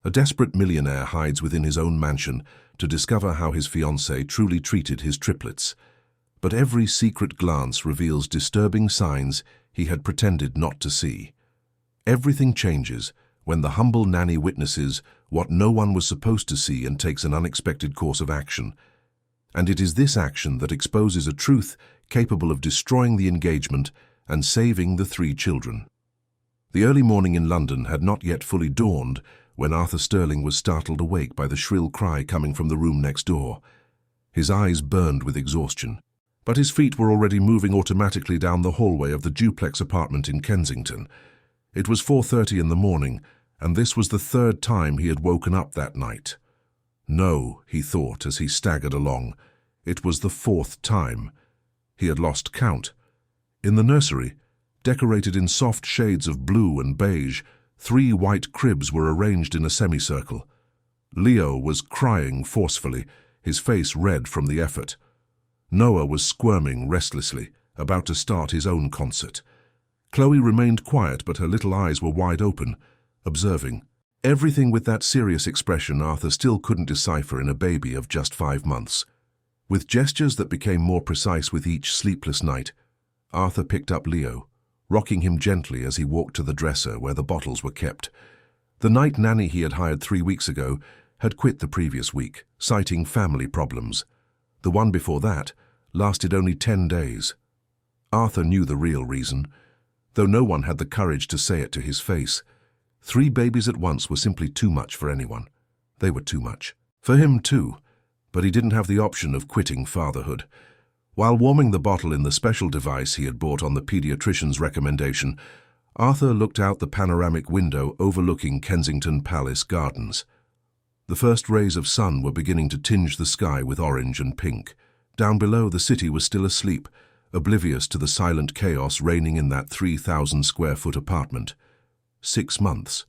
A desperate millionaire hides within his own mansion to discover how his fiancée truly treated his triplets. But every secret glance reveals disturbing signs he had pretended not to see. Everything changes when the humble nanny witnesses what no one was supposed to see and takes an unexpected course of action. And it is this action that exposes a truth capable of destroying the engagement and saving the 3 children. The early morning in London had not yet fully dawned when Arthur Sterling was startled awake by the shrill cry coming from the room next door. His eyes burned with exhaustion, but his feet were already moving automatically down the hallway of the duplex apartment in Kensington. It was 4:30 in the morning, and this was the 3rd time he had woken up that night. No, he thought as he staggered along, it was the 4th time. He had lost count. In the nursery, decorated in soft shades of blue and beige, 3 white cribs were arranged in a semicircle. Leo was crying forcefully, his face red from the effort. Noah was squirming restlessly, about to start his own concert. Chloe remained quiet, but her little eyes were wide open, observing. Everything with that serious expression Arthur still couldn't decipher in a baby of just 5 months. With gestures that became more precise with each sleepless night, Arthur picked up Leo, rocking him gently as he walked to the dresser where the bottles were kept. The night nanny he had hired 3 weeks ago had quit the previous week, citing family problems. The one before that lasted only 10 days. Arthur knew the real reason, though no one had the courage to say it to his face. 3 babies at once were simply too much for anyone. They were too much. For him too, but he didn't have the option of quitting fatherhood. While warming the bottle in the special device he had bought on the pediatrician's recommendation, Arthur looked out the panoramic window overlooking Kensington Palace Gardens. The first rays of sun were beginning to tinge the sky with orange and pink. Down below, the city was still asleep, oblivious to the silent chaos reigning in that 3,000-square-foot apartment. 6 months.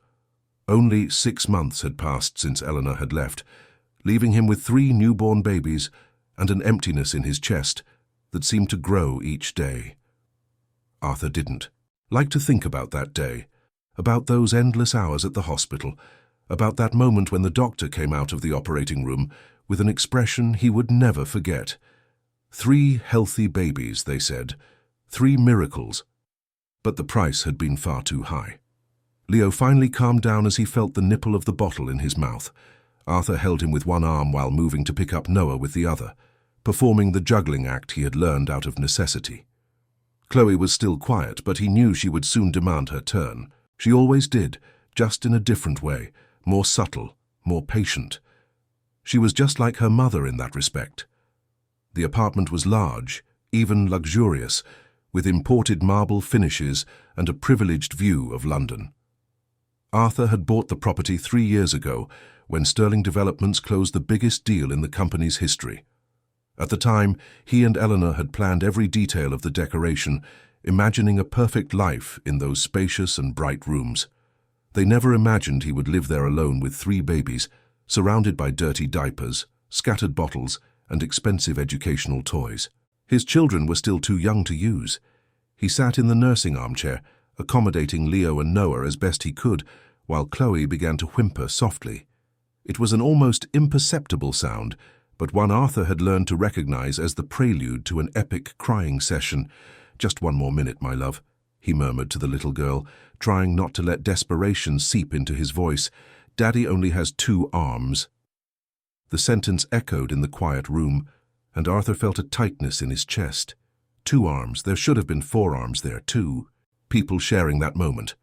Only 6 months had passed since Eleanor had left, leaving him with 3 newborn babies and an emptiness in his chest that seemed to grow each day. Arthur didn't like to think about that day, about those endless hours at the hospital, about that moment when the doctor came out of the operating room with an expression he would never forget. 3 healthy babies, they said, 3 miracles. But the price had been far too high. Leo finally calmed down as he felt the nipple of the bottle in his mouth. Arthur held him with one arm while moving to pick up Noah with the other, performing the juggling act he had learned out of necessity. Chloe was still quiet, but he knew she would soon demand her turn. She always did, just in a different way, more subtle, more patient. She was just like her mother in that respect. The apartment was large, even luxurious, with imported marble finishes and a privileged view of London. Arthur had bought the property 3 years ago, when Sterling Developments closed the biggest deal in the company's history. At the time, he and Eleanor had planned every detail of the decoration, imagining a perfect life in those spacious and bright rooms. They never imagined he would live there alone with 3 babies, surrounded by dirty diapers, scattered bottles, and expensive educational toys. His children were still too young to use. He sat in the nursing armchair, accommodating Leo and Noah as best he could, while Chloe began to whimper softly. It was an almost imperceptible sound, but one Arthur had learned to recognize as the prelude to an epic crying session. "Just 1 more minute, my love," he murmured to the little girl, trying not to let desperation seep into his voice. "Daddy only has 2 arms." The sentence echoed in the quiet room, and Arthur felt a tightness in his chest. 2 arms, there should have been 4 arms there too. People sharing that moment.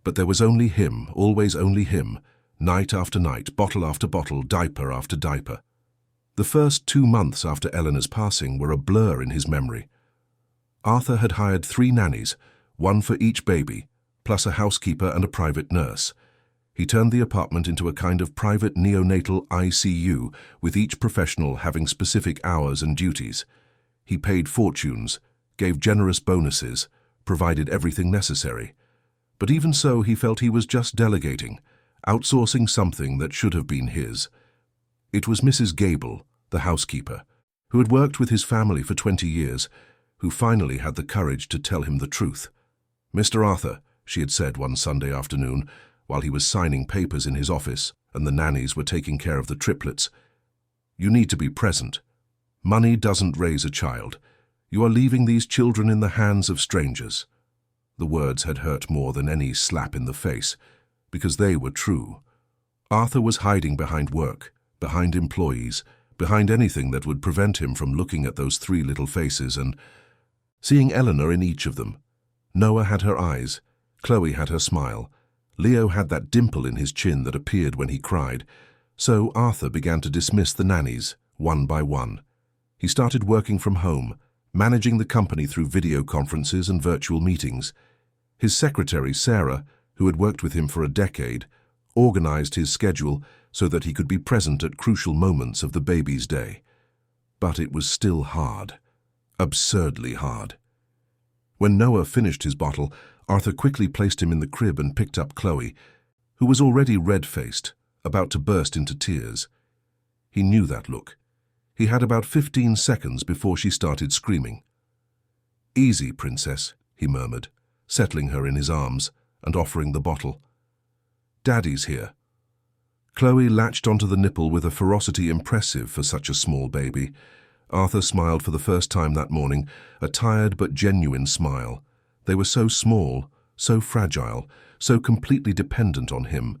But there was only him, always only him, night after night, bottle after bottle, diaper after diaper. The first 2 months after Eleanor's passing were a blur in his memory. Arthur had hired 3 nannies, 1 for each baby, plus a housekeeper and a private nurse. He turned the apartment into a kind of private neonatal ICU, with each professional having specific hours and duties. He paid fortunes, gave generous bonuses, provided everything necessary. But even so, he felt he was just delegating, outsourcing something that should have been his. It was Mrs. Gable, the housekeeper, who had worked with his family for 20 years, who finally had the courage to tell him the truth. "Mr. Arthur," she had said one Sunday afternoon, while he was signing papers in his office, and the nannies were taking care of the triplets. "You need to be present. Money doesn't raise a child. You are leaving these children in the hands of strangers." The words had hurt more than any slap in the face, because they were true. Arthur was hiding behind work, behind employees, behind anything that would prevent him from looking at those three little faces and seeing Eleanor in each of them. Noah had her eyes, Chloe had her smile, Leo had that dimple in his chin that appeared when he cried. So Arthur began to dismiss the nannies, one by one. He started working from home, managing the company through video conferences and virtual meetings. His secretary, Sarah, who had worked with him for a decade, organized his schedule so that he could be present at crucial moments of the baby's day. But it was still hard. Absurdly hard. When Noah finished his bottle, Arthur quickly placed him in the crib and picked up Chloe, who was already red-faced, about to burst into tears. He knew that look. He had about 15 seconds before she started screaming. "Easy, princess," he murmured, settling her in his arms and offering the bottle. "Daddy's here." Chloe latched onto the nipple with a ferocity impressive for such a small baby. Arthur smiled for the first time that morning, a tired but genuine smile. They were so small, so fragile, so completely dependent on him,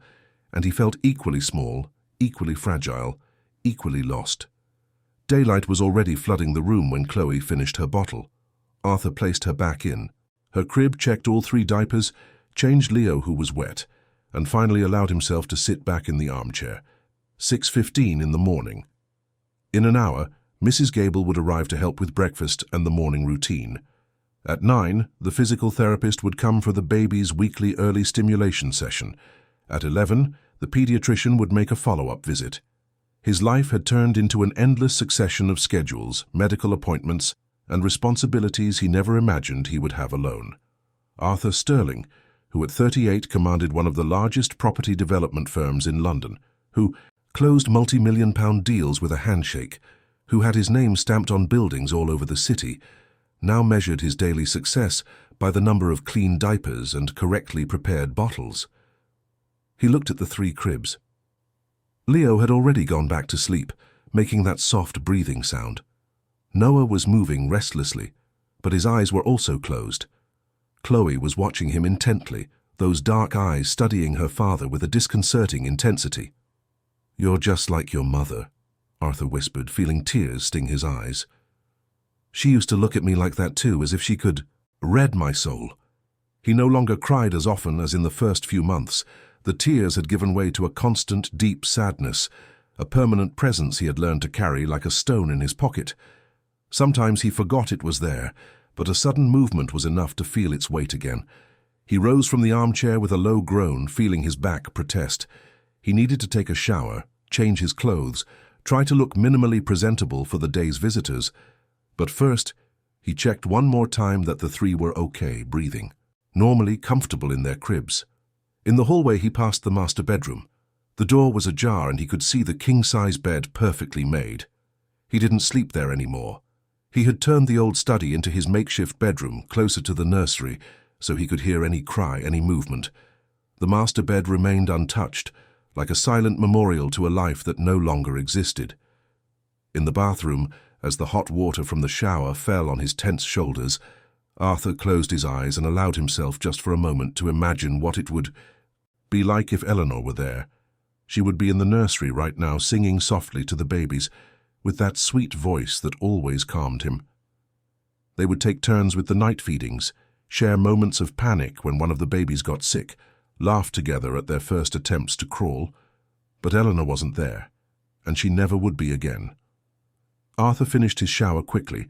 and he felt equally small, equally fragile, equally lost. Daylight was already flooding the room when Chloe finished her bottle. Arthur placed her back in. Her crib checked all 3 diapers, changed Leo, who was wet, and finally allowed himself to sit back in the armchair. 6:15 in the morning. In an hour, Mrs. Gable would arrive to help with breakfast and the morning routine. At 9, the physical therapist would come for the baby's weekly early stimulation session. At 11, the pediatrician would make a follow-up visit. His life had turned into an endless succession of schedules, medical appointments, and responsibilities he never imagined he would have alone. Arthur Sterling, who at 38 commanded one of the largest property development firms in London, who closed multi-million-pound deals with a handshake, who had his name stamped on buildings all over the city, now measured his daily success by the number of clean diapers and correctly prepared bottles. He looked at the 3 cribs. Leo had already gone back to sleep, making that soft breathing sound. Noah was moving restlessly, but his eyes were also closed. Chloe was watching him intently, those dark eyes studying her father with a disconcerting intensity. "You're just like your mother," Arthur whispered, feeling tears sting his eyes. "She used to look at me like that too, as if she could read my soul." He no longer cried as often as in the first few months. The tears had given way to a constant, deep sadness, a permanent presence he had learned to carry like a stone in his pocket. Sometimes he forgot it was there, but a sudden movement was enough to feel its weight again. He rose from the armchair with a low groan, feeling his back protest. He needed to take a shower, change his clothes, try to look minimally presentable for the day's visitors. But first, he checked one more time that the 3 were okay, breathing, normally comfortable in their cribs. In the hallway he passed the master bedroom. The door was ajar and he could see the king-size bed perfectly made. He didn't sleep there anymore. He had turned the old study into his makeshift bedroom, closer to the nursery, so he could hear any cry, any movement. The master bed remained untouched, like a silent memorial to a life that no longer existed. In the bathroom, as the hot water from the shower fell on his tense shoulders, Arthur closed his eyes and allowed himself just for a moment to imagine what it would be like if Eleanor were there. She would be in the nursery right now, singing softly to the babies, with that sweet voice that always calmed him. They would take turns with the night feedings, share moments of panic when one of the babies got sick, laugh together at their first attempts to crawl. But Eleanor wasn't there, and she never would be again. Arthur finished his shower quickly,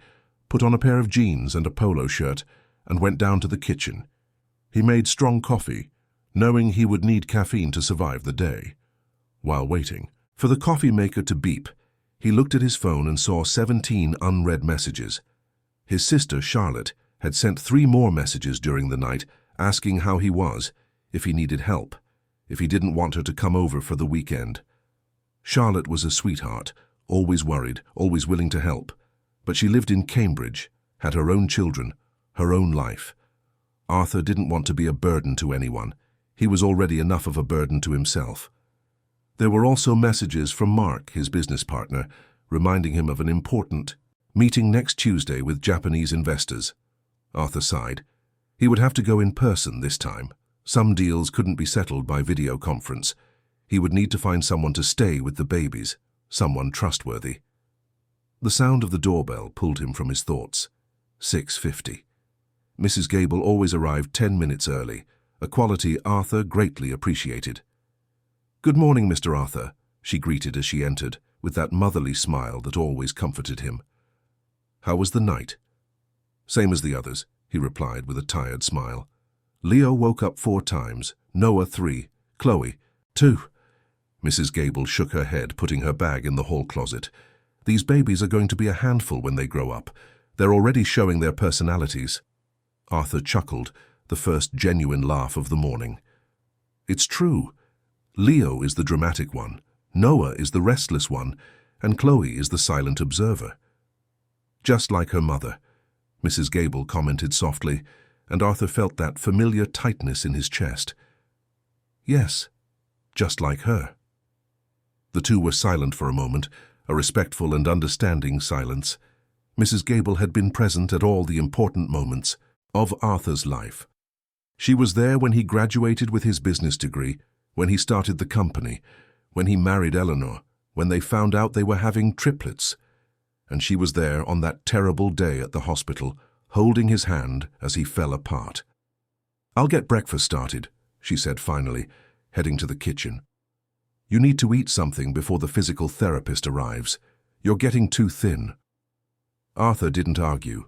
put on a pair of jeans and a polo shirt, and went down to the kitchen. He made strong coffee, knowing he would need caffeine to survive the day. While waiting for the coffee maker to beep, he looked at his phone and saw 17 unread messages. His sister, Charlotte, had sent 3 more messages during the night, asking how he was, if he needed help, if he didn't want her to come over for the weekend. Charlotte was a sweetheart, always worried, always willing to help, but she lived in Cambridge, had her own children, her own life. Arthur didn't want to be a burden to anyone. He was already enough of a burden to himself. There were also messages from Mark, his business partner, reminding him of an important meeting next Tuesday with Japanese investors. Arthur sighed. He would have to go in person this time. Some deals couldn't be settled by video conference. He would need to find someone to stay with the babies, someone trustworthy. The sound of the doorbell pulled him from his thoughts. 6:50. Mrs. Gable always arrived 10 minutes early, a quality Arthur greatly appreciated. "Good morning, Mr. Arthur," she greeted as she entered, with that motherly smile that always comforted him. "How was the night?" "Same as the others," he replied with a tired smile. "Leo woke up 4 times, Noah 3, Chloe 2. Mrs. Gable shook her head, putting her bag in the hall closet. "These babies are going to be a handful when they grow up. They're already showing their personalities." Arthur chuckled, the first genuine laugh of the morning. "It's true. Leo is the dramatic one, Noah is the restless one, and Chloe is the silent observer." "Just like her mother," Mrs. Gable commented softly, and Arthur felt that familiar tightness in his chest. "Yes, just like her." The two were silent for a moment, a respectful and understanding silence. Mrs. Gable had been present at all the important moments of Arthur's life. She was there when he graduated with his business degree, when he started the company, when he married Eleanor, when they found out they were having triplets. And she was there on that terrible day at the hospital, holding his hand as he fell apart. "I'll get breakfast started," she said finally, heading to the kitchen. "You need to eat something before the physical therapist arrives. You're getting too thin." Arthur didn't argue.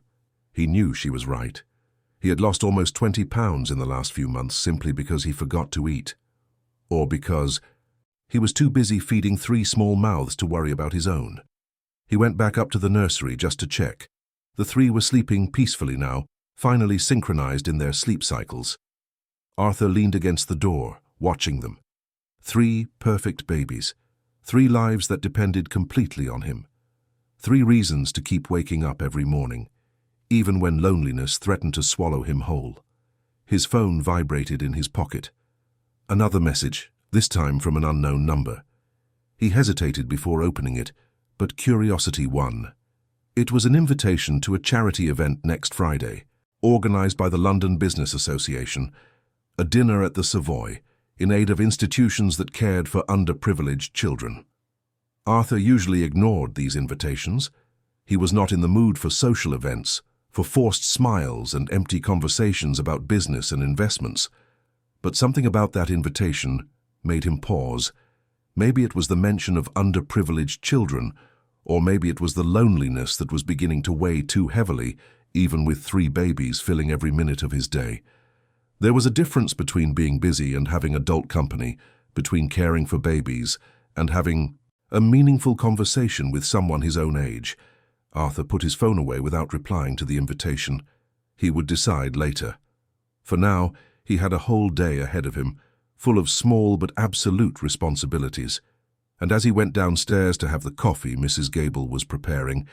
He knew she was right. He had lost almost 20 pounds in the last few months simply because he forgot to eat. Or because he was too busy feeding 3 small mouths to worry about his own. He went back up to the nursery just to check. The 3 were sleeping peacefully now, finally synchronized in their sleep cycles. Arthur leaned against the door, watching them. 3 perfect babies. 3 lives that depended completely on him. 3 reasons to keep waking up every morning, even when loneliness threatened to swallow him whole. His phone vibrated in his pocket. Another message, this time from an unknown number. He hesitated before opening it, but curiosity won. It was an invitation to a charity event next Friday, organized by the London Business Association, a dinner at the Savoy, in aid of institutions that cared for underprivileged children. Arthur usually ignored these invitations. He was not in the mood for social events, for forced smiles and empty conversations about business and investments. But something about that invitation made him pause. Maybe it was the mention of underprivileged children, or maybe it was the loneliness that was beginning to weigh too heavily, even with 3 babies filling every minute of his day. There was a difference between being busy and having adult company, between caring for babies and having a meaningful conversation with someone his own age. Arthur put his phone away without replying to the invitation. He would decide later. For now, he had a whole day ahead of him, full of small but absolute responsibilities. And as he went downstairs to have the coffee Mrs. Gable was preparing,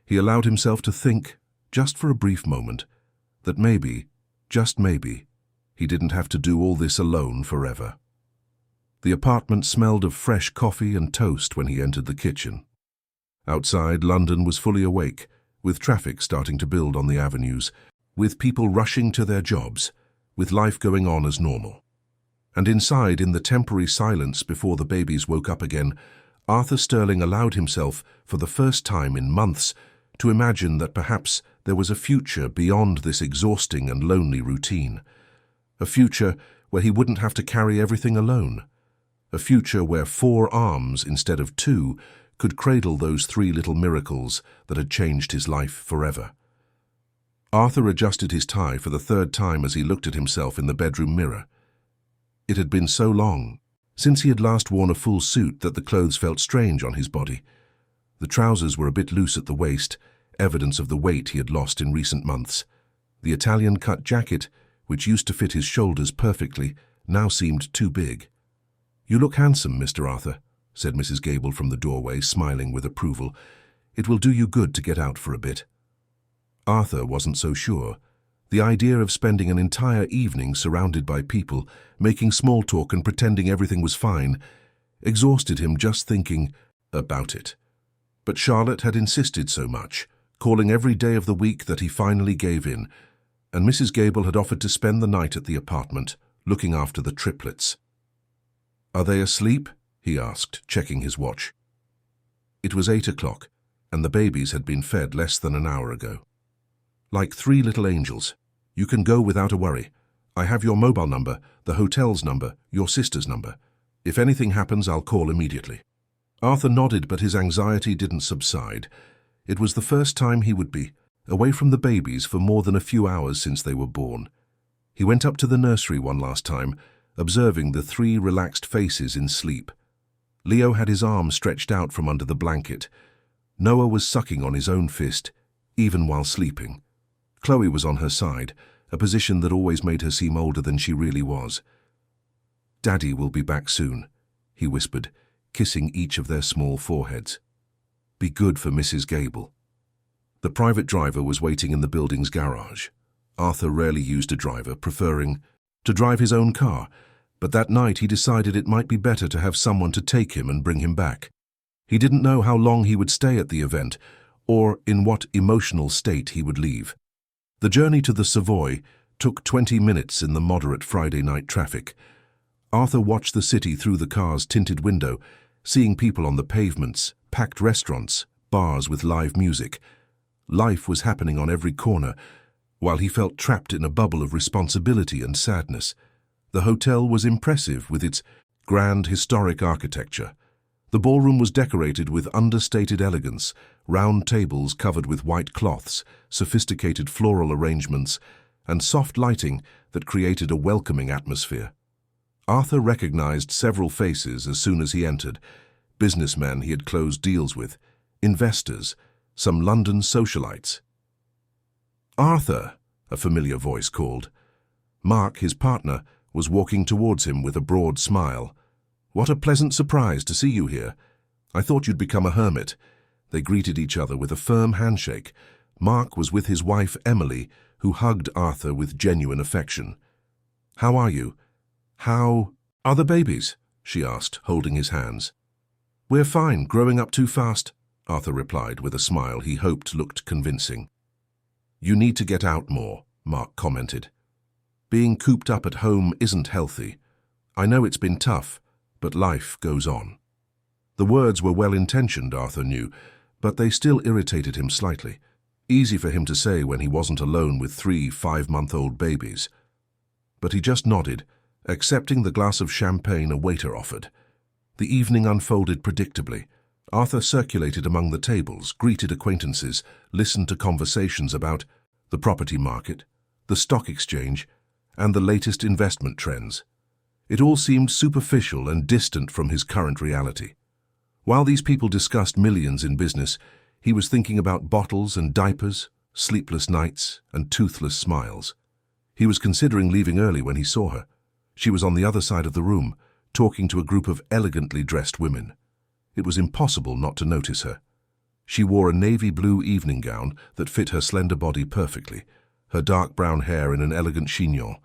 he allowed himself to think, just for a brief moment, that maybe, just maybe, he didn't have to do all this alone forever. The apartment smelled of fresh coffee and toast when he entered the kitchen. Outside, London was fully awake, with traffic starting to build on the avenues, with people rushing to their jobs, with life going on as normal. And inside, in the temporary silence before the babies woke up again, Arthur Sterling allowed himself, for the first time in months, to imagine that perhaps there was a future beyond this exhausting and lonely routine. A future where he wouldn't have to carry everything alone. A future where 4 arms instead of 2 could cradle those 3 little miracles that had changed his life forever. Arthur adjusted his tie for the 3rd time as he looked at himself in the bedroom mirror. It had been so long since he had last worn a full suit that the clothes felt strange on his body. The trousers were a bit loose at the waist, evidence of the weight he had lost in recent months. The Italian-cut jacket, which used to fit his shoulders perfectly, now seemed too big. "You look handsome, Mr. Arthur," said Mrs. Gable from the doorway, smiling with approval. "It will do you good to get out for a bit." Arthur wasn't so sure. The idea of spending an entire evening surrounded by people, making small talk and pretending everything was fine, exhausted him just thinking about it. But Charlotte had insisted so much, calling every day of the week, that he finally gave in, and Mrs. Gable had offered to spend the night at the apartment, looking after the triplets. "Are they asleep?" he asked, checking his watch. It was 8 o'clock, and the babies had been fed less than an hour ago. "Like 3 little angels. You can go without a worry. I have your mobile number, the hotel's number, your sister's number. If anything happens, I'll call immediately." Arthur nodded, but his anxiety didn't subside. It was the first time he would be away from the babies for more than a few hours since they were born. He went up to the nursery one last time, observing the 3 relaxed faces in sleep. Leo had his arm stretched out from under the blanket. Noah was sucking on his own fist, even while sleeping. Chloe was on her side, a position that always made her seem older than she really was. "Daddy will be back soon," he whispered, kissing each of their small foreheads. "Be good for Mrs. Gable." The private driver was waiting in the building's garage. Arthur rarely used a driver, preferring to drive his own car, but that night he decided it might be better to have someone to take him and bring him back. He didn't know how long he would stay at the event, or in what emotional state he would leave. The journey to the Savoy took 20 minutes in the moderate Friday night traffic. Arthur watched the city through the car's tinted window, seeing people on the pavements, packed restaurants, bars with live music. Life was happening on every corner, while he felt trapped in a bubble of responsibility and sadness. The hotel was impressive with its grand historic architecture. The ballroom was decorated with understated elegance, round tables covered with white cloths, sophisticated floral arrangements, and soft lighting that created a welcoming atmosphere. Arthur recognized several faces as soon as he entered: businessmen he had closed deals with, investors, some London socialites. "Arthur," a familiar voice called. Mark, his partner, was walking towards him with a broad smile. "What a pleasant surprise to see you here. I thought you'd become a hermit." They greeted each other with a firm handshake. Mark was with his wife, Emily, who hugged Arthur with genuine affection. "How are you? How are the babies?" she asked, holding his hands. "We're fine, growing up too fast," Arthur replied with a smile he hoped looked convincing. "You need to get out more," Mark commented. "Being cooped up at home isn't healthy. I know it's been tough, but life goes on." The words were well-intentioned, Arthur knew, but they still irritated him slightly. Easy for him to say when he wasn't alone with 3 5-month-old babies. But he just nodded, accepting the glass of champagne a waiter offered. The evening unfolded predictably. Arthur circulated among the tables, greeted acquaintances, listened to conversations about the property market, the stock exchange, and the latest investment trends. It all seemed superficial and distant from his current reality. While these people discussed millions in business, he was thinking about bottles and diapers, sleepless nights, and toothless smiles. He was considering leaving early when he saw her. She was on the other side of the room, talking to a group of elegantly dressed women. It was impossible not to notice her. She wore a navy blue evening gown that fit her slender body perfectly, her dark brown hair in an elegant chignon.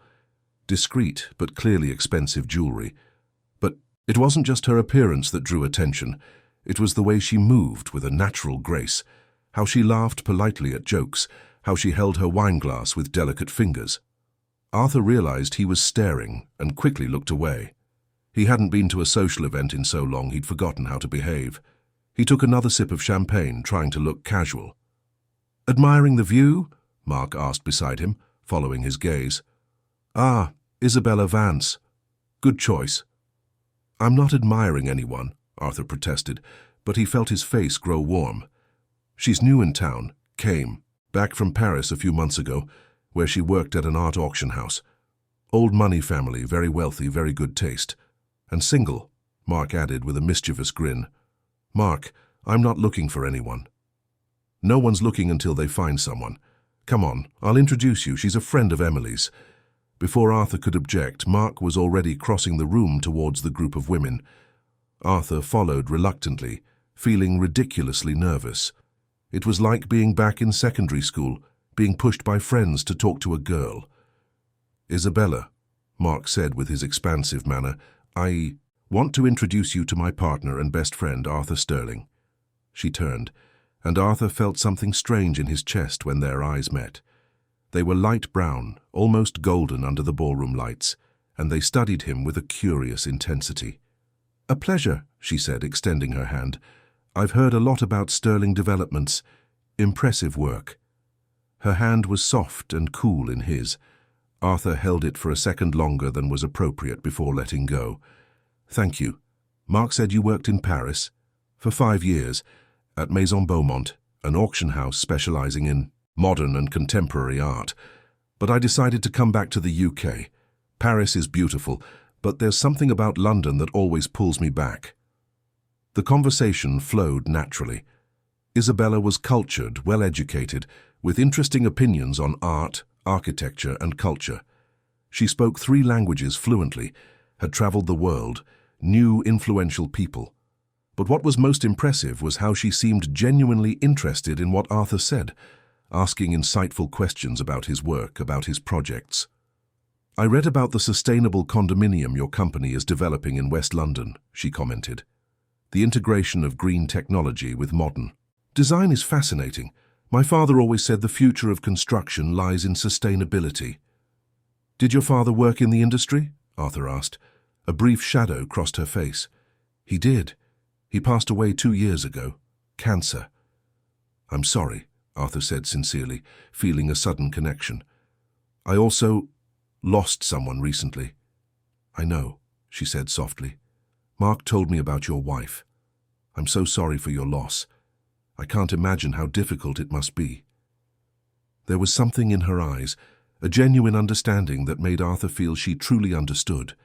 Discreet but clearly expensive jewelry. But it wasn't just her appearance that drew attention. It was the way she moved with a natural grace, how she laughed politely at jokes, how she held her wineglass with delicate fingers. Arthur realized he was staring and quickly looked away. He hadn't been to a social event in so long he'd forgotten how to behave. He took another sip of champagne, trying to look casual. "Admiring the view?" Mark asked beside him, following his gaze. "Ah, Isabella Vance. Good choice." "I'm not admiring anyone," Arthur protested, but he felt his face grow warm. "She's new in town, came, back from Paris a few months ago, where she worked at an art auction house. Old money family, very wealthy, very good taste. And single," Mark added with a mischievous grin. "Mark, I'm not looking for anyone." "No one's looking until they find someone. Come on, I'll introduce you. She's a friend of Emily's." Before Arthur could object, Mark was already crossing the room towards the group of women. Arthur followed reluctantly, feeling ridiculously nervous. It was like being back in secondary school, being pushed by friends to talk to a girl. "Isabella," Mark said with his expansive manner, Want to introduce you to my partner and best friend, Arthur Sterling." She turned, and Arthur felt something strange in his chest when their eyes met. They were light brown, almost golden under the ballroom lights, and they studied him with a curious intensity. "A pleasure," she said, extending her hand. "I've heard a lot about Sterling Developments. Impressive work." Her hand was soft and cool in his. Arthur held it for a second longer than was appropriate before letting go. "Thank you. Mark said you worked in Paris for 5 years at Maison Beaumont, an auction house specializing in modern and contemporary art. But I decided to come back to the UK. Paris is beautiful, but there's something about London that always pulls me back." The conversation flowed naturally. Isabella was cultured, well-educated, with interesting opinions on art, architecture, and culture. She spoke 3 languages fluently, had traveled the world, knew influential people. But what was most impressive was how she seemed genuinely interested in what Arthur said, asking insightful questions about his work, about his projects. "I read about the sustainable condominium your company is developing in West London," she commented. "The integration of green technology with modern design is fascinating. My father always said the future of construction lies in sustainability." "Did your father work in the industry?" Arthur asked. A brief shadow crossed her face. "He did. He passed away 2 years ago. Cancer." "I'm sorry," Arthur said sincerely, feeling a sudden connection. "I also lost someone recently." "I know," she said softly. "Mark told me about your wife. I'm so sorry for your loss. I can't imagine how difficult it must be." There was something in her eyes, a genuine understanding that made Arthur feel she truly understood.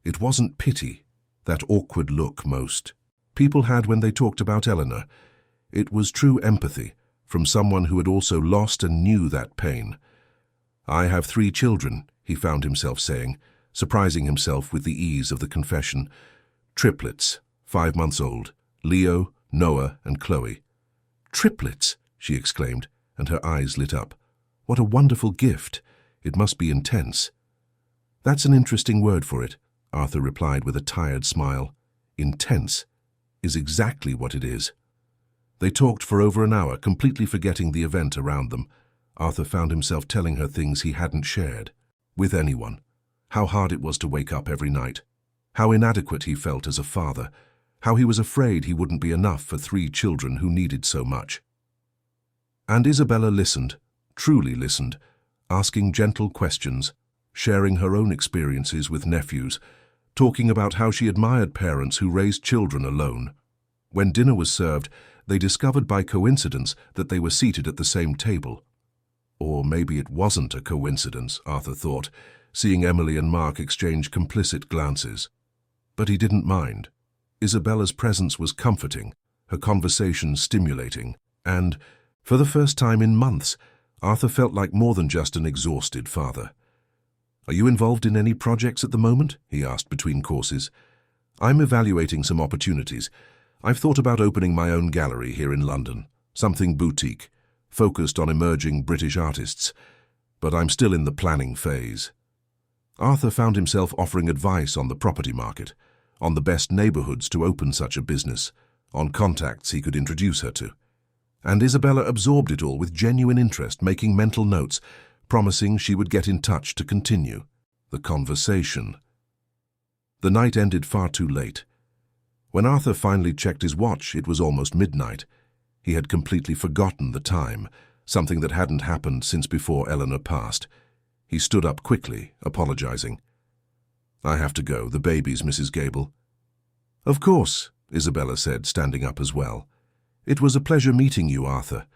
It wasn't pity, that awkward look most people had when they talked about Eleanor. It was true empathy, from someone who had also lost and knew that pain. "I have 3 children," he found himself saying, surprising himself with the ease of the confession. "Triplets, 5 months old, Leo, Noah, and Chloe." "Triplets!" she exclaimed, and her eyes lit up. "What a wonderful gift. It must be intense." "That's an interesting word for it," Arthur replied with a tired smile. "Intense is exactly what it is." They talked for over an hour, completely forgetting the event around them. Arthur found himself telling her things he hadn't shared with anyone. How hard it was to wake up every night. How inadequate he felt as a father. How he was afraid he wouldn't be enough for 3 children who needed so much. And Isabella listened, truly listened, asking gentle questions, sharing her own experiences with nephews, talking about how she admired parents who raised children alone. When dinner was served, they discovered by coincidence that they were seated at the same table. Or maybe it wasn't a coincidence, Arthur thought, seeing Emily and Mark exchange complicit glances. But he didn't mind. Isabella's presence was comforting, her conversation stimulating, and, for the first time in months, Arthur felt like more than just an exhausted father. "Are you involved in any projects at the moment?" he asked between courses. "I'm evaluating some opportunities. I've thought about opening my own gallery here in London, something boutique, focused on emerging British artists, but I'm still in the planning phase." Arthur found himself offering advice on the property market, on the best neighborhoods to open such a business, on contacts he could introduce her to. And Isabella absorbed it all with genuine interest, making mental notes, promising she would get in touch to continue the conversation. The night ended far too late. When Arthur finally checked his watch, it was almost midnight. He had completely forgotten the time, something that hadn't happened since before Eleanor passed. He stood up quickly, apologizing. "I have to go. The baby's Mrs. Gable." "Of course," Isabella said, standing up as well. "It was a pleasure meeting you, Arthur."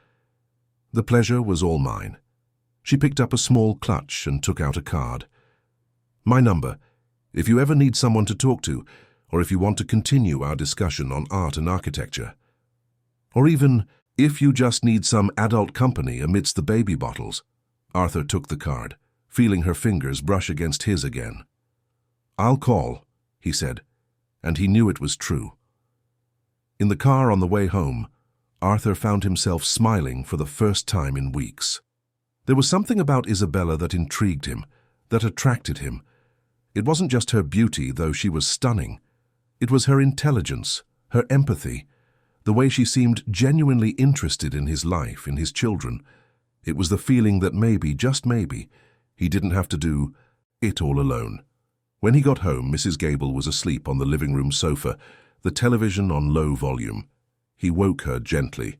The pleasure was all mine. She picked up a small clutch and took out a card. "My number. If you ever need someone to talk to, or if you want to continue our discussion on art and architecture. Or even if you just need some adult company amidst the baby bottles." Arthur took the card, feeling her fingers brush against his again. "I'll call," he said, and he knew it was true. In the car on the way home, Arthur found himself smiling for the first time in weeks. There was something about Isabella that intrigued him, that attracted him. It wasn't just her beauty, though she was stunning. It was her intelligence, her empathy, the way she seemed genuinely interested in his life, in his children. It was the feeling that maybe, just maybe, he didn't have to do it all alone. When he got home, Mrs. Gable was asleep on the living room sofa, the television on low volume. He woke her gently.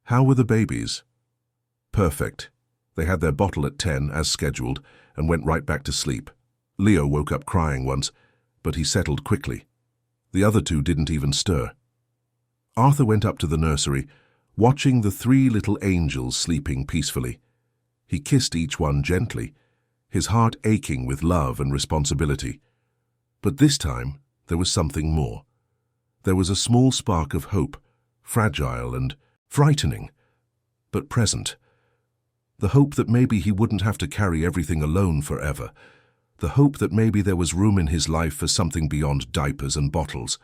"How were the babies?" "Perfect. They had their bottle at 10, as scheduled, and went right back to sleep. Leo woke up crying once, but he settled quickly. The other two didn't even stir." Arthur went up to the nursery, watching the 3 little angels sleeping peacefully. He kissed each one gently, his heart aching with love and responsibility. But this time, there was something more. There was a small spark of hope, fragile and frightening, but present. The hope that maybe he wouldn't have to carry everything alone forever. The hope that maybe there was room in his life for something beyond diapers and bottles.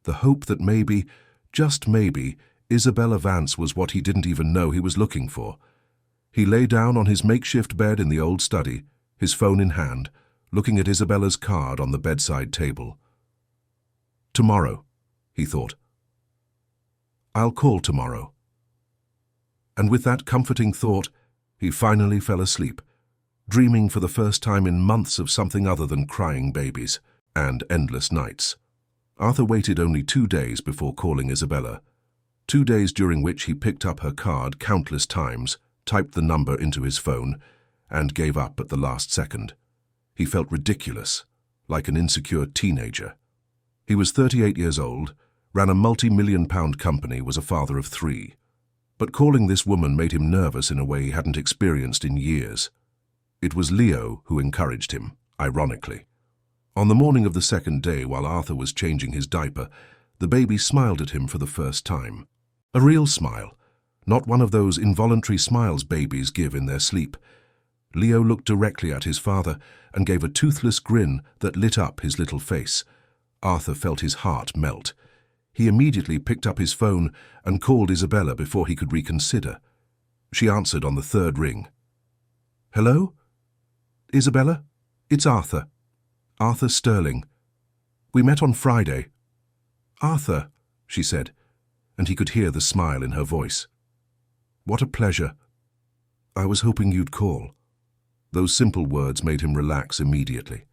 The hope that maybe, just maybe, Isabella Vance was what he didn't even know he was looking for. He lay down on his makeshift bed in the old study, his phone in hand, looking at Isabella's card on the bedside table. "Tomorrow," he thought. "I'll call tomorrow." And with that comforting thought, he finally fell asleep, dreaming for the first time in months of something other than crying babies and endless nights. Arthur waited only 2 days before calling Isabella. 2 days during which he picked up her card countless times, typed the number into his phone, and gave up at the last second. He felt ridiculous, like an insecure teenager. He was 38 years old, ran a multi-million-pound company, was a father of 3. But calling this woman made him nervous in a way he hadn't experienced in years. It was Leo who encouraged him, ironically. On the morning of the second day, while Arthur was changing his diaper, the baby smiled at him for the first time. A real smile, not one of those involuntary smiles babies give in their sleep. Leo looked directly at his father and gave a toothless grin that lit up his little face. Arthur felt his heart melt. He immediately picked up his phone and called Isabella before he could reconsider. She answered on the 3rd ring. "Hello? Isabella? It's Arthur. Arthur Sterling. We met on Friday." "Arthur," she said, and he could hear the smile in her voice. "What a pleasure. I was hoping you'd call." Those simple words made him relax immediately.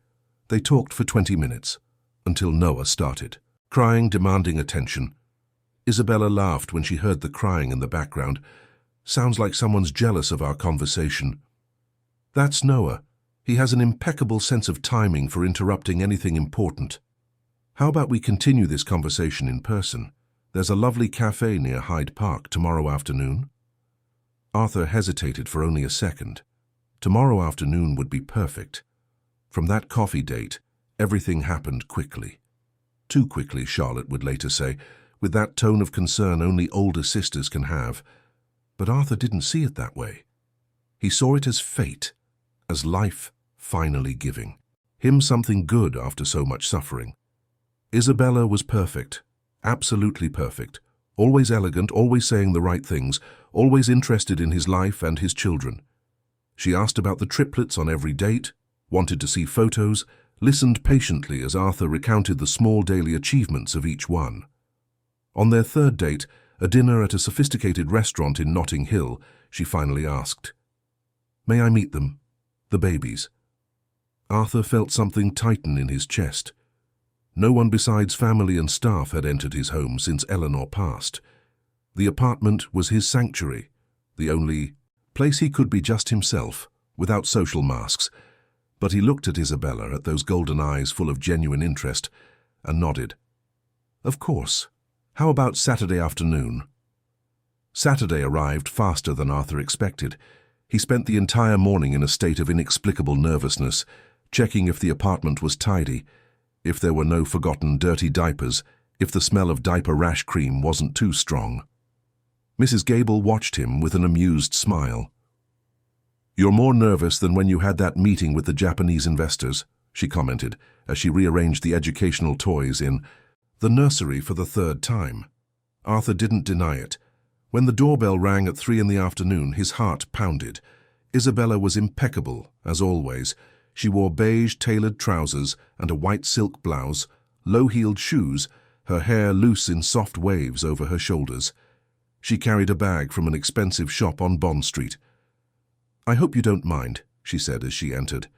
They talked for 20 minutes, until Noah started, crying, demanding attention. Isabella laughed when she heard the crying in the background. "Sounds like someone's jealous of our conversation." "That's Noah. He has an impeccable sense of timing for interrupting anything important. How about we continue this conversation in person? There's a lovely cafe near Hyde Park tomorrow afternoon." Arthur hesitated for only a second. Tomorrow afternoon would be perfect. From that coffee date, everything happened quickly. Too quickly, Charlotte would later say, with that tone of concern only older sisters can have. But Arthur didn't see it that way. He saw it as fate, as life finally giving him something good after so much suffering. Isabella was perfect, absolutely perfect, always elegant, always saying the right things, always interested in his life and his children. She asked about the triplets on every date, wanted to see photos, listened patiently as Arthur recounted the small daily achievements of each one. On their 3rd date, a dinner at a sophisticated restaurant in Notting Hill, she finally asked, "May I meet them? The babies?" Arthur felt something tighten in his chest. No one besides family and staff had entered his home since Eleanor passed. The apartment was his sanctuary, the only place he could be just himself, without social masks. But he looked at Isabella, at those golden eyes full of genuine interest, and nodded. "Of course. How about Saturday afternoon?" Saturday arrived faster than Arthur expected. He spent the entire morning in a state of inexplicable nervousness, checking if the apartment was tidy, if there were no forgotten dirty diapers, if the smell of diaper rash cream wasn't too strong. Mrs. Gable watched him with an amused smile. "You're more nervous than when you had that meeting with the Japanese investors," she commented, as she rearranged the educational toys in the nursery for the 3rd time. Arthur didn't deny it. When the doorbell rang at 3 in the afternoon, his heart pounded. Isabella was impeccable, as always. She wore beige tailored trousers and a white silk blouse, low-heeled shoes, her hair loose in soft waves over her shoulders. She carried a bag from an expensive shop on Bond Street. "I hope you don't mind," she said as she entered.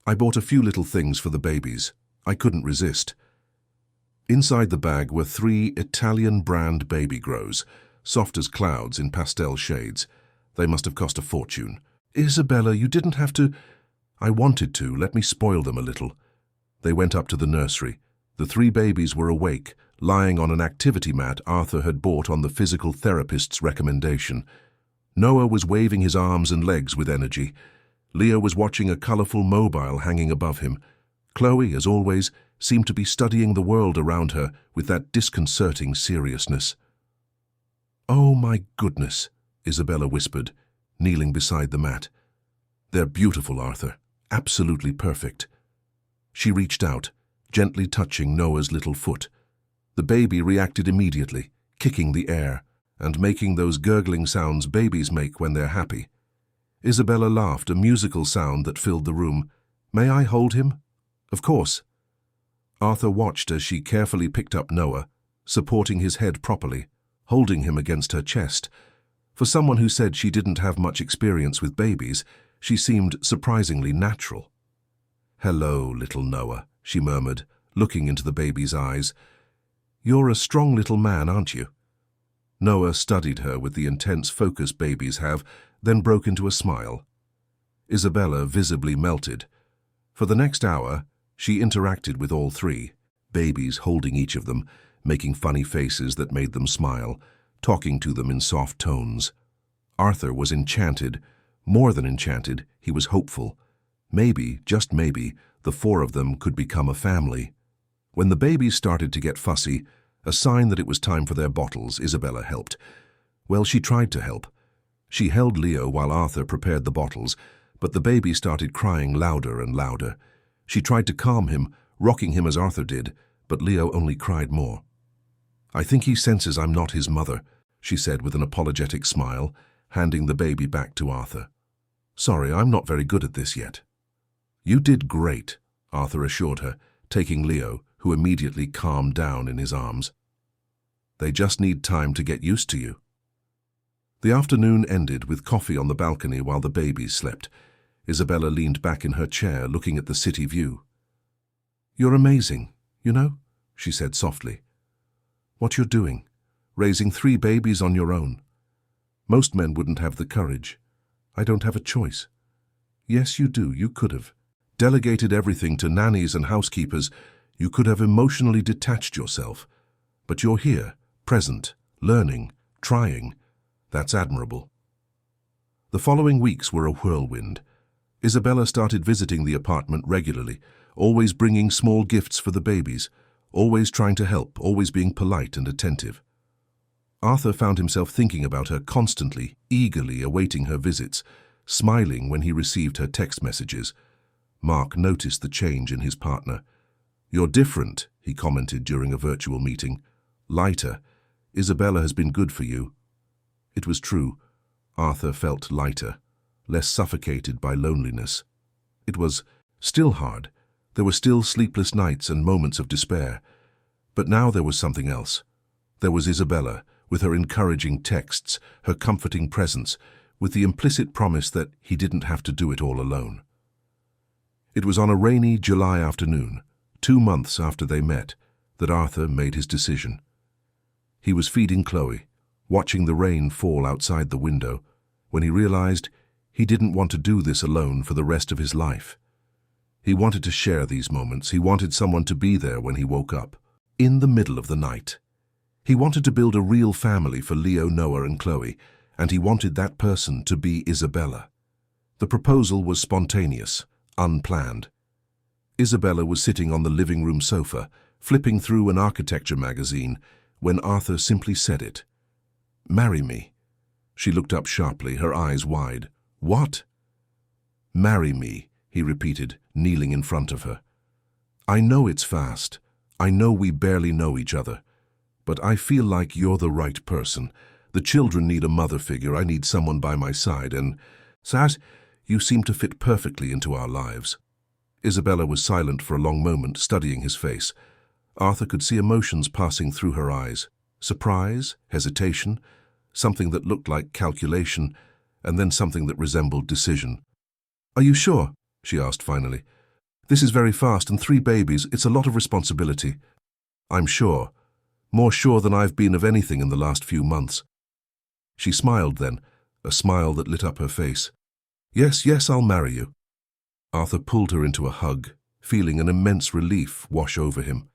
"I bought a few little things for the babies. I couldn't resist." Inside the bag were 3 Italian brand baby grows, soft as clouds in pastel shades. They must have cost a fortune. "Isabella, you didn't have to—" "I wanted to. Let me spoil them a little." They went up to the nursery. The 3 babies were awake, lying on an activity mat Arthur had bought on the physical therapist's recommendation. Noah was waving his arms and legs with energy. Leo was watching a colorful mobile hanging above him. Chloe, as always, seemed to be studying the world around her with that disconcerting seriousness. "Oh my goodness," Isabella whispered, kneeling beside the mat. "They're beautiful, Arthur. Absolutely perfect." She reached out, gently touching Noah's little foot. The baby reacted immediately, kicking the air and making those gurgling sounds babies make when they're happy. Isabella laughed, a musical sound that filled the room. "May I hold him?" "Of course." Arthur watched as she carefully picked up Noah, supporting his head properly, holding him against her chest. For someone who said she didn't have much experience with babies, she seemed surprisingly natural. "Hello, little Noah," she murmured, looking into the baby's eyes. "You're a strong little man, aren't you?" Noah studied her with the intense focus babies have, then broke into a smile. Isabella visibly melted. For the next hour, she interacted with all 3, babies holding each of them, making funny faces that made them smile, talking to them in soft tones. Arthur was enchanted. More than enchanted, he was hopeful. Maybe, just maybe, the 4 of them could become a family. When the babies started to get fussy, a sign that it was time for their bottles, Isabella helped. Well, she tried to help. She held Leo while Arthur prepared the bottles, but the baby started crying louder and louder. She tried to calm him, rocking him as Arthur did, but Leo only cried more. "I think he senses I'm not his mother," she said with an apologetic smile, handing the baby back to Arthur. "Sorry, I'm not very good at this yet." "You did great," Arthur assured her, taking Leo, who immediately calmed down in his arms. "They just need time to get used to you." The afternoon ended with coffee on the balcony while the babies slept. Isabella leaned back in her chair, looking at the city view. "You're amazing, you know," she said softly. "What you're doing, raising 3 babies on your own. Most men wouldn't have the courage. I don't have a choice." "Yes, you do. You could have. Delegated everything to nannies and housekeepers. You could have emotionally detached yourself. But you're here, present, learning, trying. That's admirable." The following weeks were a whirlwind. Isabella started visiting the apartment regularly, always bringing small gifts for the babies, always trying to help, always being polite and attentive. Arthur found himself thinking about her constantly, eagerly awaiting her visits, smiling when he received her text messages. Mark noticed the change in his partner. "You're different," he commented during a virtual meeting. "Lighter. Isabella has been good for you." It was true. Arthur felt lighter, less suffocated by loneliness. It was still hard. There were still sleepless nights and moments of despair. But now there was something else. There was Isabella, with her encouraging texts, her comforting presence, with the implicit promise that he didn't have to do it all alone. It was on a rainy July afternoon, 2 months after they met, that Arthur made his decision. He was feeding Chloe, watching the rain fall outside the window, when he realized he didn't want to do this alone for the rest of his life. He wanted to share these moments. He wanted someone to be there when he woke up, in the middle of the night. He wanted to build a real family for Leo, Noah, and Chloe, and he wanted that person to be Isabella. The proposal was spontaneous, unplanned. Isabella was sitting on the living room sofa, flipping through an architecture magazine, when Arthur simply said it. "Marry me." She looked up sharply, her eyes wide. "What?" "Marry me," he repeated, kneeling in front of her. "I know it's fast. I know we barely know each other. But I feel like you're the right person. The children need a mother figure. I need someone by my side, and, Saz, you seem to fit perfectly into our lives." Isabella was silent for a long moment, studying his face. Arthur could see emotions passing through her eyes. Surprise, hesitation, something that looked like calculation, and then something that resembled decision. "Are you sure?" she asked finally. "This is very fast, and 3 babies, it's a lot of responsibility." "I'm sure. More sure than I've been of anything in the last few months." She smiled then, a smile that lit up her face. "Yes, yes, I'll marry you." Arthur pulled her into a hug, feeling an immense relief wash over him.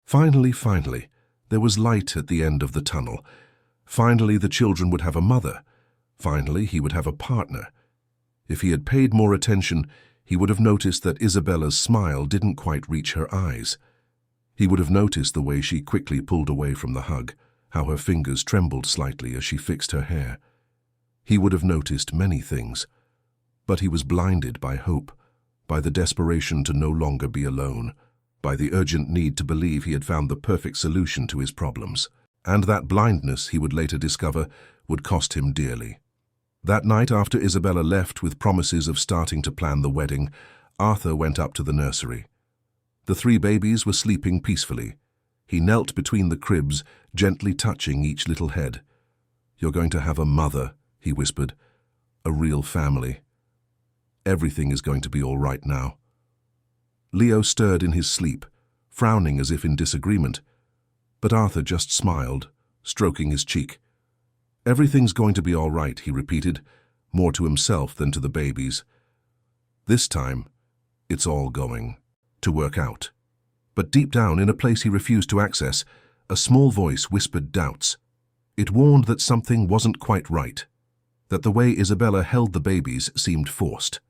Finally, there was light at the end of the tunnel. Finally, the children would have a mother. Finally, he would have a partner. If he had paid more attention, he would have noticed that Isabella's smile didn't quite reach her eyes. He would have noticed the way she quickly pulled away from the hug, how her fingers trembled slightly as she fixed her hair. He would have noticed many things. But he was blinded by hope, by the desperation to no longer be alone, by the urgent need to believe he had found the perfect solution to his problems. And that blindness, he would later discover, would cost him dearly. That night, after Isabella left with promises of starting to plan the wedding, Arthur went up to the nursery. The 3 babies were sleeping peacefully. He knelt between the cribs, gently touching each little head. "You're going to have a mother," he whispered. "A real family. Everything is going to be all right now." Leo stirred in his sleep, frowning as if in disagreement. But Arthur just smiled, stroking his cheek. "Everything's going to be all right," he repeated, more to himself than to the babies. "This time, it's all going to work out." But deep down, in a place he refused to access, a small voice whispered doubts. It warned that something wasn't quite right, that the way Isabella held the babies seemed forced,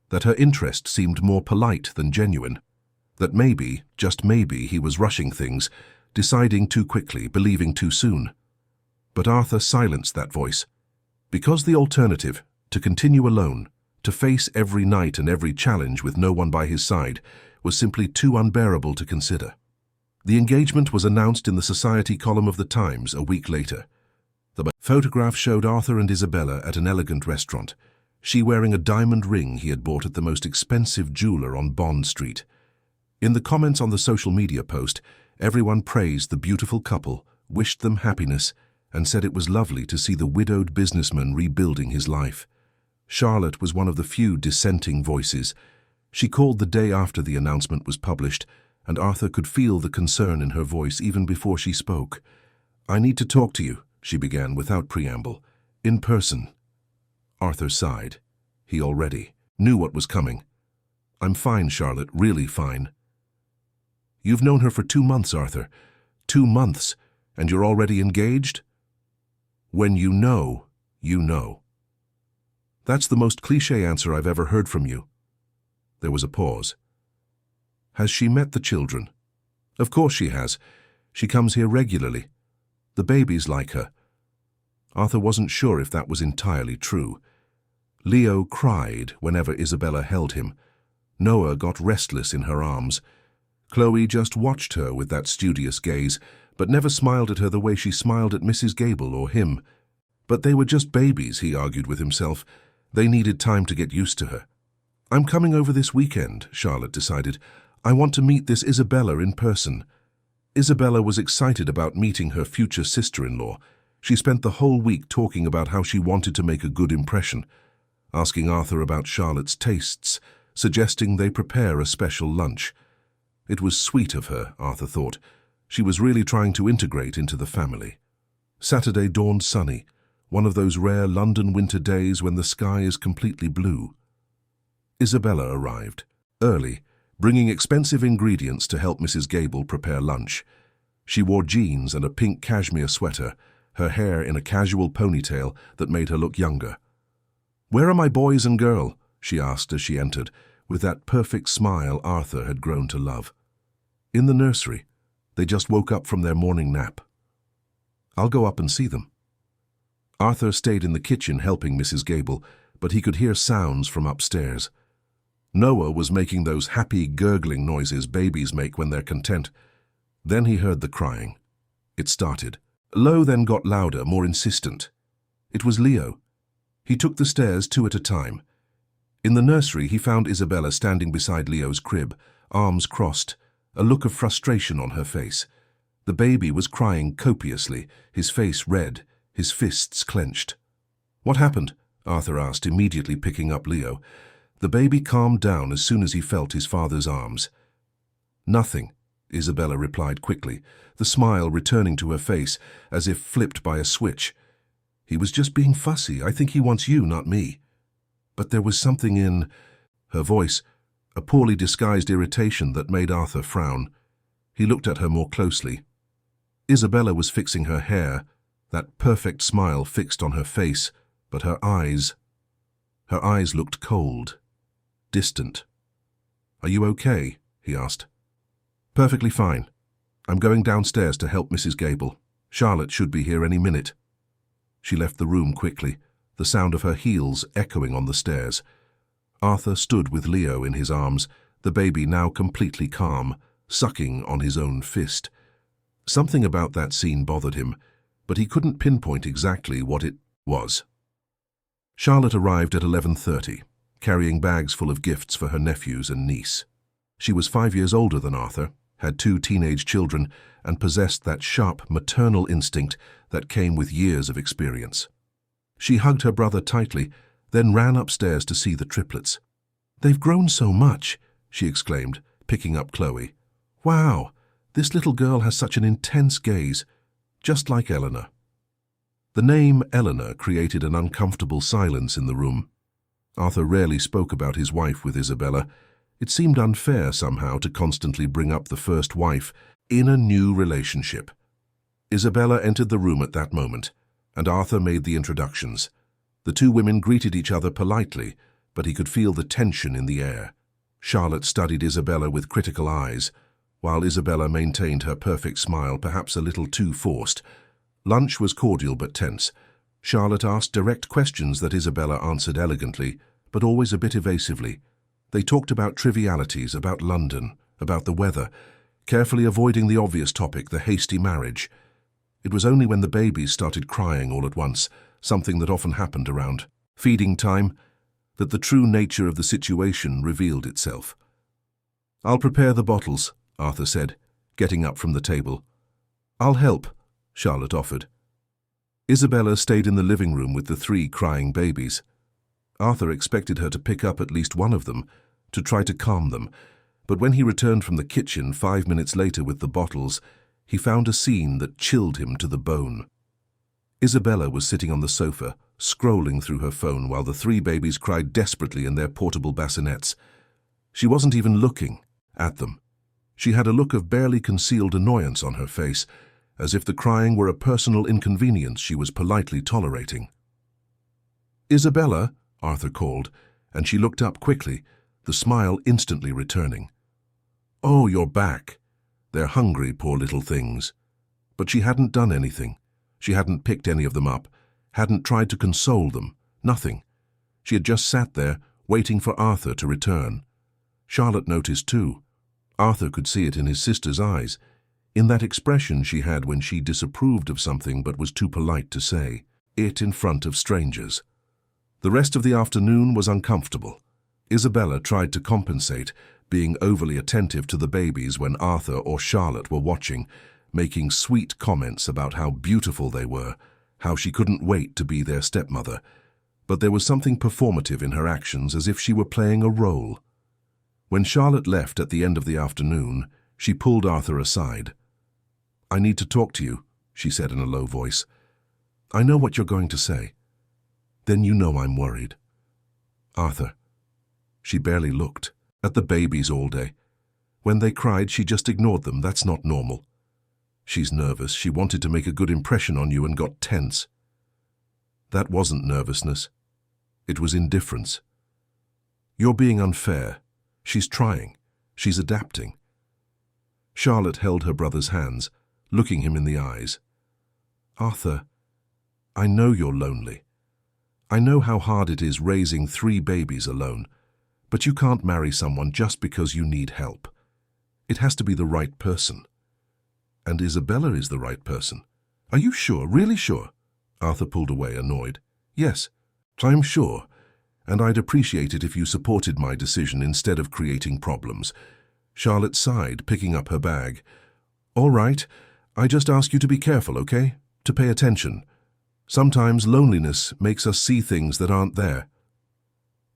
that her interest seemed more polite than genuine, that maybe, just maybe, he was rushing things, deciding too quickly, believing too soon. But Arthur silenced that voice, because the alternative, to continue alone, to face every night and every challenge with no one by his side, was simply too unbearable to consider. The engagement was announced in the society column of the Times a week later. The photograph showed Arthur and Isabella at an elegant restaurant, she wearing a diamond ring he had bought at the most expensive jeweler on Bond Street. In the comments on the social media post, everyone praised the beautiful couple, wished them happiness, and said it was lovely to see the widowed businessman rebuilding his life. Charlotte was one of the few dissenting voices. She called the day after the announcement was published, and Arthur could feel the concern in her voice even before she spoke. "I need to talk to you," she began without preamble. "In person." Arthur sighed. He already knew what was coming. "I'm fine, Charlotte, really fine." "You've known her for 2 months, Arthur. 2 months, and you're already engaged?" "When you know, you know." "That's the most cliché answer I've ever heard from you." There was a pause. "Has she met the children?" "Of course she has. She comes here regularly. The babies like her." Arthur wasn't sure if that was entirely true. Leo cried whenever Isabella held him. Noah got restless in her arms. Chloe just watched her with that studious gaze, but never smiled at her the way she smiled at Mrs. Gable or him. But they were just babies, he argued with himself. They needed time to get used to her. "I'm coming over this weekend," Charlotte decided. "I want to meet this Isabella in person." Isabella was excited about meeting her future sister-in-law. She spent the whole week talking about how she wanted to make a good impression, asking Arthur about Charlotte's tastes, suggesting they prepare a special lunch. It was sweet of her, Arthur thought. She was really trying to integrate into the family. Saturday dawned sunny, one of those rare London winter days when the sky is completely blue. Isabella arrived, early, bringing expensive ingredients to help Mrs. Gable prepare lunch. She wore jeans and a pink cashmere sweater, her hair in a casual ponytail that made her look younger. "Where are my boys and girl?" she asked as she entered, with that perfect smile Arthur had grown to love. "In the nursery. They just woke up from their morning nap." "I'll go up and see them." Arthur stayed in the kitchen helping Mrs. Gable, but he could hear sounds from upstairs. Noah was making those happy gurgling noises babies make when they're content. Then he heard the crying. It started. Low then got louder, more insistent. It was Leo. He took the stairs 2 at a time. In the nursery, he found Isabella standing beside Leo's crib, arms crossed, a look of frustration on her face. The baby was crying copiously, his face red, his fists clenched. "What happened?" Arthur asked, immediately picking up Leo. The baby calmed down as soon as he felt his father's arms. "Nothing," Isabella replied quickly, the smile returning to her face as if flipped by a switch. "He was just being fussy. I think he wants you, not me." But there was something in her voice, a poorly disguised irritation that made Arthur frown. He looked at her more closely. Isabella was fixing her hair, that perfect smile fixed on her face, but her eyes looked cold, distant. "Are you okay?" he asked. "Perfectly fine. I'm going downstairs to help Mrs. Gable. Charlotte should be here any minute." She left the room quickly, the sound of her heels echoing on the stairs. Arthur stood with Leo in his arms, the baby now completely calm, sucking on his own fist. Something about that scene bothered him, but he couldn't pinpoint exactly what it was. Charlotte arrived at 11:30, carrying bags full of gifts for her nephews and niece. She was 5 years older than Arthur, had 2 teenage children, and possessed that sharp maternal instinct that came with years of experience. She hugged her brother tightly, then ran upstairs to see the triplets. "They've grown so much," she exclaimed, picking up Chloe. "Wow, this little girl has such an intense gaze, just like Eleanor." The name Eleanor created an uncomfortable silence in the room. Arthur rarely spoke about his wife with Isabella. It seemed unfair somehow to constantly bring up the first wife in a new relationship. Isabella entered the room at that moment, and Arthur made the introductions. The 2 women greeted each other politely, but he could feel the tension in the air. Charlotte studied Isabella with critical eyes, while Isabella maintained her perfect smile, perhaps a little too forced. Lunch was cordial but tense. Charlotte asked direct questions that Isabella answered elegantly, but always a bit evasively. They talked about trivialities, about London, about the weather, carefully avoiding the obvious topic, the hasty marriage. It was only when the babies started crying all at once, something that often happened around feeding time, that the true nature of the situation revealed itself. "I'll prepare the bottles," Arthur said, getting up from the table. "I'll help," Charlotte offered. Isabella stayed in the living room with the 3 crying babies. Arthur expected her to pick up at least one of them, to try to calm them, but when he returned from the kitchen 5 minutes later with the bottles, he found a scene that chilled him to the bone. Isabella was sitting on the sofa, scrolling through her phone while the 3 babies cried desperately in their portable bassinets. She wasn't even looking at them. She had a look of barely concealed annoyance on her face, as if the crying were a personal inconvenience she was politely tolerating. "Isabella," Arthur called, and she looked up quickly, the smile instantly returning. "Oh, you're back. They're hungry, poor little things." But she hadn't done anything. She hadn't picked any of them up, hadn't tried to console them, nothing. She had just sat there, waiting for Arthur to return. Charlotte noticed too. Arthur could see it in his sister's eyes, in that expression she had when she disapproved of something but was too polite to say it in front of strangers. The rest of the afternoon was uncomfortable. Isabella tried to compensate, being overly attentive to the babies when Arthur or Charlotte were watching, making sweet comments about how beautiful they were, how she couldn't wait to be their stepmother. But there was something performative in her actions, as if she were playing a role. When Charlotte left at the end of the afternoon, she pulled Arthur aside. "I need to talk to you," she said in a low voice. "I know what you're going to say. Then you know I'm worried." "Arthur." She barely looked at the babies all day. When they cried, she just ignored them. That's not normal. "She's nervous. She wanted to make a good impression on you and got tense." "That wasn't nervousness. It was indifference." "You're being unfair. She's trying. She's adapting." Charlotte held her brother's hands, looking him in the eyes. "Arthur, I know you're lonely. I know how hard it is raising 3 babies alone, but you can't marry someone just because you need help. It has to be the right person. And Isabella is the right person." "Are you sure, really sure?" Arthur pulled away, annoyed. "Yes, I'm sure, and I'd appreciate it if you supported my decision instead of creating problems." Charlotte sighed, picking up her bag. "All right, I just ask you to be careful, okay? To pay attention. Sometimes loneliness makes us see things that aren't there."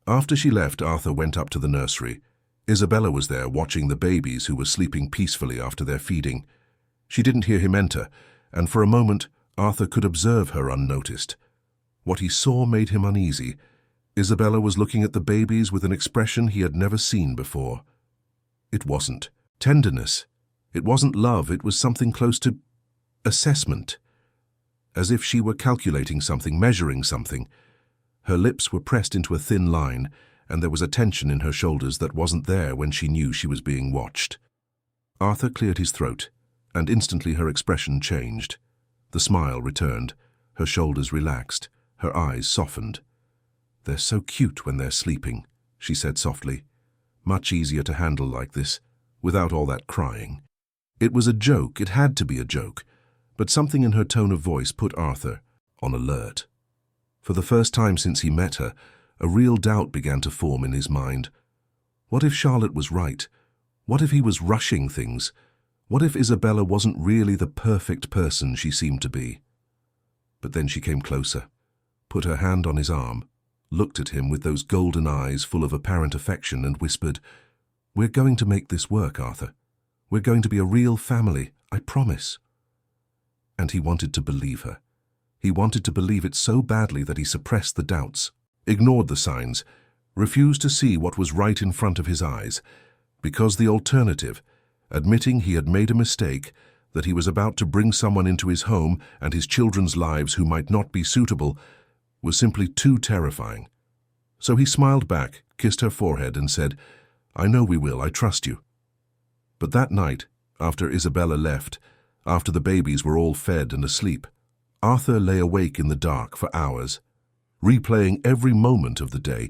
After she left, Arthur went up to the nursery. Isabella was there watching the babies who were sleeping peacefully after their feeding. She didn't hear him enter, and for a moment Arthur could observe her unnoticed. What he saw made him uneasy. Isabella was looking at the babies with an expression he had never seen before. It wasn't tenderness. It wasn't love. It was something close to assessment. As if she were calculating something, measuring something. Her lips were pressed into a thin line, and there was a tension in her shoulders that wasn't there when she knew she was being watched. Arthur cleared his throat, and instantly her expression changed. The smile returned, her shoulders relaxed, her eyes softened. "They're so cute when they're sleeping," she said softly. "Much easier to handle like this, without all that crying." It was a joke, it had to be a joke, but something in her tone of voice put Arthur on alert. For the first time since he met her, a real doubt began to form in his mind. What if Charlotte was right? What if he was rushing things? What if Isabella wasn't really the perfect person she seemed to be? But then she came closer, put her hand on his arm, looked at him with those golden eyes full of apparent affection and whispered, "We're going to make this work, Arthur. We're going to be a real family, I promise." And he wanted to believe her. He wanted to believe it so badly that he suppressed the doubts, ignored the signs, refused to see what was right in front of his eyes, because the alternative, admitting he had made a mistake, that he was about to bring someone into his home and his children's lives who might not be suitable, was simply too terrifying. So he smiled back, kissed her forehead, and said, "I know we will, I trust you." But that night, after Isabella left, after the babies were all fed and asleep, Arthur lay awake in the dark for hours, replaying every moment of the day,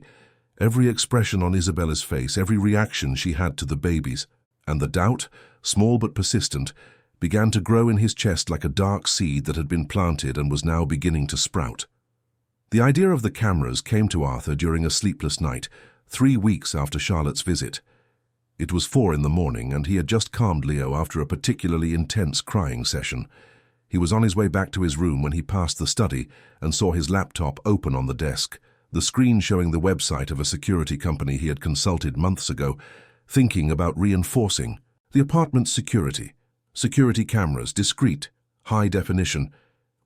every expression on Isabella's face, every reaction she had to the babies, and the doubt, small but persistent, began to grow in his chest like a dark seed that had been planted and was now beginning to sprout. The idea of the cameras came to Arthur during a sleepless night, 3 weeks after Charlotte's visit. It was 4 in the morning, and he had just calmed Leo after a particularly intense crying session. He was on his way back to his room when he passed the study and saw his laptop open on the desk, the screen showing the website of a security company he had consulted months ago, thinking about reinforcing the apartment's security. Security cameras, discreet, high definition,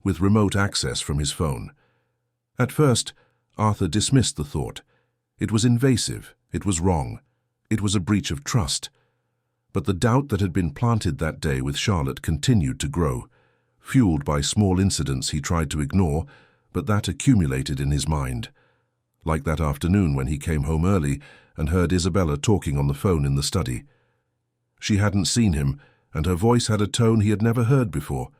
with remote access from his phone. At first, Arthur dismissed the thought. It was invasive, it was wrong, it was a breach of trust. But the doubt that had been planted that day with Charlotte continued to grow, fueled by small incidents he tried to ignore, but that accumulated in his mind. Like that afternoon when he came home early and heard Isabella talking on the phone in the study. She hadn't seen him, and her voice had a tone he had never heard before.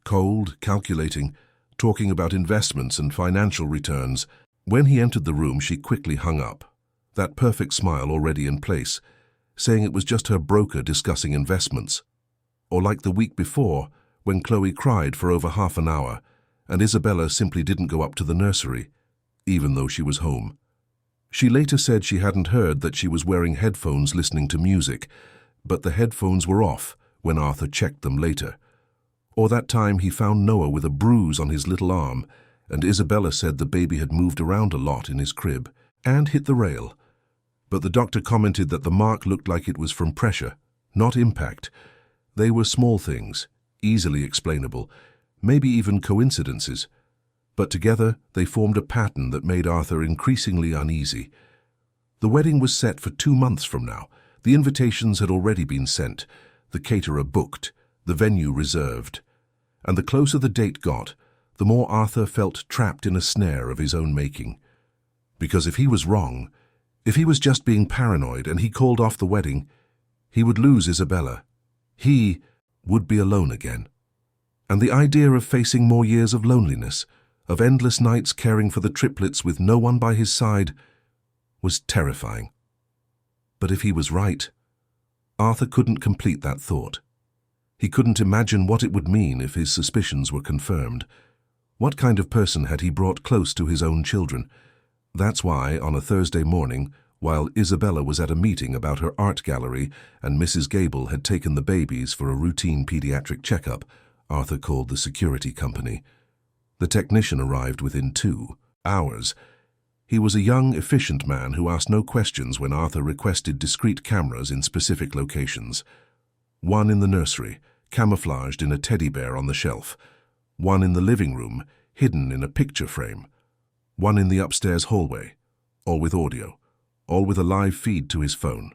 Cold, calculating, talking about investments and financial returns. When he entered the room, she quickly hung up, that perfect smile already in place, saying it was just her broker discussing investments. Or like the week before, when Chloe cried for over half an hour, and Isabella simply didn't go up to the nursery, even though she was home. She later said she hadn't heard that she was wearing headphones listening to music, but the headphones were off when Arthur checked them later. Or that time he found Noah with a bruise on his little arm, and Isabella said the baby had moved around a lot in his crib and hit the rail. But the doctor commented that the mark looked like it was from pressure, not impact. They were small things, easily explainable, maybe even coincidences. But together they formed a pattern that made Arthur increasingly uneasy. The wedding was set for 2 months from now. The invitations had already been sent, the caterer booked, the venue reserved. And the closer the date got, the more Arthur felt trapped in a snare of his own making. Because if he was wrong, if he was just being paranoid and he called off the wedding, he would lose Isabella. He would be alone again. And the idea of facing more years of loneliness, of endless nights caring for the triplets with no one by his side, was terrifying. But if he was right, Arthur couldn't complete that thought. He couldn't imagine what it would mean if his suspicions were confirmed. What kind of person had he brought close to his own children? That's why, on a Thursday morning, While Isabella was at a meeting about her art gallery and Mrs. Gable had taken the babies for a routine pediatric checkup, Arthur called the security company. The technician arrived within 2 hours. He was a young, efficient man who asked no questions when Arthur requested discrete cameras in specific locations. One in the nursery, camouflaged in a teddy bear on the shelf. One in the living room, hidden in a picture frame. One in the upstairs hallway, all with audio, all with a live feed to his phone.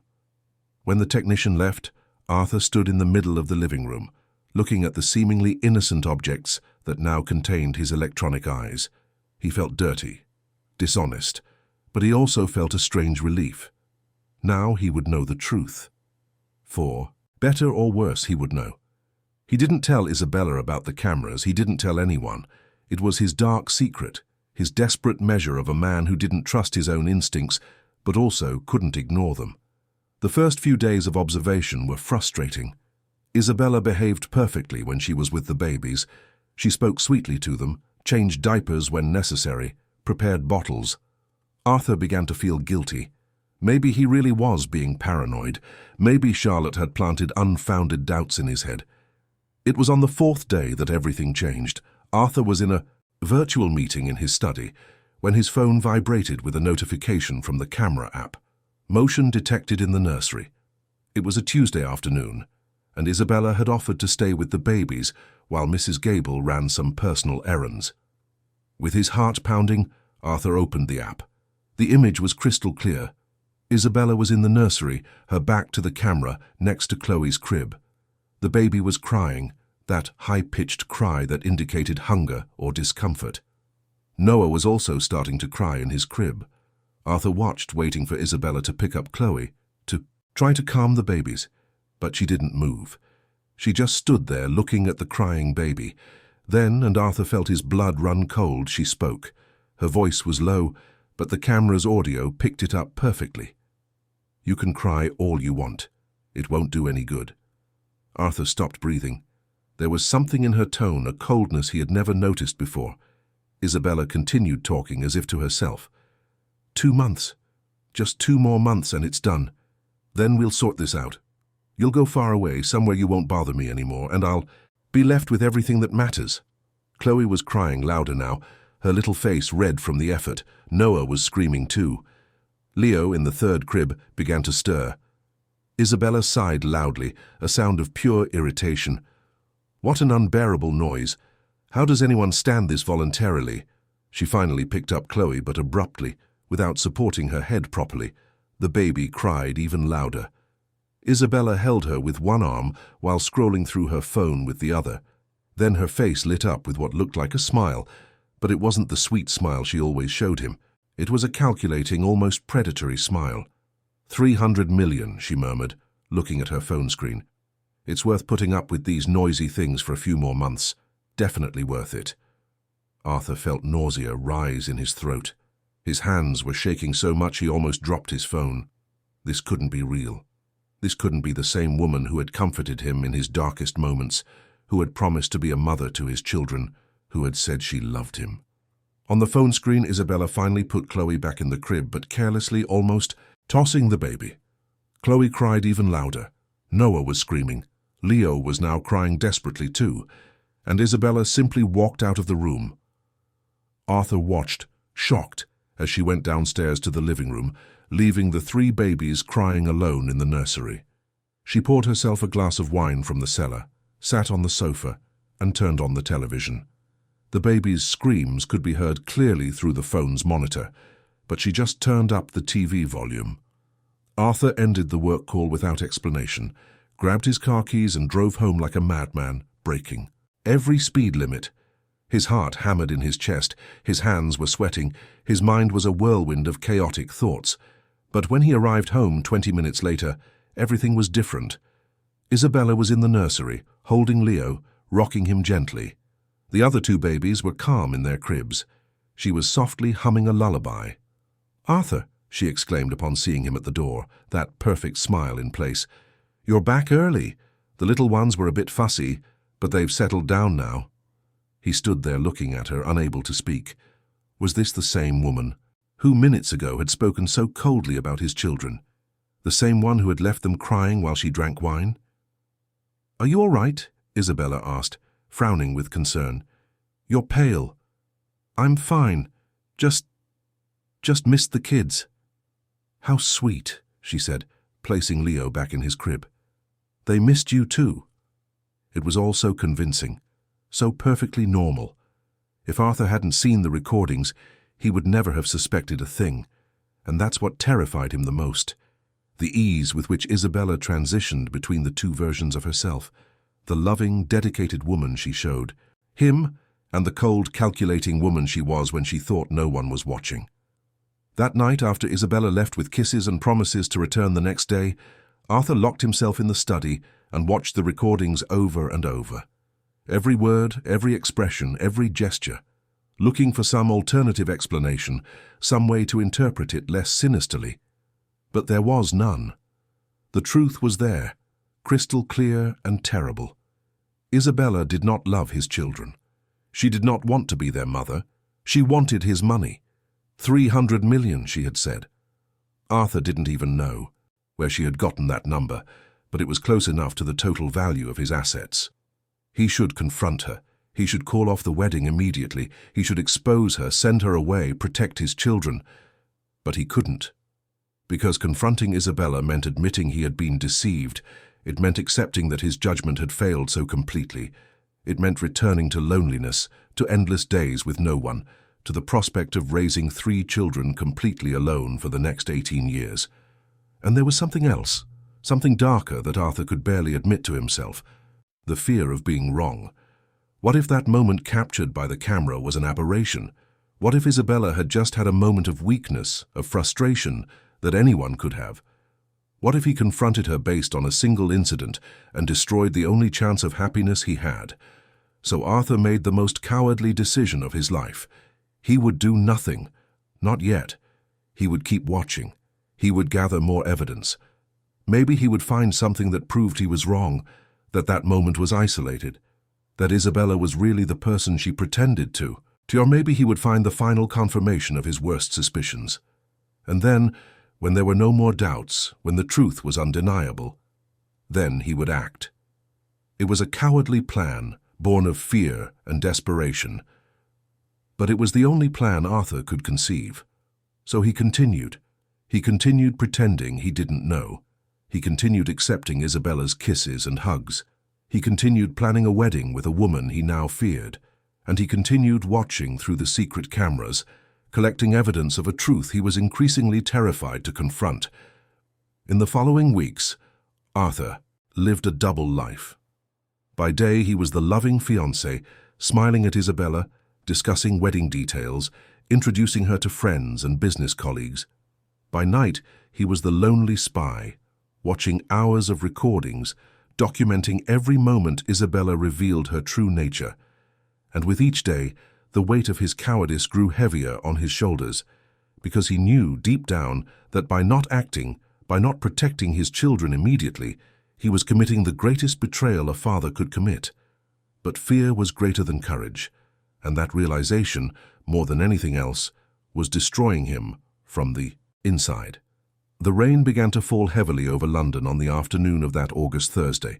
When the technician left, Arthur stood in the middle of the living room, looking at the seemingly innocent objects that now contained his electronic eyes. He felt dirty, dishonest, but he also felt a strange relief. Now he would know the truth. For, better or worse, he would know. He didn't tell Isabella about the cameras, he didn't tell anyone. It was his dark secret, his desperate measure of a man who didn't trust his own instincts, but also couldn't ignore them. The first few days of observation were frustrating. Isabella behaved perfectly when she was with the babies. She spoke sweetly to them, changed diapers when necessary, prepared bottles. Arthur began to feel guilty. Maybe he really was being paranoid. Maybe Charlotte had planted unfounded doubts in his head. It was on the 4th day that everything changed. Arthur was in a virtual meeting in his study when his phone vibrated with a notification from the camera app. Motion detected in the nursery. It was a Tuesday afternoon, and Isabella had offered to stay with the babies while Mrs. Gable ran some personal errands. With his heart pounding, Arthur opened the app. The image was crystal clear. Isabella was in the nursery, her back to the camera, next to Chloe's crib. The baby was crying, that high-pitched cry that indicated hunger or discomfort. Noah was also starting to cry in his crib. Arthur watched, waiting for Isabella to pick up Chloe, to try to calm the babies, but she didn't move. She just stood there looking at the crying baby. Then, and Arthur felt his blood run cold, she spoke. Her voice was low, but the camera's audio picked it up perfectly. "You can cry all you want. It won't do any good." Arthur stopped breathing. There was something in her tone, a coldness he had never noticed before. Isabella continued talking as if to herself. 2 months. Just 2 more months and it's done. Then we'll sort this out. You'll go far away, somewhere you won't bother me anymore, and I'll be left with everything that matters. Chloe was crying louder now, her little face red from the effort. Noah was screaming too. Leo, in the 3rd crib, began to stir. Isabella sighed loudly, a sound of pure irritation. What an unbearable noise. How does anyone stand this voluntarily? She finally picked up Chloe, but abruptly, without supporting her head properly. The baby cried even louder. Isabella held her with one arm while scrolling through her phone with the other. Then her face lit up with what looked like a smile, but it wasn't the sweet smile she always showed him. It was a calculating, almost predatory smile. 300 million, she murmured, looking at her phone screen. It's worth putting up with these noisy things for a few more months. Definitely worth it. Arthur felt nausea rise in his throat. His hands were shaking so much he almost dropped his phone. This couldn't be real. This couldn't be the same woman who had comforted him in his darkest moments, who had promised to be a mother to his children, who had said she loved him. On the phone screen, Isabella finally put Chloe back in the crib, but carelessly, almost tossing the baby. Chloe cried even louder. Noah was screaming. Leo was now crying desperately too, and Isabella simply walked out of the room. Arthur watched, shocked, as she went downstairs to the living room, leaving the 3 babies crying alone in the nursery. She poured herself a glass of wine from the cellar, sat on the sofa, and turned on the television. The babies' screams could be heard clearly through the phone's monitor, but she just turned up the TV volume. Arthur ended the work call without explanation, grabbed his car keys and drove home like a madman, braking. Every speed limit. His heart hammered in his chest, his hands were sweating, his mind was a whirlwind of chaotic thoughts. But when he arrived home 20 minutes later, everything was different. Isabella was in the nursery, holding Leo, rocking him gently. The other 2 babies were calm in their cribs. She was softly humming a lullaby. "Arthur," she exclaimed upon seeing him at the door, that perfect smile in place. "You're back early. The little ones were a bit fussy, but they've settled down now." He stood there looking at her, unable to speak. Was this the same woman? Who minutes ago had spoken so coldly about his children? The same one who had left them crying while she drank wine? "Are you all right?" Isabella asked, frowning with concern. "You're pale." "I'm fine. Just missed the kids." "How sweet," she said, placing Leo back in his crib. "They missed you too." It was all so convincing, so perfectly normal. If Arthur hadn't seen the recordings, he would never have suspected a thing, and that's what terrified him the most. The ease with which Isabella transitioned between the two versions of herself, the loving, dedicated woman she showed him, and the cold, calculating woman she was when she thought no one was watching. That night, after Isabella left with kisses and promises to return the next day, Arthur locked himself in the study and watched the recordings over and over. Every word, every expression, every gesture, looking for some alternative explanation, some way to interpret it less sinisterly. But there was none. The truth was there, crystal clear and terrible. Isabella did not love his children. She did not want to be their mother. She wanted his money. 300 million, she had said. Arthur didn't even know where she had gotten that number, but it was close enough to the total value of his assets. He should confront her. He should call off the wedding immediately. He should expose her, send her away, protect his children. But he couldn't. Because confronting Isabella meant admitting he had been deceived. It meant accepting that his judgment had failed so completely. It meant returning to loneliness, to endless days with no one, to the prospect of raising 3 children completely alone for the next 18 years. And there was something else, something darker that Arthur could barely admit to himself, the fear of being wrong. What if that moment captured by the camera was an aberration? What if Isabella had just had a moment of weakness, of frustration, that anyone could have? What if he confronted her based on a single incident and destroyed the only chance of happiness he had? So Arthur made the most cowardly decision of his life. He would do nothing. Not yet. He would keep watching. He would gather more evidence. Maybe he would find something that proved he was wrong, that that moment was isolated, that Isabella was really the person she pretended to, or maybe he would find the final confirmation of his worst suspicions. And then, when there were no more doubts, when the truth was undeniable, then he would act. It was a cowardly plan, born of fear and desperation. But it was the only plan Arthur could conceive. So he continued. He continued pretending he didn't know. He continued accepting Isabella's kisses and hugs. He continued planning a wedding with a woman he now feared. And he continued watching through the secret cameras, collecting evidence of a truth he was increasingly terrified to confront. In the following weeks, Arthur lived a double life. By day, he was the loving fiancé, smiling at Isabella, discussing wedding details, introducing her to friends and business colleagues. By night, he was the lonely spy, watching hours of recordings, documenting every moment Isabella revealed her true nature. And with each day, the weight of his cowardice grew heavier on his shoulders, because he knew deep down that by not acting, by not protecting his children immediately, he was committing the greatest betrayal a father could commit. But fear was greater than courage, and that realization, more than anything else, was destroying him from the inside. The rain began to fall heavily over London on the afternoon of that August Thursday.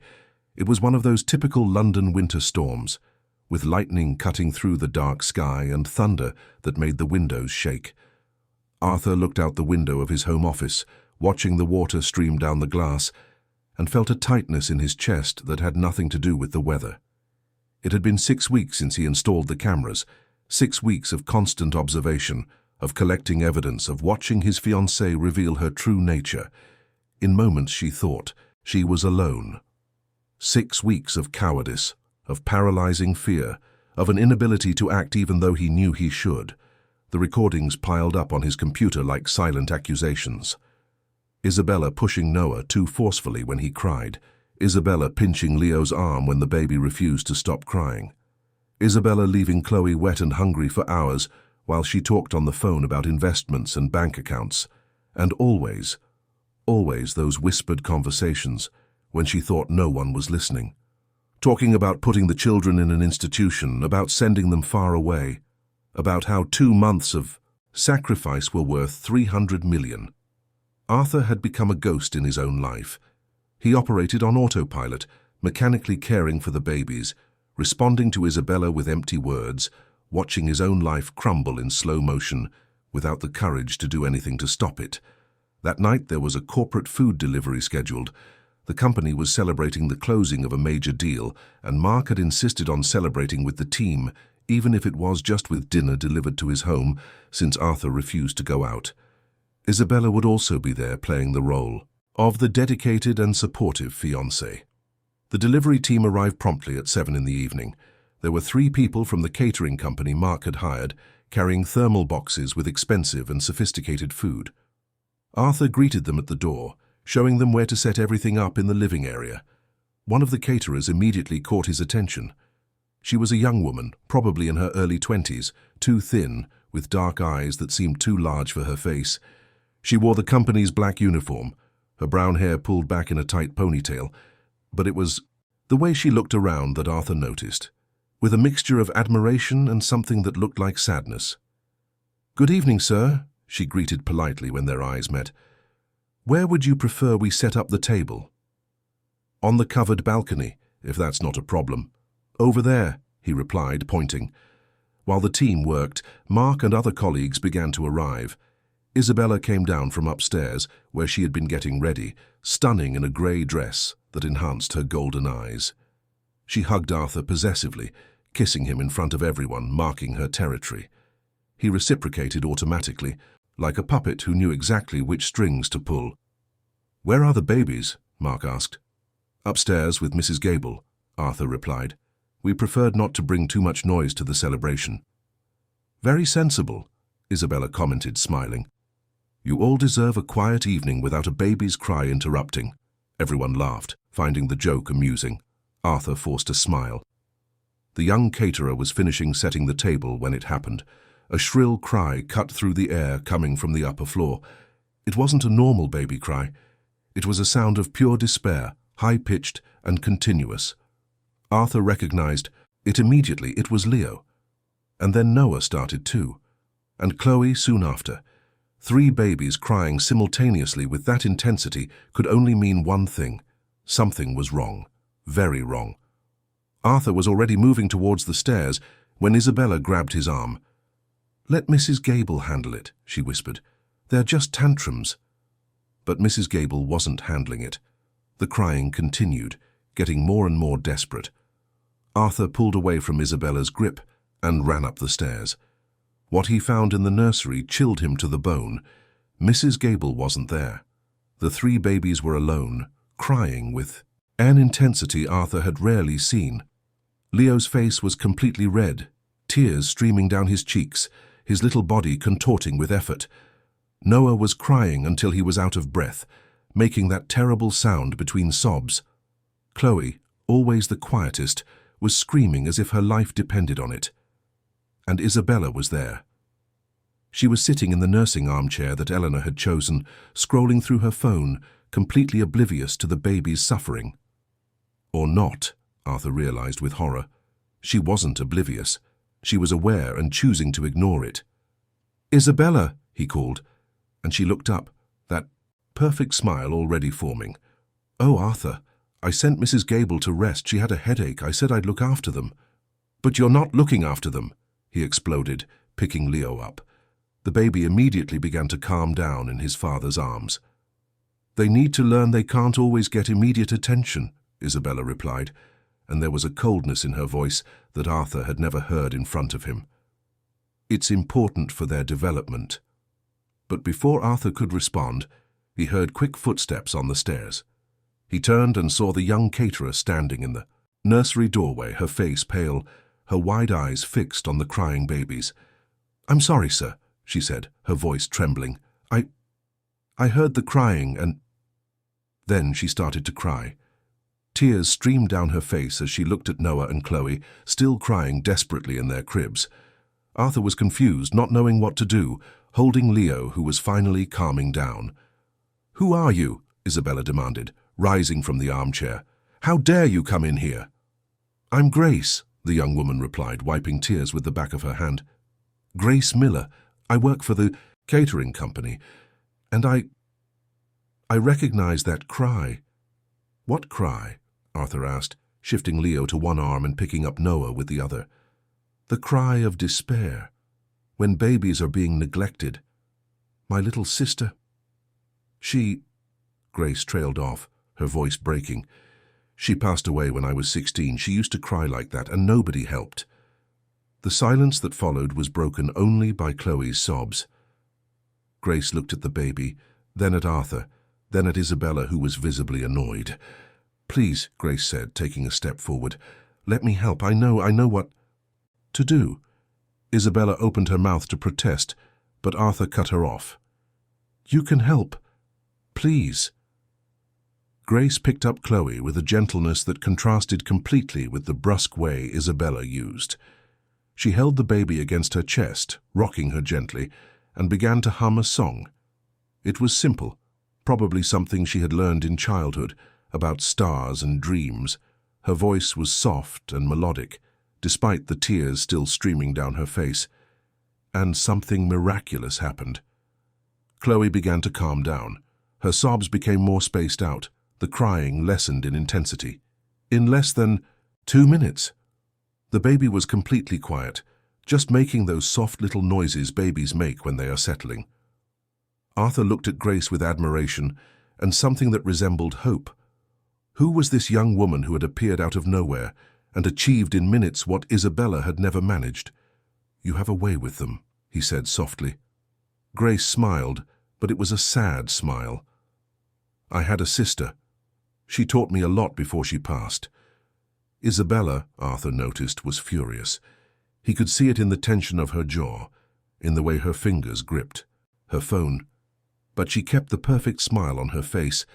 It was one of those typical London winter storms, with lightning cutting through the dark sky and thunder that made the windows shake. Arthur looked out the window of his home office, watching the water stream down the glass, and felt a tightness in his chest that had nothing to do with the weather. It had been 6 weeks since he installed the cameras, 6 weeks of constant observation, of collecting evidence, of watching his fiancée reveal her true nature. In moments she thought she was alone. 6 weeks of cowardice, of paralyzing fear, of an inability to act even though he knew he should. The recordings piled up on his computer like silent accusations. Isabella pushing Noah too forcefully when he cried. Isabella pinching Leo's arm when the baby refused to stop crying. Isabella leaving Chloe wet and hungry for hours while she talked on the phone about investments and bank accounts. And always those whispered conversations when she thought no one was listening. Talking about putting the children in an institution, about sending them far away, about how 2 months of sacrifice were worth 300 million. Arthur had become a ghost in his own life. He operated on autopilot, mechanically caring for the babies, responding to Isabella with empty words, watching his own life crumble in slow motion, without the courage to do anything to stop it. That night there was a corporate food delivery scheduled. The company was celebrating the closing of a major deal, and Mark had insisted on celebrating with the team, even if it was just with dinner delivered to his home, since Arthur refused to go out. Isabella would also be there, playing the role of the dedicated and supportive fiancé. The delivery team arrived promptly at 7 in the evening. There were 3 people from the catering company Mark had hired, carrying thermal boxes with expensive and sophisticated food. Arthur greeted them at the door, showing them where to set everything up in the living area. One of the caterers immediately caught his attention. She was a young woman, probably in her early 20s, too thin, with dark eyes that seemed too large for her face. She wore the company's black uniform, her brown hair pulled back in a tight ponytail, but it was the way she looked around that Arthur noticed, with a mixture of admiration and something that looked like sadness. "Good evening, sir," she greeted politely when their eyes met. "Where would you prefer we set up the table?" "On the covered balcony, if that's not a problem." "Over there," he replied, pointing. While the team worked, Mark and other colleagues began to arrive. Isabella came down from upstairs, where she had been getting ready, stunning in a grey dress that enhanced her golden eyes. She hugged Arthur possessively, kissing him in front of everyone, marking her territory. He reciprocated automatically, like a puppet who knew exactly which strings to pull. "Where are the babies?" Mark asked. "Upstairs with Mrs. Gable," Arthur replied. "We preferred not to bring too much noise to the celebration." "Very sensible," Isabella commented, smiling. "You all deserve a quiet evening without a baby's cry interrupting." Everyone laughed, finding the joke amusing. Arthur forced a smile. The young caterer was finishing setting the table when it happened. A shrill cry cut through the air coming from the upper floor. It wasn't a normal baby cry. It was a sound of pure despair, high-pitched and continuous. Arthur recognized it immediately. It was Leo. And then Noah started too. And Chloe soon after. 3 babies crying simultaneously with that intensity could only mean one thing. Something was wrong. Very wrong. Arthur was already moving towards the stairs when Isabella grabbed his arm. "Let Mrs. Gable handle it," she whispered. "They're just tantrums." But Mrs. Gable wasn't handling it. The crying continued, getting more and more desperate. Arthur pulled away from Isabella's grip and ran up the stairs. What he found in the nursery chilled him to the bone. Mrs. Gable wasn't there. The 3 babies were alone, crying with an intensity Arthur had rarely seen. Leo's face was completely red, tears streaming down his cheeks, his little body contorting with effort. Noah was crying until he was out of breath, making that terrible sound between sobs. Chloe, always the quietest, was screaming as if her life depended on it. And Isabella was there. She was sitting in the nursing armchair that Eleanor had chosen, scrolling through her phone, completely oblivious to the baby's suffering. Or not, Arthur realized with horror. She wasn't oblivious. She was aware and choosing to ignore it. "Isabella," he called, and she looked up, that perfect smile already forming. "Oh, Arthur, I sent Mrs. Gable to rest. She had a headache. I said I'd look after them." "But you're not looking after them," he exploded, picking Leo up. The baby immediately began to calm down in his father's arms. "They need to learn they can't always get immediate attention," Isabella replied, and there was a coldness in her voice that Arthur had never heard in front of him. "It's important for their development." But before Arthur could respond, he heard quick footsteps on the stairs. He turned and saw the young caterer standing in the nursery doorway, her face pale, her wide eyes fixed on the crying babies. "I'm sorry, sir," she said, her voice trembling. I heard the crying and—" Then she started to cry. Tears streamed down her face as she looked at Noah and Chloe, still crying desperately in their cribs. Arthur was confused, not knowing what to do, holding Leo, who was finally calming down. "Who are you?" Isabella demanded, rising from the armchair. "How dare you come in here?" "I'm Grace," the young woman replied, wiping tears with the back of her hand. "Grace Miller. I work for the catering company, and I recognize that cry." "What cry?" Arthur asked, shifting Leo to one arm and picking up Noah with the other. "The cry of despair, when babies are being neglected. My little sister. She—" Grace trailed off, her voice breaking. "She passed away when I was 16. She used to cry like that, and nobody helped." The silence that followed was broken only by Chloe's sobs. Grace looked at the baby, then at Arthur, then at Isabella, who was visibly annoyed. "Please," Grace said, taking a step forward. "Let me help. I know what to do." Isabella opened her mouth to protest, but Arthur cut her off. "You can help. Please." Grace picked up Chloe with a gentleness that contrasted completely with the brusque way Isabella used. She held the baby against her chest, rocking her gently, and began to hum a song. It was simple, probably something she had learned in childhood, about stars and dreams. Her voice was soft and melodic, despite the tears still streaming down her face. And something miraculous happened. Chloe began to calm down. Her sobs became more spaced out. The crying lessened in intensity. In less than 2 minutes, the baby was completely quiet, just making those soft little noises babies make when they are settling. Arthur looked at Grace with admiration and something that resembled hope. Who was this young woman who had appeared out of nowhere and achieved in minutes what Isabella had never managed? "You have a way with them," he said softly. Grace smiled, but it was a sad smile. "I had a sister. She taught me a lot before she passed." Isabella, Arthur noticed, was furious. He could see it in the tension of her jaw, in the way her fingers gripped her phone. But she kept the perfect smile on her face,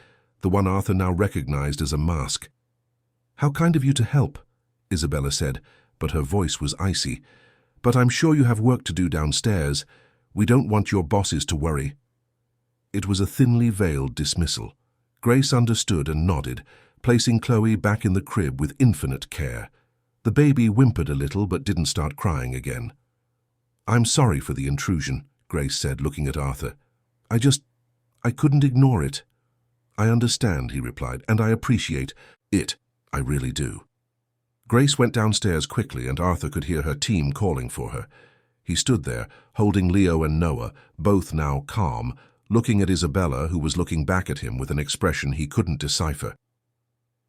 the one Arthur now recognized as a mask. "How kind of you to help," Isabella said, but her voice was icy. "But I'm sure you have work to do downstairs. We don't want your bosses to worry." It was a thinly veiled dismissal. Grace understood and nodded, placing Chloe back in the crib with infinite care. The baby whimpered a little but didn't start crying again. "I'm sorry for the intrusion," Grace said, looking at Arthur. I couldn't ignore it." "I understand," he replied, "and I appreciate it. I really do." Grace went downstairs quickly, and Arthur could hear her team calling for her. He stood there, holding Leo and Noah, both now calm, looking at Isabella, who was looking back at him with an expression he couldn't decipher.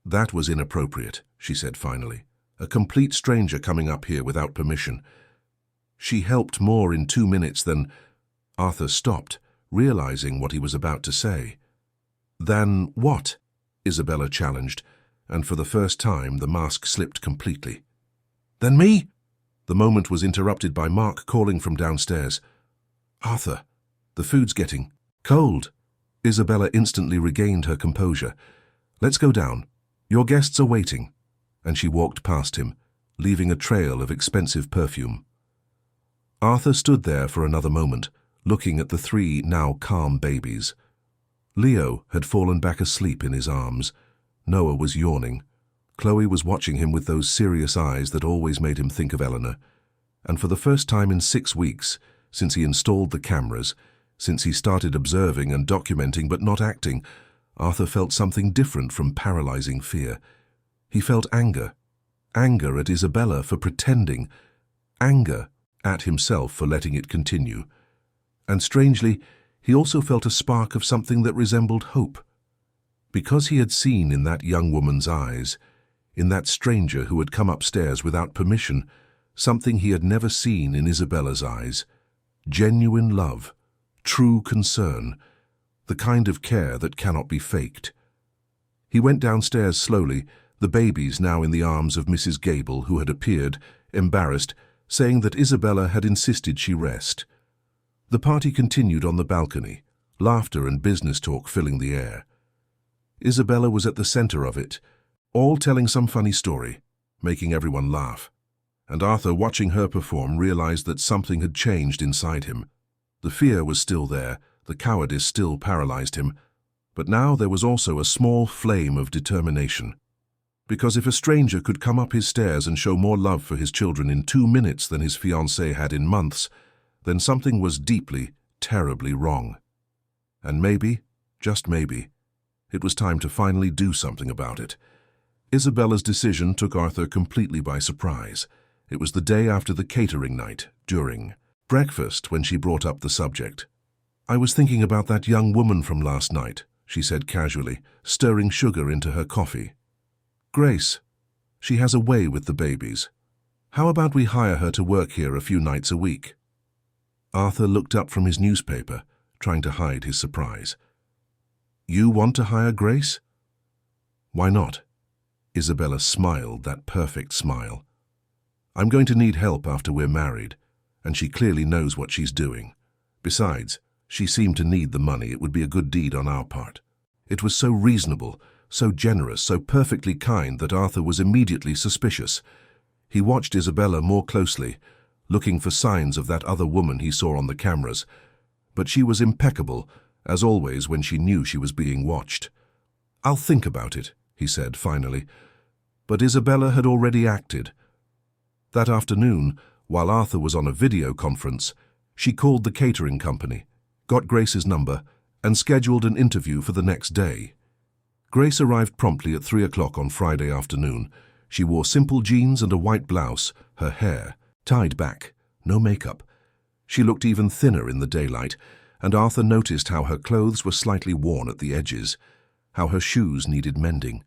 "That was inappropriate," she said finally. "A complete stranger coming up here without permission. She helped more in 2 minutes than—" Arthur stopped, realizing what he was about to say. "Than what?" Isabella challenged, and for the first time the mask slipped completely. "Than me?" The moment was interrupted by Mark calling from downstairs. "Arthur, the food's getting cold." Isabella instantly regained her composure. "Let's go down. Your guests are waiting." And she walked past him, leaving a trail of expensive perfume. Arthur stood there for another moment, looking at the 3 now calm babies. Leo had fallen back asleep in his arms. Noah was yawning. Chloe was watching him with those serious eyes that always made him think of Eleanor. And for the first time in 6 weeks, since he installed the cameras, since he started observing and documenting but not acting, Arthur felt something different from paralyzing fear. He felt anger. Anger at Isabella for pretending. Anger at himself for letting it continue. And strangely, he also felt a spark of something that resembled hope. Because he had seen in that young woman's eyes, in that stranger who had come upstairs without permission, something he had never seen in Isabella's eyes. Genuine love, true concern, the kind of care that cannot be faked. He went downstairs slowly, the babies now in the arms of Mrs. Gable, who had appeared, embarrassed, saying that Isabella had insisted she rest. The party continued on the balcony, laughter and business talk filling the air. Isabella was at the center of it, all telling some funny story, making everyone laugh. And Arthur, watching her perform, realized that something had changed inside him. The fear was still there, the cowardice still paralyzed him, but now there was also a small flame of determination. Because if a stranger could come up his stairs and show more love for his children in 2 minutes than his fiancée had in months, then something was deeply, terribly wrong. And maybe, just maybe, it was time to finally do something about it. Isabella's decision took Arthur completely by surprise. It was the day after the catering night, during breakfast, when she brought up the subject. "I was thinking about that young woman from last night," she said casually, stirring sugar into her coffee. "Grace. She has a way with the babies. How about we hire her to work here a few nights a week?" Arthur looked up from his newspaper, trying to hide his surprise. "You want to hire Grace?" "Why not?" Isabella smiled, that perfect smile. "I'm going to need help after we're married, and she clearly knows what she's doing. Besides, she seemed to need the money. It would be a good deed on our part." It was so reasonable, so generous, so perfectly kind that Arthur was immediately suspicious. He watched Isabella more closely, looking for signs of that other woman he saw on the cameras. But she was impeccable, as always when she knew she was being watched. "I'll think about it," he said finally. But Isabella had already acted. That afternoon, while Arthur was on a video conference, she called the catering company, got Grace's number, and scheduled an interview for the next day. Grace arrived promptly at 3 o'clock on Friday afternoon. She wore simple jeans and a white blouse, her hair tied back, no makeup. She looked even thinner in the daylight, and Arthur noticed how her clothes were slightly worn at the edges, how her shoes needed mending.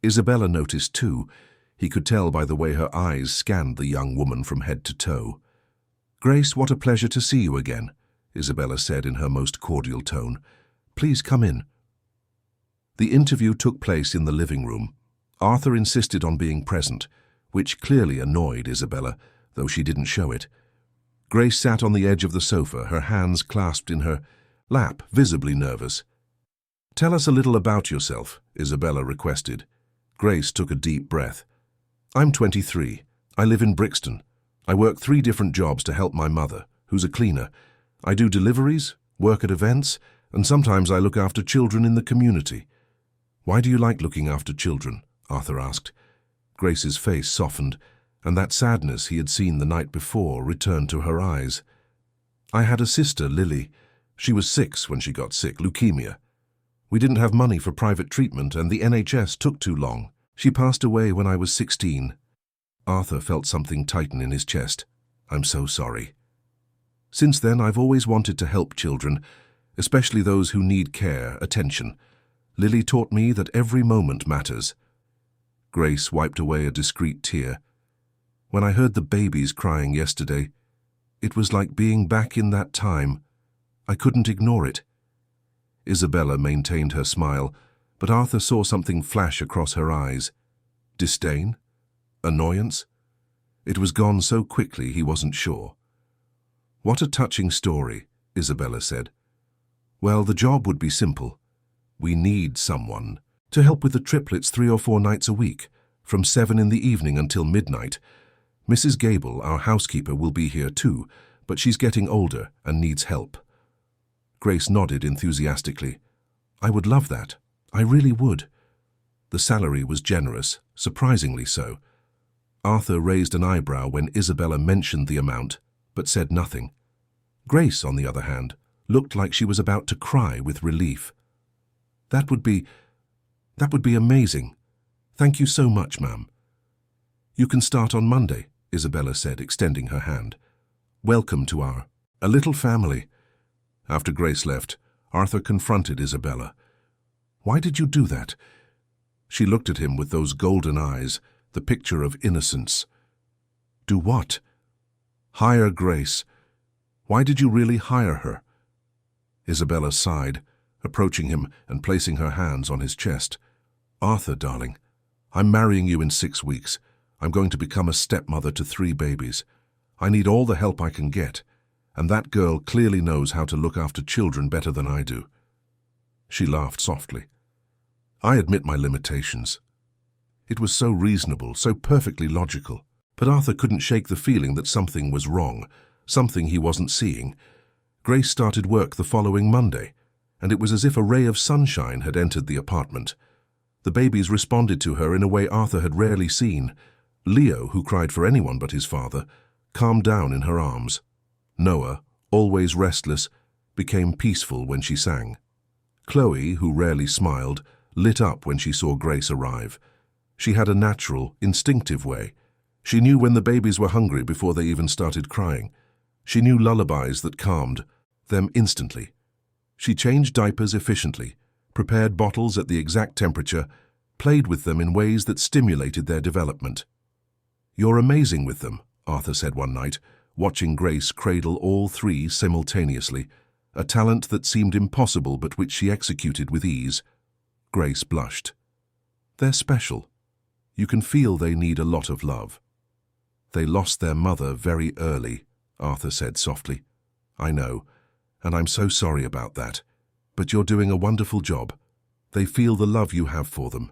Isabella noticed too. He could tell by the way her eyes scanned the young woman from head to toe. "Grace, what a pleasure to see you again," Isabella said in her most cordial tone. "Please come in." The interview took place in the living room. Arthur insisted on being present, which clearly annoyed Isabella, though she didn't show it. Grace sat on the edge of the sofa, her hands clasped in her lap, visibly nervous. "Tell us a little about yourself," Isabella requested. Grace took a deep breath. "I'm 23. I live in Brixton. I work 3 different jobs to help my mother, who's a cleaner. I do deliveries, work at events, and sometimes I look after children in the community." "Why do you like looking after children?" Arthur asked. Grace's face softened, and that sadness he had seen the night before returned to her eyes. "I had a sister, Lily. She was 6 when she got sick, leukemia. We didn't have money for private treatment, and the NHS took too long. She passed away when I was 16. Arthur felt something tighten in his chest. "I'm so sorry." "Since then, I've always wanted to help children, especially those who need care, attention. Lily taught me that every moment matters." Grace wiped away a discreet tear. "When I heard the babies crying yesterday, it was like being back in that time. I couldn't ignore it." Isabella maintained her smile, but Arthur saw something flash across her eyes. Disdain? Annoyance? It was gone so quickly he wasn't sure. "What a touching story," Isabella said. "Well, the job would be simple. We need someone to help with the triplets 3 or 4 nights a week, from 7 in the evening until midnight. Mrs. Gable, our housekeeper, will be here too, but she's getting older and needs help." Grace nodded enthusiastically. "I would love that. I really would." The salary was generous, surprisingly so. Arthur raised an eyebrow when Isabella mentioned the amount, but said nothing. Grace, on the other hand, looked like she was about to cry with relief. That would be amazing. Thank you so much, ma'am." "You can start on Monday," Isabella said, extending her hand. "Welcome to a little family." After Grace left, Arthur confronted Isabella. "Why did you do that?" She looked at him with those golden eyes, the picture of innocence. "Do what?" "Hire Grace. Why did you really hire her?" Isabella sighed, approaching him and placing her hands on his chest. "Arthur, darling, I'm marrying you in 6 weeks. I'm going to become a stepmother to 3 babies. I need all the help I can get, and that girl clearly knows how to look after children better than I do." She laughed softly. "I admit my limitations." It was so reasonable, so perfectly logical. But Arthur couldn't shake the feeling that something was wrong, something he wasn't seeing. Grace started work the following Monday, and it was as if a ray of sunshine had entered the apartment. The babies responded to her in a way Arthur had rarely seen. Leo, who cried for anyone but his father, calmed down in her arms. Noah, always restless, became peaceful when she sang. Chloe, who rarely smiled, lit up when she saw Grace arrive. She had a natural, instinctive way. She knew when the babies were hungry before they even started crying. She knew lullabies that calmed them instantly. She changed diapers efficiently, prepared bottles at the exact temperature, played with them in ways that stimulated their development. "You're amazing with them," Arthur said one night, watching Grace cradle all three simultaneously, a talent that seemed impossible but which she executed with ease. Grace blushed. "They're special. You can feel they need a lot of love." "They lost their mother very early," Arthur said softly. "I know, and I'm so sorry about that. But you're doing a wonderful job. They feel the love you have for them."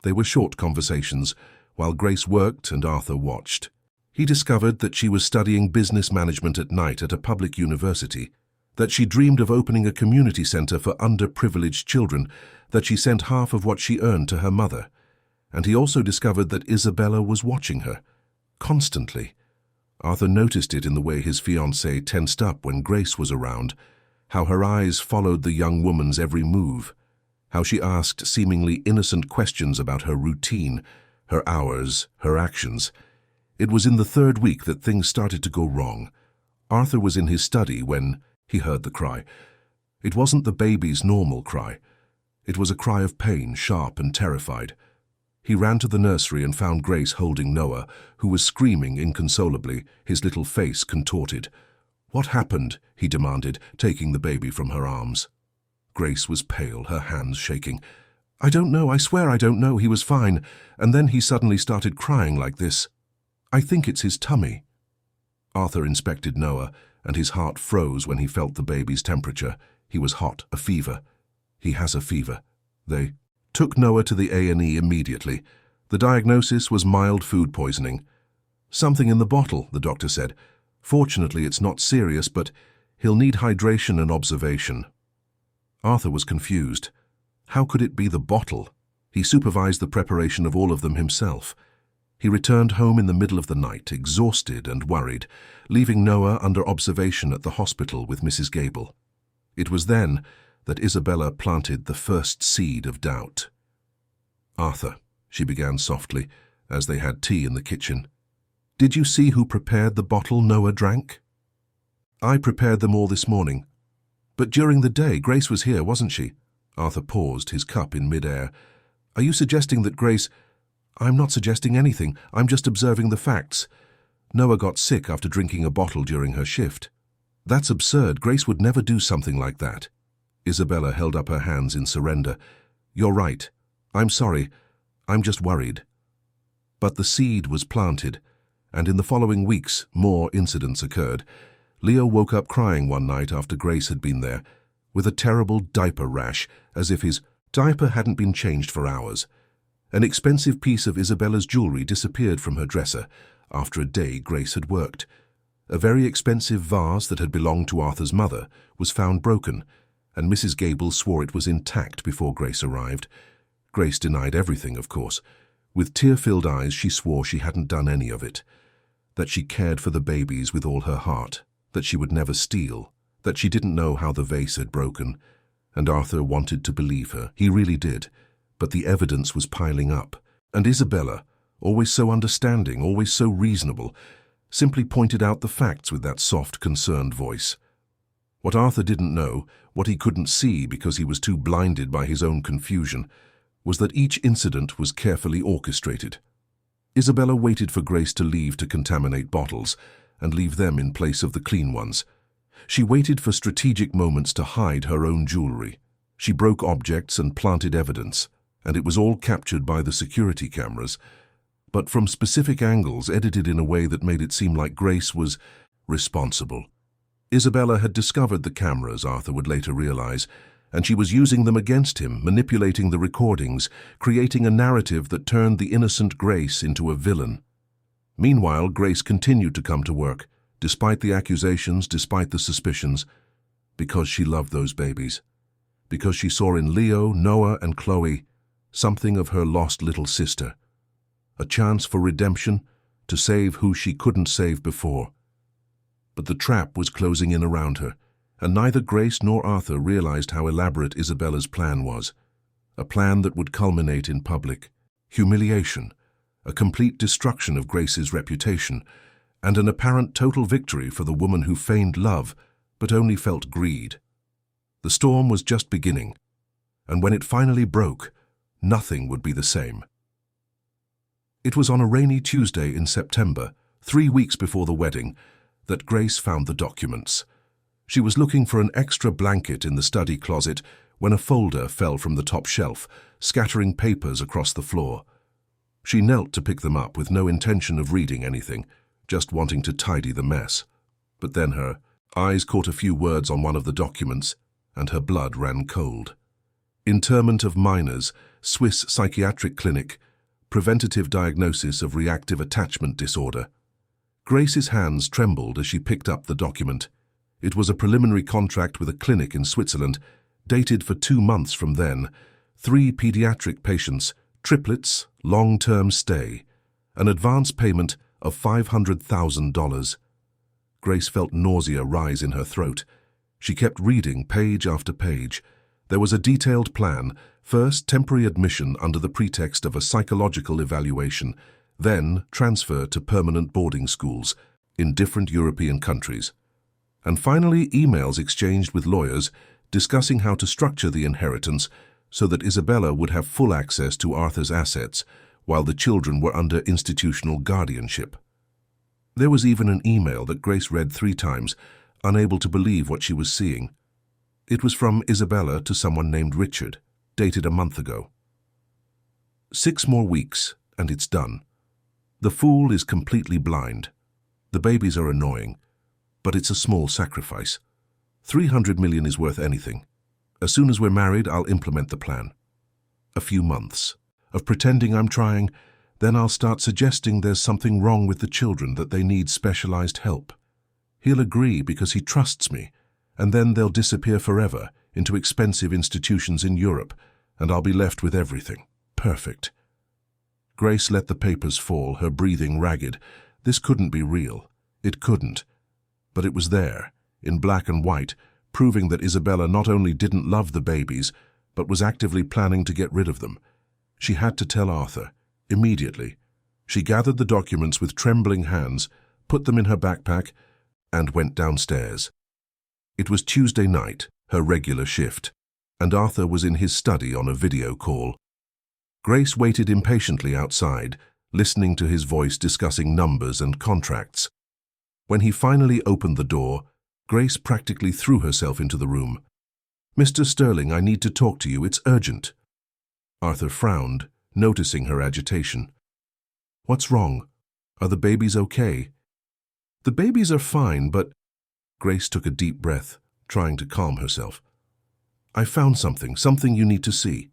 They were short conversations, while Grace worked and Arthur watched. He discovered that she was studying business management at night at a public university, that she dreamed of opening a community center for underprivileged children, that she sent half of what she earned to her mother. And he also discovered that Isabella was watching her, constantly. Arthur noticed it in the way his fiancée tensed up when Grace was around, how her eyes followed the young woman's every move, how she asked seemingly innocent questions about her routine, her hours, her actions. It was in the third week that things started to go wrong. Arthur was in his study when he heard the cry. It wasn't the baby's normal cry. It was a cry of pain, sharp and terrified. He ran to the nursery and found Grace holding Noah, who was screaming inconsolably, his little face contorted. "What happened?" he demanded, taking the baby from her arms. Grace was pale, her hands shaking. "I don't know, I swear I don't know, he was fine. And then he suddenly started crying like this. I think it's his tummy." Arthur inspected Noah, and his heart froze when he felt the baby's temperature. He was hot, a fever. "He has a fever." They took Noah to the A&E immediately. The diagnosis was mild food poisoning. "Something in the bottle," the doctor said. "Fortunately, it's not serious, but he'll need hydration and observation." Arthur was confused. How could it be the bottle? He supervised the preparation of all of them himself. He returned home in the middle of the night, exhausted and worried, leaving Noah under observation at the hospital with Mrs. Gable. It was then that Isabella planted the first seed of doubt. "Arthur," she began softly, as they had tea in the kitchen, "did you see who prepared the bottle Noah drank?" "I prepared them all this morning." "But during the day, Grace was here, wasn't she?" Arthur paused, his cup in mid-air. "Are you suggesting that Grace—" "I'm not suggesting anything. I'm just observing the facts. Noah got sick after drinking a bottle during her shift." "That's absurd. Grace would never do something like that." Isabella held up her hands in surrender. "You're right. I'm sorry. I'm just worried." But the seed was planted, and in the following weeks more incidents occurred. Leo woke up crying one night after Grace had been there, with a terrible diaper rash, as if his diaper hadn't been changed for hours. An expensive piece of Isabella's jewelry disappeared from her dresser after a day Grace had worked. A very expensive vase that had belonged to Arthur's mother was found broken, and Mrs. Gable swore it was intact before Grace arrived. Grace denied everything, of course. With tear-filled eyes, she swore she hadn't done any of it, that she cared for the babies with all her heart, that she would never steal, that she didn't know how the vase had broken. And Arthur wanted to believe her. He really did. But the evidence was piling up, and Isabella, always so understanding, always so reasonable, simply pointed out the facts with that soft, concerned voice. What Arthur didn't know, what he couldn't see because he was too blinded by his own confusion, was that each incident was carefully orchestrated. Isabella waited for Grace to leave to contaminate bottles, and leave them in place of the clean ones. She waited for strategic moments to hide her own jewelry. She broke objects and planted evidence, and it was all captured by the security cameras, but from specific angles edited in a way that made it seem like Grace was responsible. Isabella had discovered the cameras, Arthur would later realize, and she was using them against him, manipulating the recordings, creating a narrative that turned the innocent Grace into a villain. Meanwhile, Grace continued to come to work, despite the accusations, despite the suspicions, because she loved those babies, because she saw in Leo, Noah, and Chloe something of her lost little sister, a chance for redemption, to save who she couldn't save before. But the trap was closing in around her, and neither Grace nor Arthur realized how elaborate Isabella's plan was. A plan that would culminate in public humiliation, a complete destruction of Grace's reputation, and an apparent total victory for the woman who feigned love but only felt greed. The storm was just beginning, and when it finally broke, nothing would be the same. It was on a rainy Tuesday in September, 3 weeks before the wedding, that Grace found the documents. She was looking for an extra blanket in the study closet when a folder fell from the top shelf, scattering papers across the floor. She knelt to pick them up with no intention of reading anything, just wanting to tidy the mess. But then her eyes caught a few words on one of the documents, and her blood ran cold. Interment of minors, Swiss psychiatric clinic, preventative diagnosis of reactive attachment disorder. Grace's hands trembled as she picked up the document. It was a preliminary contract with a clinic in Switzerland, dated for 2 months from then, 3 pediatric patients, triplets, long-term stay, an advance payment of $500,000. Grace felt nausea rise in her throat. She kept reading page after page. There was a detailed plan, first temporary admission under the pretext of a psychological evaluation, then transfer to permanent boarding schools in different European countries, and finally emails exchanged with lawyers discussing how to structure the inheritance so that Isabella would have full access to Arthur's assets while the children were under institutional guardianship. There was even an email that Grace read 3 times, unable to believe what she was seeing. It was from Isabella to someone named Richard, dated a month ago. 6 more weeks, and it's done. The fool is completely blind. The babies are annoying, but it's a small sacrifice. 300 million is worth anything. As soon as we're married, I'll implement the plan. A few months of pretending I'm trying, then I'll start suggesting there's something wrong with the children, that they need specialized help. He'll agree because he trusts me, and then they'll disappear forever into expensive institutions in Europe, and I'll be left with everything. Perfect. Grace let the papers fall, her breathing ragged. This couldn't be real. It couldn't. But it was there, in black and white, proving that Isabella not only didn't love the babies, but was actively planning to get rid of them. She had to tell Arthur, immediately. She gathered the documents with trembling hands, put them in her backpack, and went downstairs. It was Tuesday night, her regular shift, and Arthur was in his study on a video call. Grace waited impatiently outside, listening to his voice discussing numbers and contracts. When he finally opened the door, Grace practically threw herself into the room. "Mr. Sterling, I need to talk to you. It's urgent." Arthur frowned, noticing her agitation. "What's wrong? Are the babies okay?" "The babies are fine, but—" Grace took a deep breath, trying to calm herself. "I found something you need to see."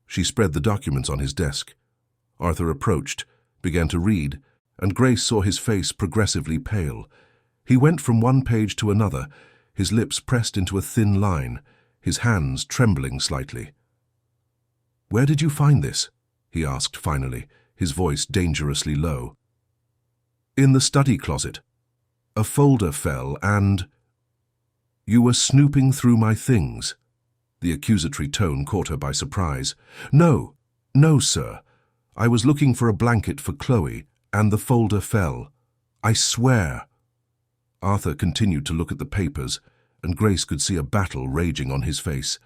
She spread the documents on his desk. Arthur approached, began to read, and Grace saw his face progressively pale. He went from one page to another, his lips pressed into a thin line, his hands trembling slightly. "Where did you find this?" he asked finally, his voice dangerously low. "In the study closet. A folder fell and—" "You were snooping through my things." The accusatory tone caught her by surprise. No, sir. I was looking for a blanket for Chloe, and the folder fell. I swear." Arthur continued to look at the papers, and Grace could see a battle raging on his face.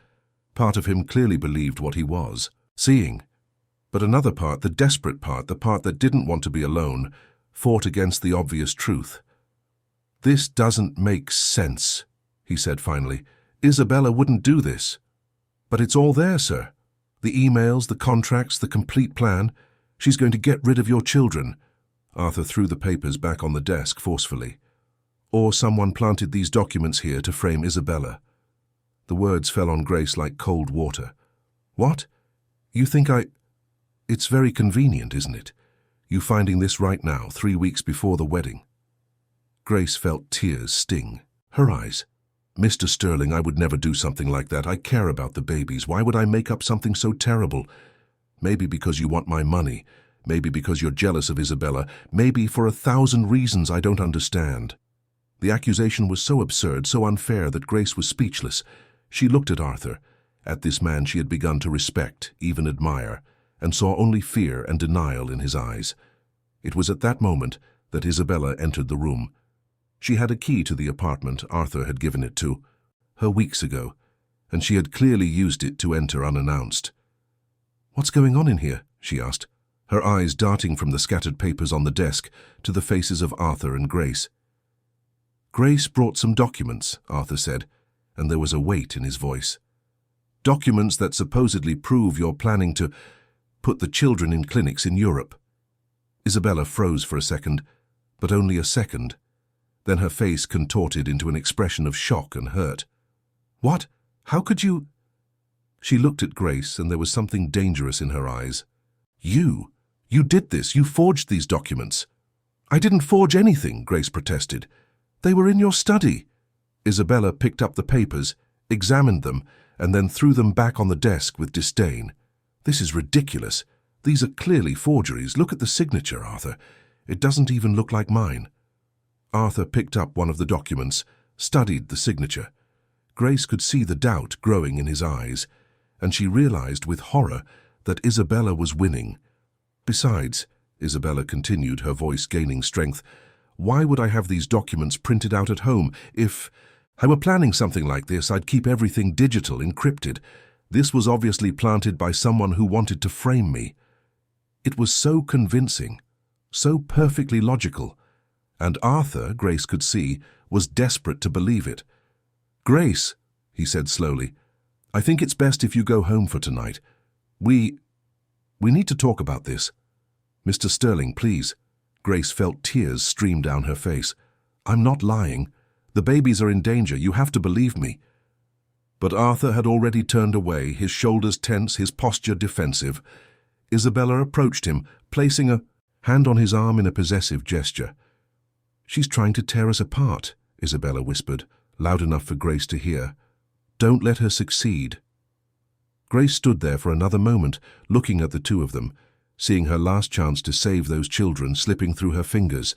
Part of him clearly believed what he was seeing, but another part, the desperate part, the part that didn't want to be alone, fought against the obvious truth. "This doesn't make sense," he said finally. "Isabella wouldn't do this." "But it's all there, sir. The emails, the contracts, the complete plan. She's going to get rid of your children." Arthur threw the papers back on the desk forcefully. "Or someone planted these documents here to frame Isabella." The words fell on Grace like cold water. "What? You think It's very convenient, isn't it? You finding this right now, 3 weeks before the wedding." Grace felt tears sting her eyes. "Mr. Sterling, I would never do something like that. I care about the babies. Why would I make up something so terrible? Maybe because you want my money. Maybe because you're jealous of Isabella. Maybe for 1,000 reasons I don't understand." The accusation was so absurd, so unfair, that Grace was speechless. She looked at Arthur, at this man she had begun to respect, even admire, and saw only fear and denial in his eyes. It was at that moment that Isabella entered the room. She had a key to the apartment Arthur had given it to her weeks ago, and she had clearly used it to enter unannounced. "What's going on in here?" she asked, her eyes darting from the scattered papers on the desk to the faces of Arthur and Grace. "Grace brought some documents," Arthur said, and there was a weight in his voice. "Documents that supposedly prove you're planning to put the children in clinics in Europe." Isabella froze for a second, but only a second. Then her face contorted into an expression of shock and hurt. "What? How could you—" She looked at Grace, and there was something dangerous in her eyes. You did this. You forged these documents." "I didn't forge anything," Grace protested. "They were in your study." Isabella picked up the papers, examined them, and then threw them back on the desk with disdain. "This is ridiculous. These are clearly forgeries. Look at the signature, Arthur. It doesn't even look like mine." Arthur picked up one of the documents, studied the signature. Grace could see the doubt growing in his eyes, and she realized with horror that Isabella was winning. "Besides," Isabella continued, her voice gaining strength, "why would I have these documents printed out at home? If I were planning something like this, I'd keep everything digital, encrypted. This was obviously planted by someone who wanted to frame me." It was so convincing, so perfectly logical, and Arthur, Grace could see, was desperate to believe it. "Grace," he said slowly, "I think it's best if you go home for tonight. We need to talk about this." "Mr. Sterling, please." Grace felt tears stream down her face. "I'm not lying. The babies are in danger. You have to believe me." But Arthur had already turned away, his shoulders tense, his posture defensive. Isabella approached him, placing a hand on his arm in a possessive gesture. "She's trying to tear us apart," Isabella whispered, loud enough for Grace to hear. "Don't let her succeed." Grace stood there for another moment, looking at the two of them, seeing her last chance to save those children slipping through her fingers.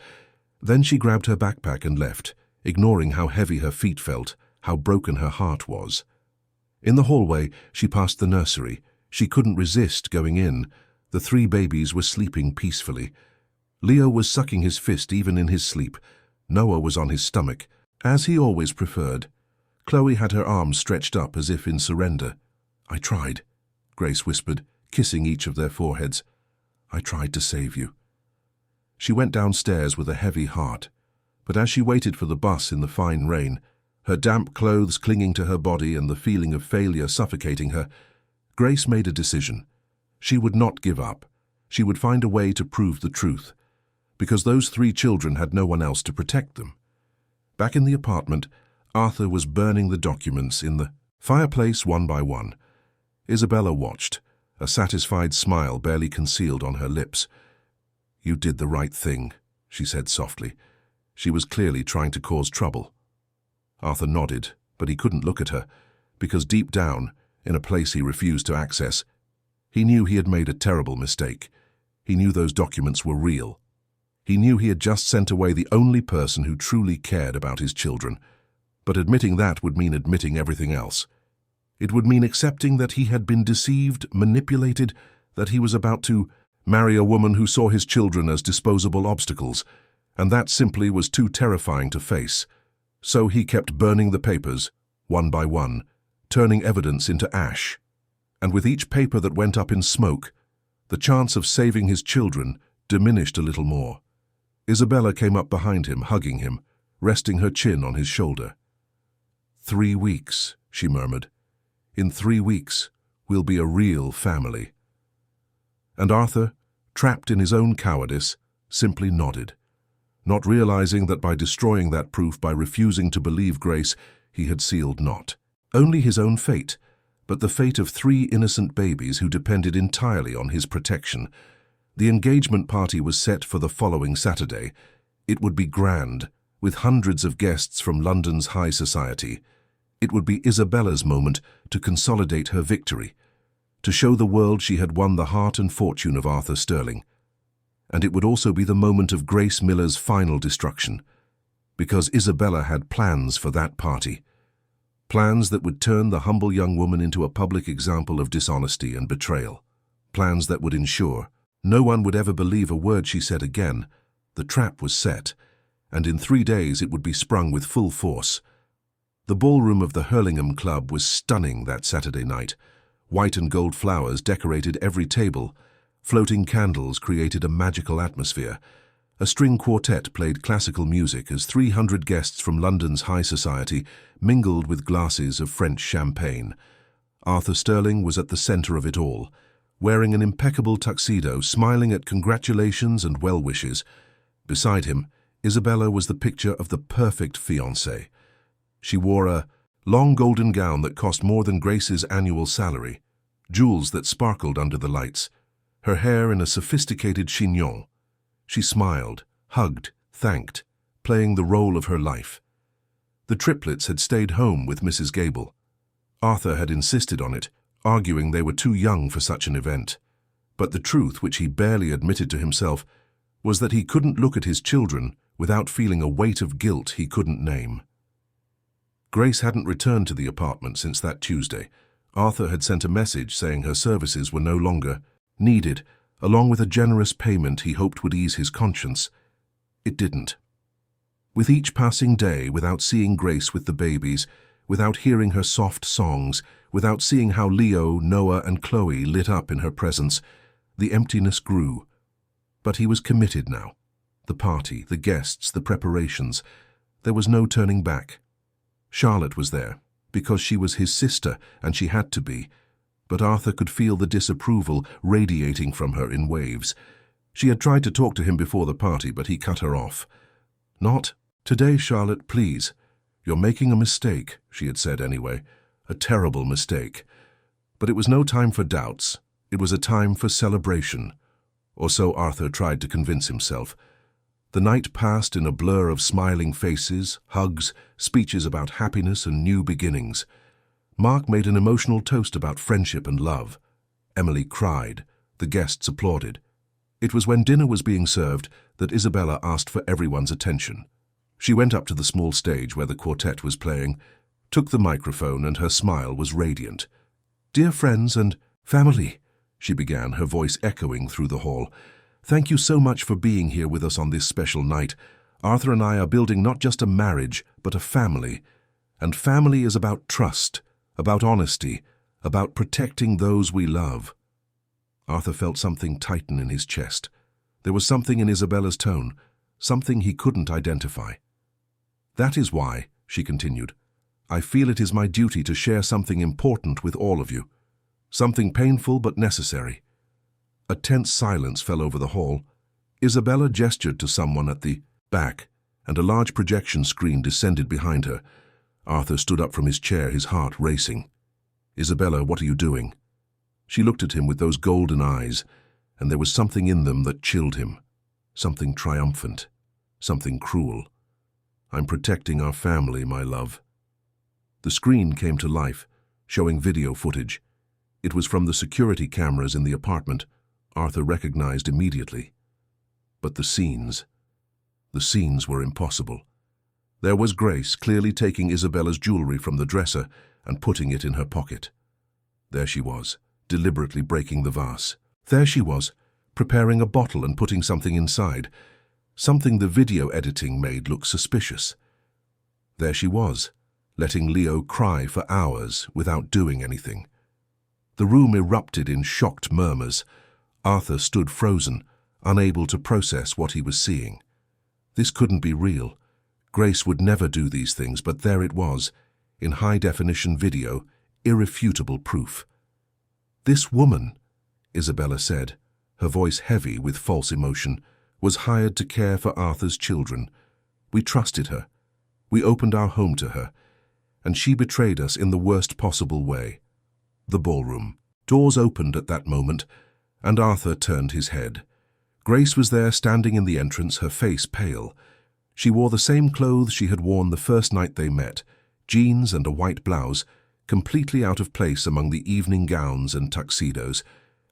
Then she grabbed her backpack and left, ignoring how heavy her feet felt, how broken her heart was. In the hallway, she passed the nursery. She couldn't resist going in. The 3 babies were sleeping peacefully. Leo was sucking his fist even in his sleep. Noah was on his stomach, as he always preferred. Chloe had her arms stretched up as if in surrender. "I tried," Grace whispered, kissing each of their foreheads. "I tried to save you." She went downstairs with a heavy heart, but as she waited for the bus in the fine rain, her damp clothes clinging to her body and the feeling of failure suffocating her, Grace made a decision. She would not give up. She would find a way to prove the truth, because those 3 children had no one else to protect them. Back in the apartment, Arthur was burning the documents in the fireplace one by one. Isabella watched, a satisfied smile barely concealed on her lips. "You did the right thing," she said softly. She was clearly trying to cause trouble. Arthur nodded, but he couldn't look at her, because deep down, in a place he refused to access, he knew he had made a terrible mistake. He knew those documents were real. He knew he had just sent away the only person who truly cared about his children. But admitting that would mean admitting everything else. It would mean accepting that he had been deceived, manipulated, that he was about to marry a woman who saw his children as disposable obstacles, and that simply was too terrifying to face. So he kept burning the papers, one by one, turning evidence into ash. And with each paper that went up in smoke, the chance of saving his children diminished a little more. Isabella came up behind him, hugging him, resting her chin on his shoulder. 3 weeks, she murmured. In 3 weeks, we'll be a real family. And Arthur, trapped in his own cowardice, simply nodded, not realizing that by destroying that proof, by refusing to believe Grace, he had sealed not only his own fate, but the fate of 3 innocent babies who depended entirely on his protection. The engagement party was set for the following Saturday. It would be grand, with hundreds of guests from London's high society. It would be Isabella's moment to consolidate her victory, to show the world she had won the heart and fortune of Arthur Sterling. And it would also be the moment of Grace Miller's final destruction. because Isabella had plans for that party. Plans that would turn the humble young woman into a public example of dishonesty and betrayal. Plans that would ensure no one would ever believe a word she said again. The trap was set, and in 3 days it would be sprung with full force. The ballroom of the Hurlingham Club was stunning that Saturday night. White and gold flowers decorated every table. Floating candles created a magical atmosphere. A string quartet played classical music as 300 guests from London's high society mingled with glasses of French champagne. Arthur Sterling was at the centre of it all, wearing an impeccable tuxedo, smiling at congratulations and well-wishes. Beside him, Isabella was the picture of the perfect fiancée. She wore a long golden gown that cost more than Grace's annual salary, jewels that sparkled under the lights, her hair in a sophisticated chignon. She smiled, hugged, thanked, playing the role of her life. The Triplets had stayed home with Mrs. Gable. Arthur had insisted on it, arguing they were too young for such an event. But the truth, which he barely admitted to himself, was that he couldn't look at his children without feeling a weight of guilt he couldn't name. Grace hadn't returned to the apartment since that Tuesday. Arthur had sent a message saying her services were no longer needed, along with a generous payment he hoped would ease his conscience. It didn't. With each passing day, without seeing Grace with the babies, without hearing her soft songs, without seeing how Leo, Noah, and Chloe lit up in her presence, the emptiness grew. But he was committed now. The party, the guests, the preparations. There was no turning back. Charlotte was there, because she was his sister, and she had to be. But Arthur could feel the disapproval radiating from her in waves. She had tried to talk to him before the party, but he cut her off. "Not today, Charlotte, please. You're making a mistake," she had said anyway. A terrible mistake. But it was no time for doubts. It was a time for celebration. Or so Arthur tried to convince himself. The night passed in a blur of smiling faces, hugs, speeches about happiness and new beginnings. Mark made an emotional toast about friendship and love. Emily cried. The guests applauded. It was when dinner was being served that Isabella asked for everyone's attention. She went up to the small stage where the quartet was playing, took the microphone, and her smile was radiant. "Dear friends and family," she began, her voice echoing through the hall. "Thank you so much for being here with us on this special night. Arthur and I are building not just a marriage, but a family. And family is about trust, about honesty, about protecting those we love." Arthur felt something tighten in his chest. There was something in Isabella's tone, something he couldn't identify. "That is why," she continued, "I feel it is my duty to share something important with all of you. Something painful but necessary." A tense silence fell over the hall. Isabella gestured to someone at the back, and a large projection screen descended behind her. Arthur stood up from his chair, his heart racing. "Isabella, what are you doing?" She looked at him with those golden eyes, and there was something in them that chilled him. Something triumphant, something cruel. "I'm protecting our family, my love." The screen came to life, showing video footage. It was from the security cameras in the apartment. Arthur recognized immediately. But the scenes were impossible. There was Grace clearly taking Isabella's jewelry from the dresser and putting it in her pocket. There she was, deliberately breaking the vase. There she was, preparing a bottle and putting something inside, something the video editing made look suspicious. There she was, letting Leo cry for hours without doing anything. The room erupted in shocked murmurs. Arthur stood frozen, unable to process what he was seeing. This couldn't be real. Grace would never do these things, but there it was, in high-definition video, irrefutable proof. "This woman," Isabella said, her voice heavy with false emotion, "was hired to care for Arthur's children. We trusted her. We opened our home to her, and she betrayed us in the worst possible way." The ballroom. Doors opened at that moment, and Arthur turned his head. Grace was there, standing in the entrance, her face pale. She wore the same clothes she had worn the first night they met, jeans and a white blouse, completely out of place among the evening gowns and tuxedos.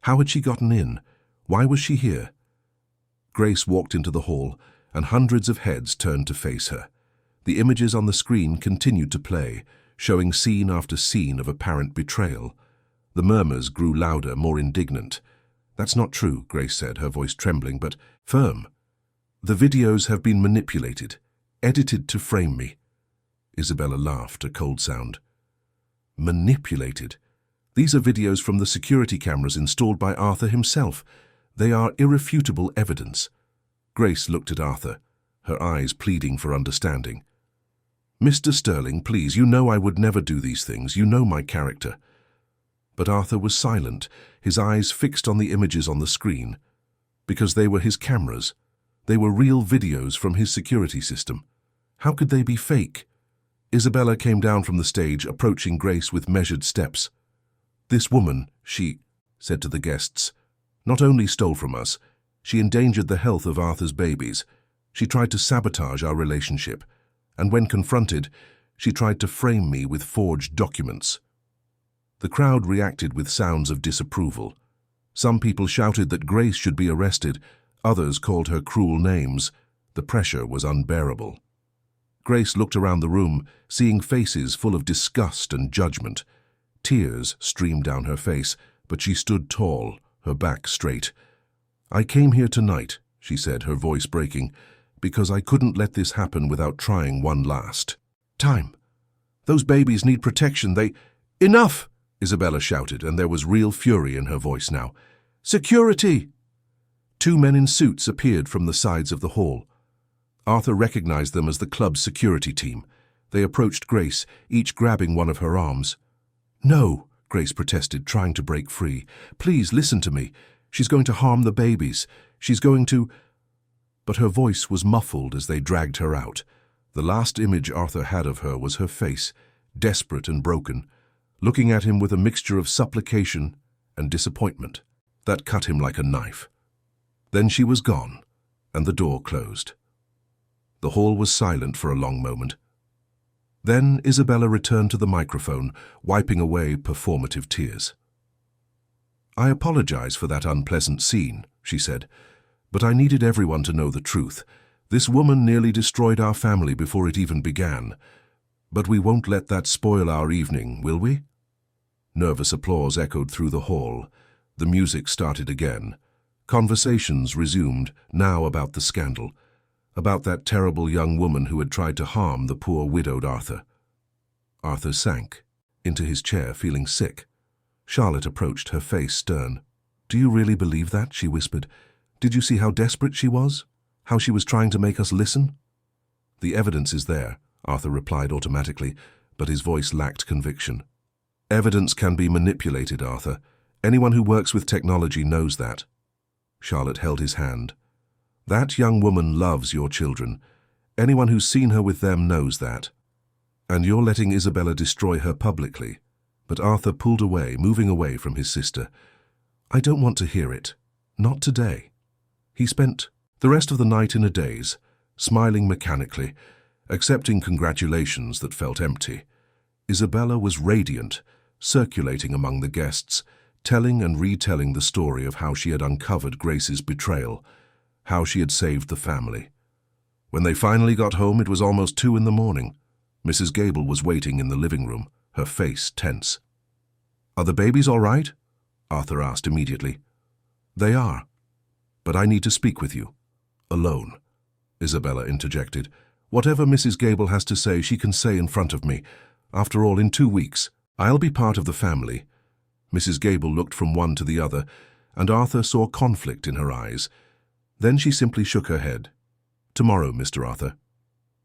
How had she gotten in? Why was she here? Grace walked into the hall, and hundreds of heads turned to face her. The images on the screen continued to play, showing scene after scene of apparent betrayal. The murmurs grew louder, more indignant. "That's not true," Grace said, her voice trembling but firm. "The videos have been manipulated, edited to frame me." Isabella laughed, a cold sound. "Manipulated? These are videos from the security cameras installed by Arthur himself. They are irrefutable evidence." Grace looked at Arthur, her eyes pleading for understanding. "Mr. Sterling, please, you know I would never do these things. You know my character." But Arthur was silent, his eyes fixed on the images on the screen. Because they were his cameras. They were real videos from his security system. How could they be fake? Isabella came down from the stage, approaching Grace with measured steps. "This woman," she said to the guests, "not only stole from us, she endangered the health of Arthur's babies. She tried to sabotage our relationship, and when confronted, she tried to frame me with forged documents." The crowd reacted with sounds of disapproval. Some people shouted that Grace should be arrested, others called her cruel names. The pressure was unbearable. Grace looked around the room, seeing faces full of disgust and judgment. Tears streamed down her face, but she stood tall, her back straight. "I came here tonight," she said, her voice breaking, "because I couldn't let this happen without trying one last time. Those babies need protection. Enough!" Isabella shouted, and there was real fury in her voice now. "Security!" Two men in suits appeared from the sides of the hall. Arthur recognized them as the club's security team. They approached Grace, each grabbing one of her arms. "No," Grace protested, trying to break free. "Please listen to me. She's going to harm the babies. She's going to—" But her voice was muffled as they dragged her out. The last image Arthur had of her was her face, desperate and broken, looking at him with a mixture of supplication and disappointment. That cut him like a knife. Then she was gone, and the door closed. The hall was silent for a long moment. Then Isabella returned to the microphone, wiping away performative tears. "I apologize for that unpleasant scene," she said, "but I needed everyone to know the truth. This woman nearly destroyed our family before it even began. But we won't let that spoil our evening, will we?" Nervous applause echoed through the hall. The music started again. Conversations resumed, now about the scandal, about that terrible young woman who had tried to harm the poor widowed Arthur. Arthur sank into his chair, feeling sick. Charlotte approached, her face stern. "Do you really believe that?" she whispered. "Did you see how desperate she was? How she was trying to make us listen?" "The evidence is there," Arthur replied automatically, but his voice lacked conviction. "Evidence can be manipulated, Arthur. Anyone who works with technology knows that." Charlotte held his hand. "That young woman loves your children. Anyone who's seen her with them knows that. And you're letting Isabella destroy her publicly." But Arthur pulled away, moving away from his sister. "I don't want to hear it. Not today." He spent the rest of the night in a daze, smiling mechanically, accepting congratulations that felt empty. Isabella was radiant, circulating among the guests, telling and retelling the story of how she had uncovered Grace's betrayal, how she had saved the family. When they finally got home, it was almost 2 in the morning. Mrs. Gable was waiting in the living room, her face tense. "Are the babies all right?" Arthur asked immediately. "They are. But I need to speak with you. Alone," Isabella interjected. "Whatever Mrs. Gable has to say, she can say in front of me. After all, in 2 weeks, I'll be part of the family." Mrs. Gable looked from one to the other, and Arthur saw conflict in her eyes. Then she simply shook her head. "Tomorrow, Mr. Arthur.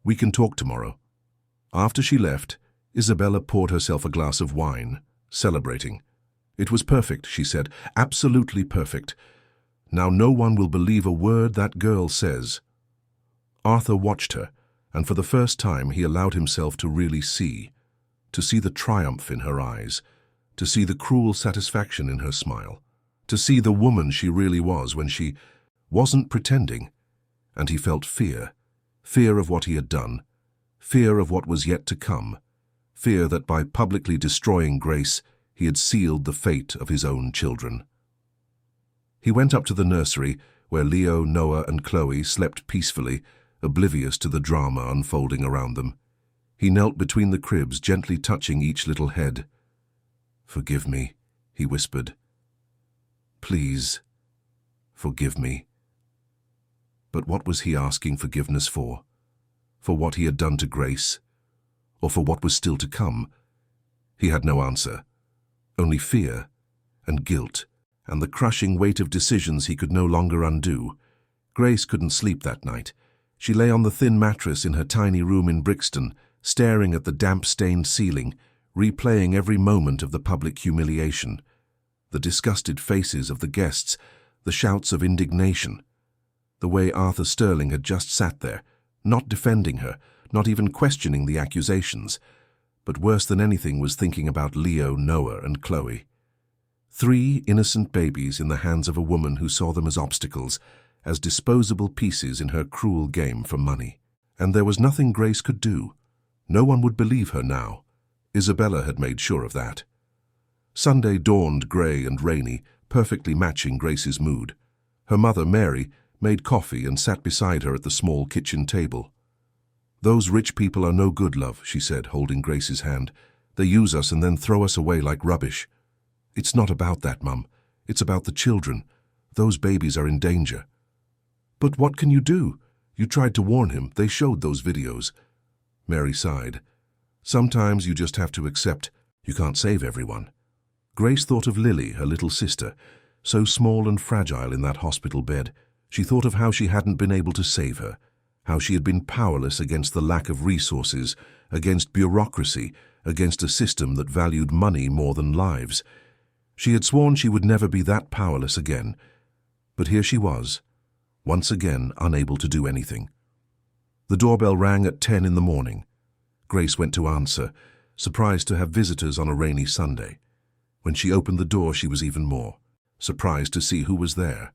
We can talk tomorrow." After she left, Isabella poured herself a glass of wine, celebrating. "It was perfect," she said, "absolutely perfect. Now no one will believe a word that girl says." Arthur watched her, and for the first time he allowed himself to really see the triumph in her eyes, to see the cruel satisfaction in her smile, to see the woman she really was when she wasn't pretending. And he felt fear of what he had done, fear of what was yet to come, fear that by publicly destroying Grace, he had sealed the fate of his own children. He went up to the nursery, where Leo, Noah, and Chloe slept peacefully, oblivious to the drama unfolding around them. He knelt between the cribs, gently touching each little head. "Forgive me," he whispered. "Please, forgive me." But what was he asking forgiveness for? For what he had done to Grace? Or for what was still to come? He had no answer. Only fear and guilt and the crushing weight of decisions he could no longer undo. Grace couldn't sleep that night. She lay on the thin mattress in her tiny room in Brixton, staring at the damp-stained ceiling, replaying every moment of the public humiliation. The disgusted faces of the guests, the shouts of indignation. The way Arthur Sterling had just sat there, not defending her, not even questioning the accusations. But worse than anything was thinking about Leo, Noah, and Chloe. 3 innocent babies in the hands of a woman who saw them as obstacles, as disposable pieces in her cruel game for money. And there was nothing Grace could do. No one would believe her now. Isabella had made sure of that. Sunday dawned grey and rainy, perfectly matching Grace's mood. Her mother, Mary, made coffee and sat beside her at the small kitchen table. "Those rich people are no good, love," she said, holding Grace's hand. "They use us and then throw us away like rubbish." "It's not about that, Mum. It's about the children. Those babies are in danger." "But what can you do? You tried to warn him. They showed those videos." Mary sighed. "Sometimes you just have to accept you can't save everyone." Grace thought of Lily, her little sister, so small and fragile in that hospital bed. She thought of how she hadn't been able to save her, how she had been powerless against the lack of resources, against bureaucracy, against a system that valued money more than lives. She had sworn she would never be that powerless again. But here she was, once again unable to do anything. The doorbell rang at 10 in the morning. Grace went to answer, surprised to have visitors on a rainy Sunday. When she opened the door, she was even more surprised to see who was there.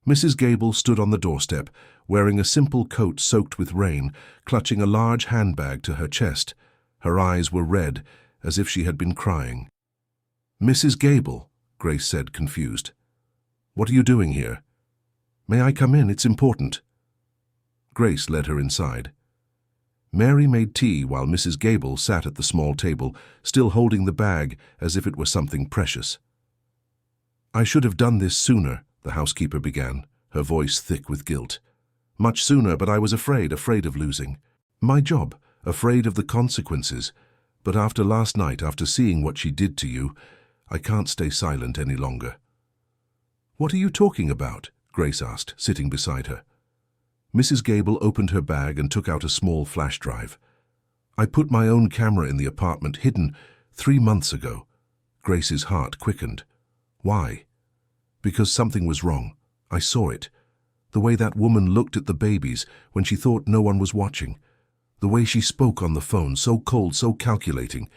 Mrs. Gable stood on the doorstep, wearing a simple coat soaked with rain, clutching a large handbag to her chest. Her eyes were red, as if she had been crying. "Mrs. Gable," Grace said, confused. "What are you doing here?" "May I come in? It's important." Grace led her inside. Mary made tea while Mrs. Gable sat at the small table, still holding the bag as if it were something precious. "I should have done this sooner," the housekeeper began, her voice thick with guilt. "Much sooner, but I was afraid of losing my job, afraid of the consequences. But after last night, after seeing what she did to you, I can't stay silent any longer." "What are you talking about?" Grace asked, sitting beside her. Mrs. Gable opened her bag and took out a small flash drive. "I put my own camera in the apartment, hidden 3 months ago." Grace's heart quickened. "Why?" "Because something was wrong. I saw it. The way that woman looked at the babies when she thought no one was watching. The way she spoke on the phone, so cold, so calculating.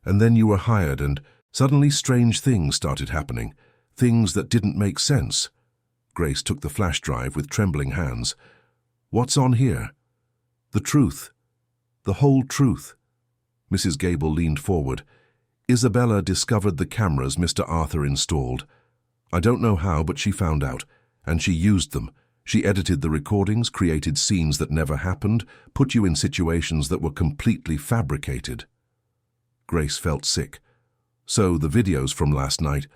And then you were hired and suddenly strange things started happening. Things that didn't make sense." Grace took the flash drive with trembling hands. "What's on here?" "The truth. The whole truth." Mrs. Gable leaned forward. "Isabella discovered the cameras Mr. Arthur installed. I don't know how, but she found out, and she used them. She edited the recordings, created scenes that never happened, put you in situations that were completely fabricated." Grace felt sick. "So the videos from last night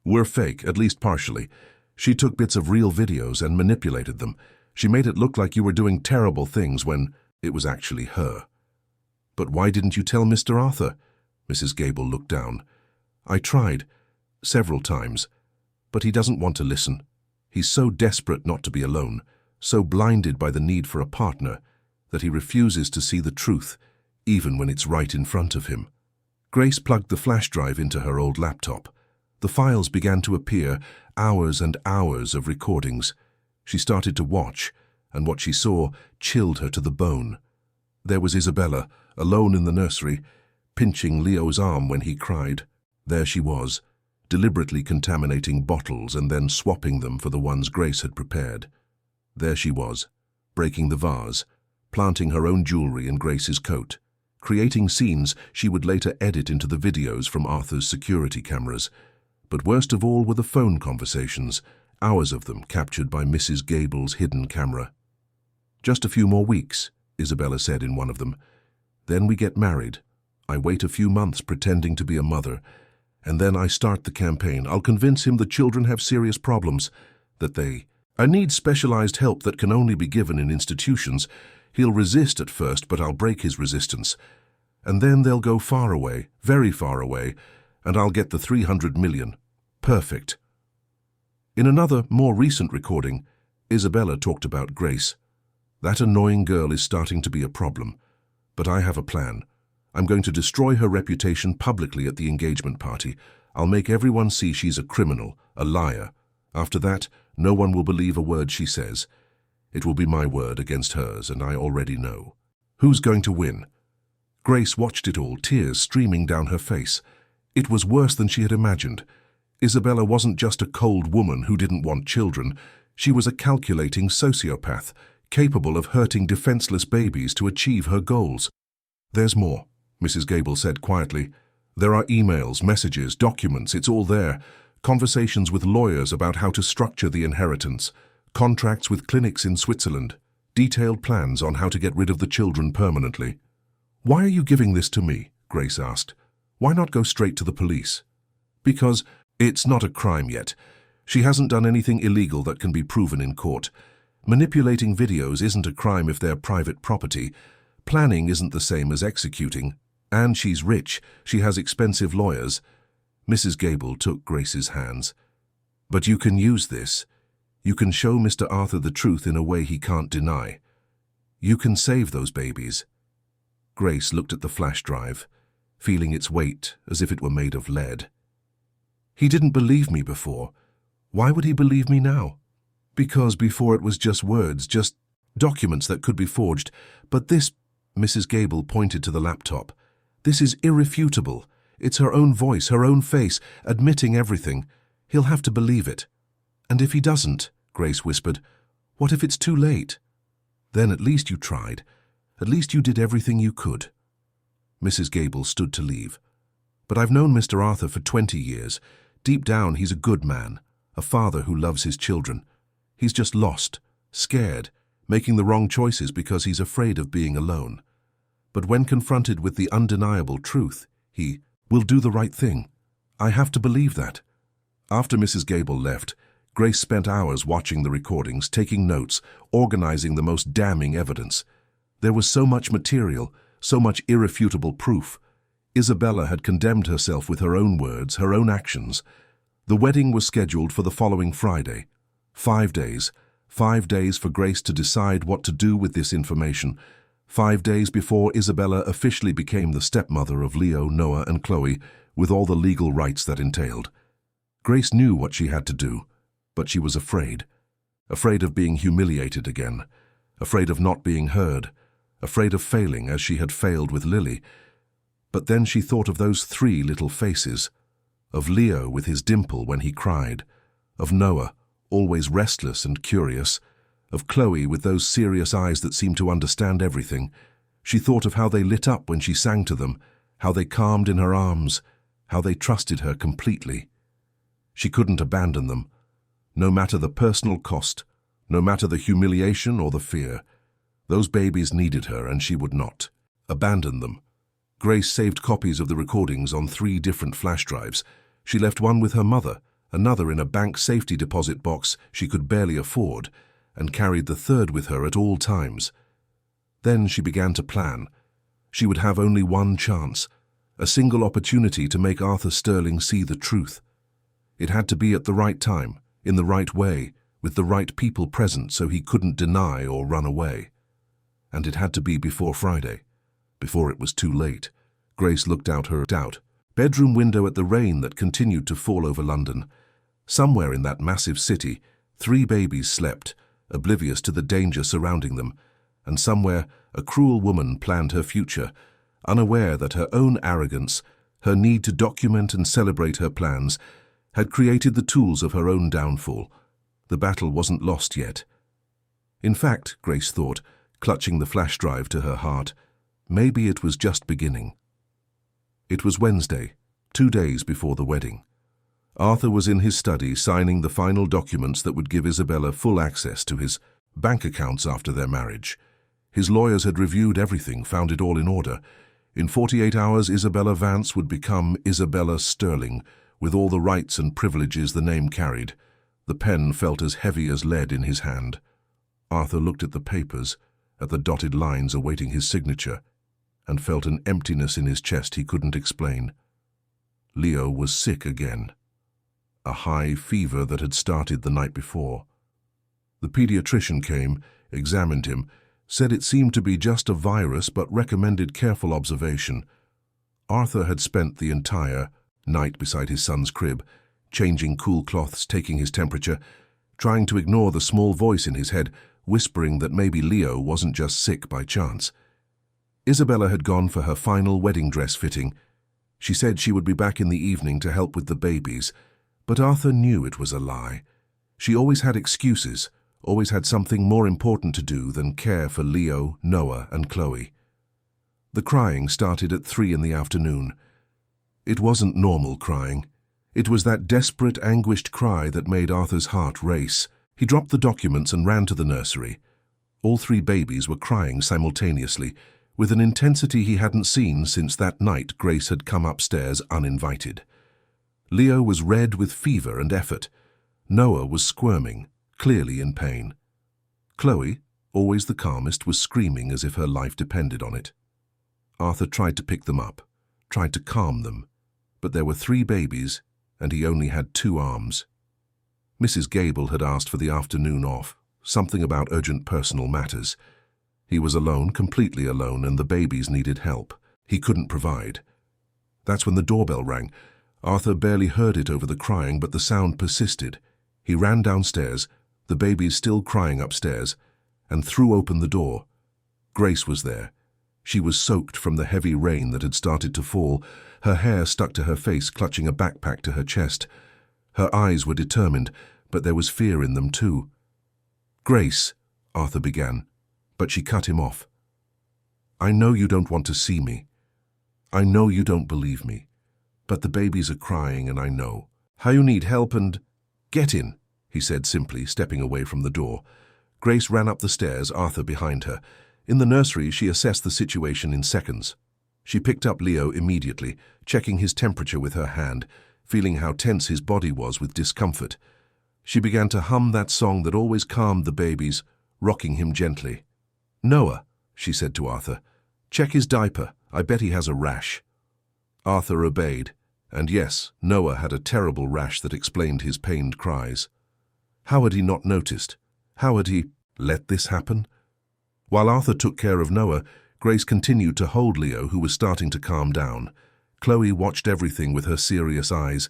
were fake, at least partially. She took bits of real videos and manipulated them. She made it look like you were doing terrible things when it was actually her." "But why didn't you tell Mr. Arthur?" Mrs. Gable looked down. "I tried, several times. But he doesn't want to listen. He's so desperate not to be alone, so blinded by the need for a partner, that he refuses to see the truth, even when it's right in front of him." Grace plugged the flash drive into her old laptop. The files began to appear, hours and hours of recordings. She started to watch, and what she saw chilled her to the bone. There was Isabella, alone in the nursery, pinching Leo's arm when he cried. There she was, deliberately contaminating bottles and then swapping them for the ones Grace had prepared. There she was, breaking the vase, planting her own jewelry in Grace's coat, creating scenes she would later edit into the videos from Arthur's security cameras. But worst of all were the phone conversations, hours of them captured by Mrs. Gable's hidden camera. "Just a few more weeks," Isabella said in one of them. "Then we get married. I wait a few months pretending to be a mother, and then I start the campaign. I'll convince him the children have serious problems, that I need specialized help that can only be given in institutions. He'll resist at first, but I'll break his resistance. And then they'll go far away, very far away, and I'll get the 300 million. Perfect." In another, more recent recording, Isabella talked about Grace. "That annoying girl is starting to be a problem. But I have a plan. I'm going to destroy her reputation publicly at the engagement party. I'll make everyone see she's a criminal, a liar. After that, no one will believe a word she says. It will be my word against hers, and I already know. Who's going to win?" Grace watched it all, tears streaming down her face. It was worse than she had imagined. Isabella wasn't just a cold woman who didn't want children. She was a calculating sociopath, capable of hurting defenseless babies to achieve her goals. "There's more," Mrs. Gable said quietly. "There are emails, messages, documents, it's all there. Conversations with lawyers about how to structure the inheritance, contracts with clinics in Switzerland, detailed plans on how to get rid of the children permanently." "Why are you giving this to me?" Grace asked. "Why not go straight to the police?" "Because it's not a crime yet. She hasn't done anything illegal that can be proven in court. Manipulating videos isn't a crime if they're private property. Planning isn't the same as executing. And she's rich. She has expensive lawyers." Mrs. Gable took Grace's hands. "But you can use this. You can show Mr. Arthur the truth in a way he can't deny. You can save those babies." Grace looked at the flash drive, feeling its weight as if it were made of lead. "He didn't believe me before. Why would he believe me now?" "Because before it was just words, just documents that could be forged. But this," Mrs. Gable pointed to the laptop, "this is irrefutable. It's her own voice, her own face, admitting everything. He'll have to believe it." "And if he doesn't," Grace whispered, "what if it's too late?" "Then at least you tried. At least you did everything you could." Mrs. Gable stood to leave. "But I've known Mr. Arthur for 20 years. Deep down, he's a good man, a father who loves his children. He's just lost, scared, making the wrong choices because he's afraid of being alone. But when confronted with the undeniable truth, he will do the right thing. I have to believe that." After Mrs. Gable left, Grace spent hours watching the recordings, taking notes, organizing the most damning evidence. There was so much material, so much irrefutable proof. Isabella had condemned herself with her own words, her own actions. The wedding was scheduled for the following Friday. 5 days. 5 days for Grace to decide what to do with this information. 5 days before Isabella officially became the stepmother of Leo, Noah, and Chloe, with all the legal rights that entailed. Grace knew what she had to do, but she was afraid. Afraid of being humiliated again. Afraid of not being heard. Afraid of failing as she had failed with Lily. But then she thought of those 3 little faces. Of Leo with his dimple when he cried. Of Noah, always restless and curious. Of Chloe with those serious eyes that seemed to understand everything. She thought of how they lit up when she sang to them, how they calmed in her arms, how they trusted her completely. She couldn't abandon them, no matter the personal cost, no matter the humiliation or the fear. Those babies needed her, and she would not abandon them. Grace saved copies of the recordings on 3 different flash drives. She left one with her mother, another in a bank safety deposit box she could barely afford, and carried the 3rd with her at all times. Then she began to plan. She would have only one chance, a single opportunity to make Arthur Sterling see the truth. It had to be at the right time, in the right way, with the right people present so he couldn't deny or run away. And it had to be before Friday, before it was too late. Grace looked out her bedroom window at the rain that continued to fall over London. Somewhere in that massive city, 3 babies slept, oblivious to the danger surrounding them, and somewhere a cruel woman planned her future, unaware that her own arrogance, her need to document and celebrate her plans, had created the tools of her own downfall. The battle wasn't lost yet. In fact, Grace thought, clutching the flash drive to her heart, maybe it was just beginning. It was Wednesday, 2 days before the wedding. Arthur was in his study signing the final documents that would give Isabella full access to his bank accounts after their marriage. His lawyers had reviewed everything, found it all in order. In 48 hours, Isabella Vance would become Isabella Sterling, with all the rights and privileges the name carried. The pen felt as heavy as lead in his hand. Arthur looked at the papers, at the dotted lines awaiting his signature, and felt an emptiness in his chest he couldn't explain. Leo was sick again. A high fever that had started the night before. The pediatrician came, examined him, said it seemed to be just a virus but recommended careful observation. Arthur had spent the entire night beside his son's crib, changing cool cloths, taking his temperature, trying to ignore the small voice in his head, whispering that maybe Leo wasn't just sick by chance. Isabella had gone for her final wedding dress fitting. She said she would be back in the evening to help with the babies, but Arthur knew it was a lie. She always had excuses, always had something more important to do than care for Leo, Noah, and Chloe. The crying started at 3 in the afternoon. It wasn't normal crying. It was that desperate, anguished cry that made Arthur's heart race. He dropped the documents and ran to the nursery. All 3 babies were crying simultaneously, with an intensity he hadn't seen since that night Grace had come upstairs uninvited. Leo was red with fever and effort. Noah was squirming, clearly in pain. Chloe, always the calmest, was screaming as if her life depended on it. Arthur tried to pick them up, tried to calm them, but there were 3 babies, and he only had 2 arms. Mrs. Gable had asked for the afternoon off, something about urgent personal matters. He was alone, completely alone, and the babies needed help. He couldn't provide. That's when the doorbell rang. Arthur barely heard it over the crying, but the sound persisted. He ran downstairs, the babies still crying upstairs, and threw open the door. Grace was there. She was soaked from the heavy rain that had started to fall, her hair stuck to her face, clutching a backpack to her chest. Her eyes were determined, but there was fear in them too. "Grace," Arthur began, but she cut him off. "I know you don't want to see me. I know you don't believe me. But the babies are crying, and I know how you need help and—" "Get in," he said simply, stepping away from the door. Grace ran up the stairs, Arthur behind her. In the nursery, she assessed the situation in seconds. She picked up Leo immediately, checking his temperature with her hand, feeling how tense his body was with discomfort. She began to hum that song that always calmed the babies, rocking him gently. "Noah," she said to Arthur, "check his diaper. I bet he has a rash." Arthur obeyed, and yes, Noah had a terrible rash that explained his pained cries. How had he not noticed? How had he let this happen? While Arthur took care of Noah, Grace continued to hold Leo, who was starting to calm down. Chloe watched everything with her serious eyes,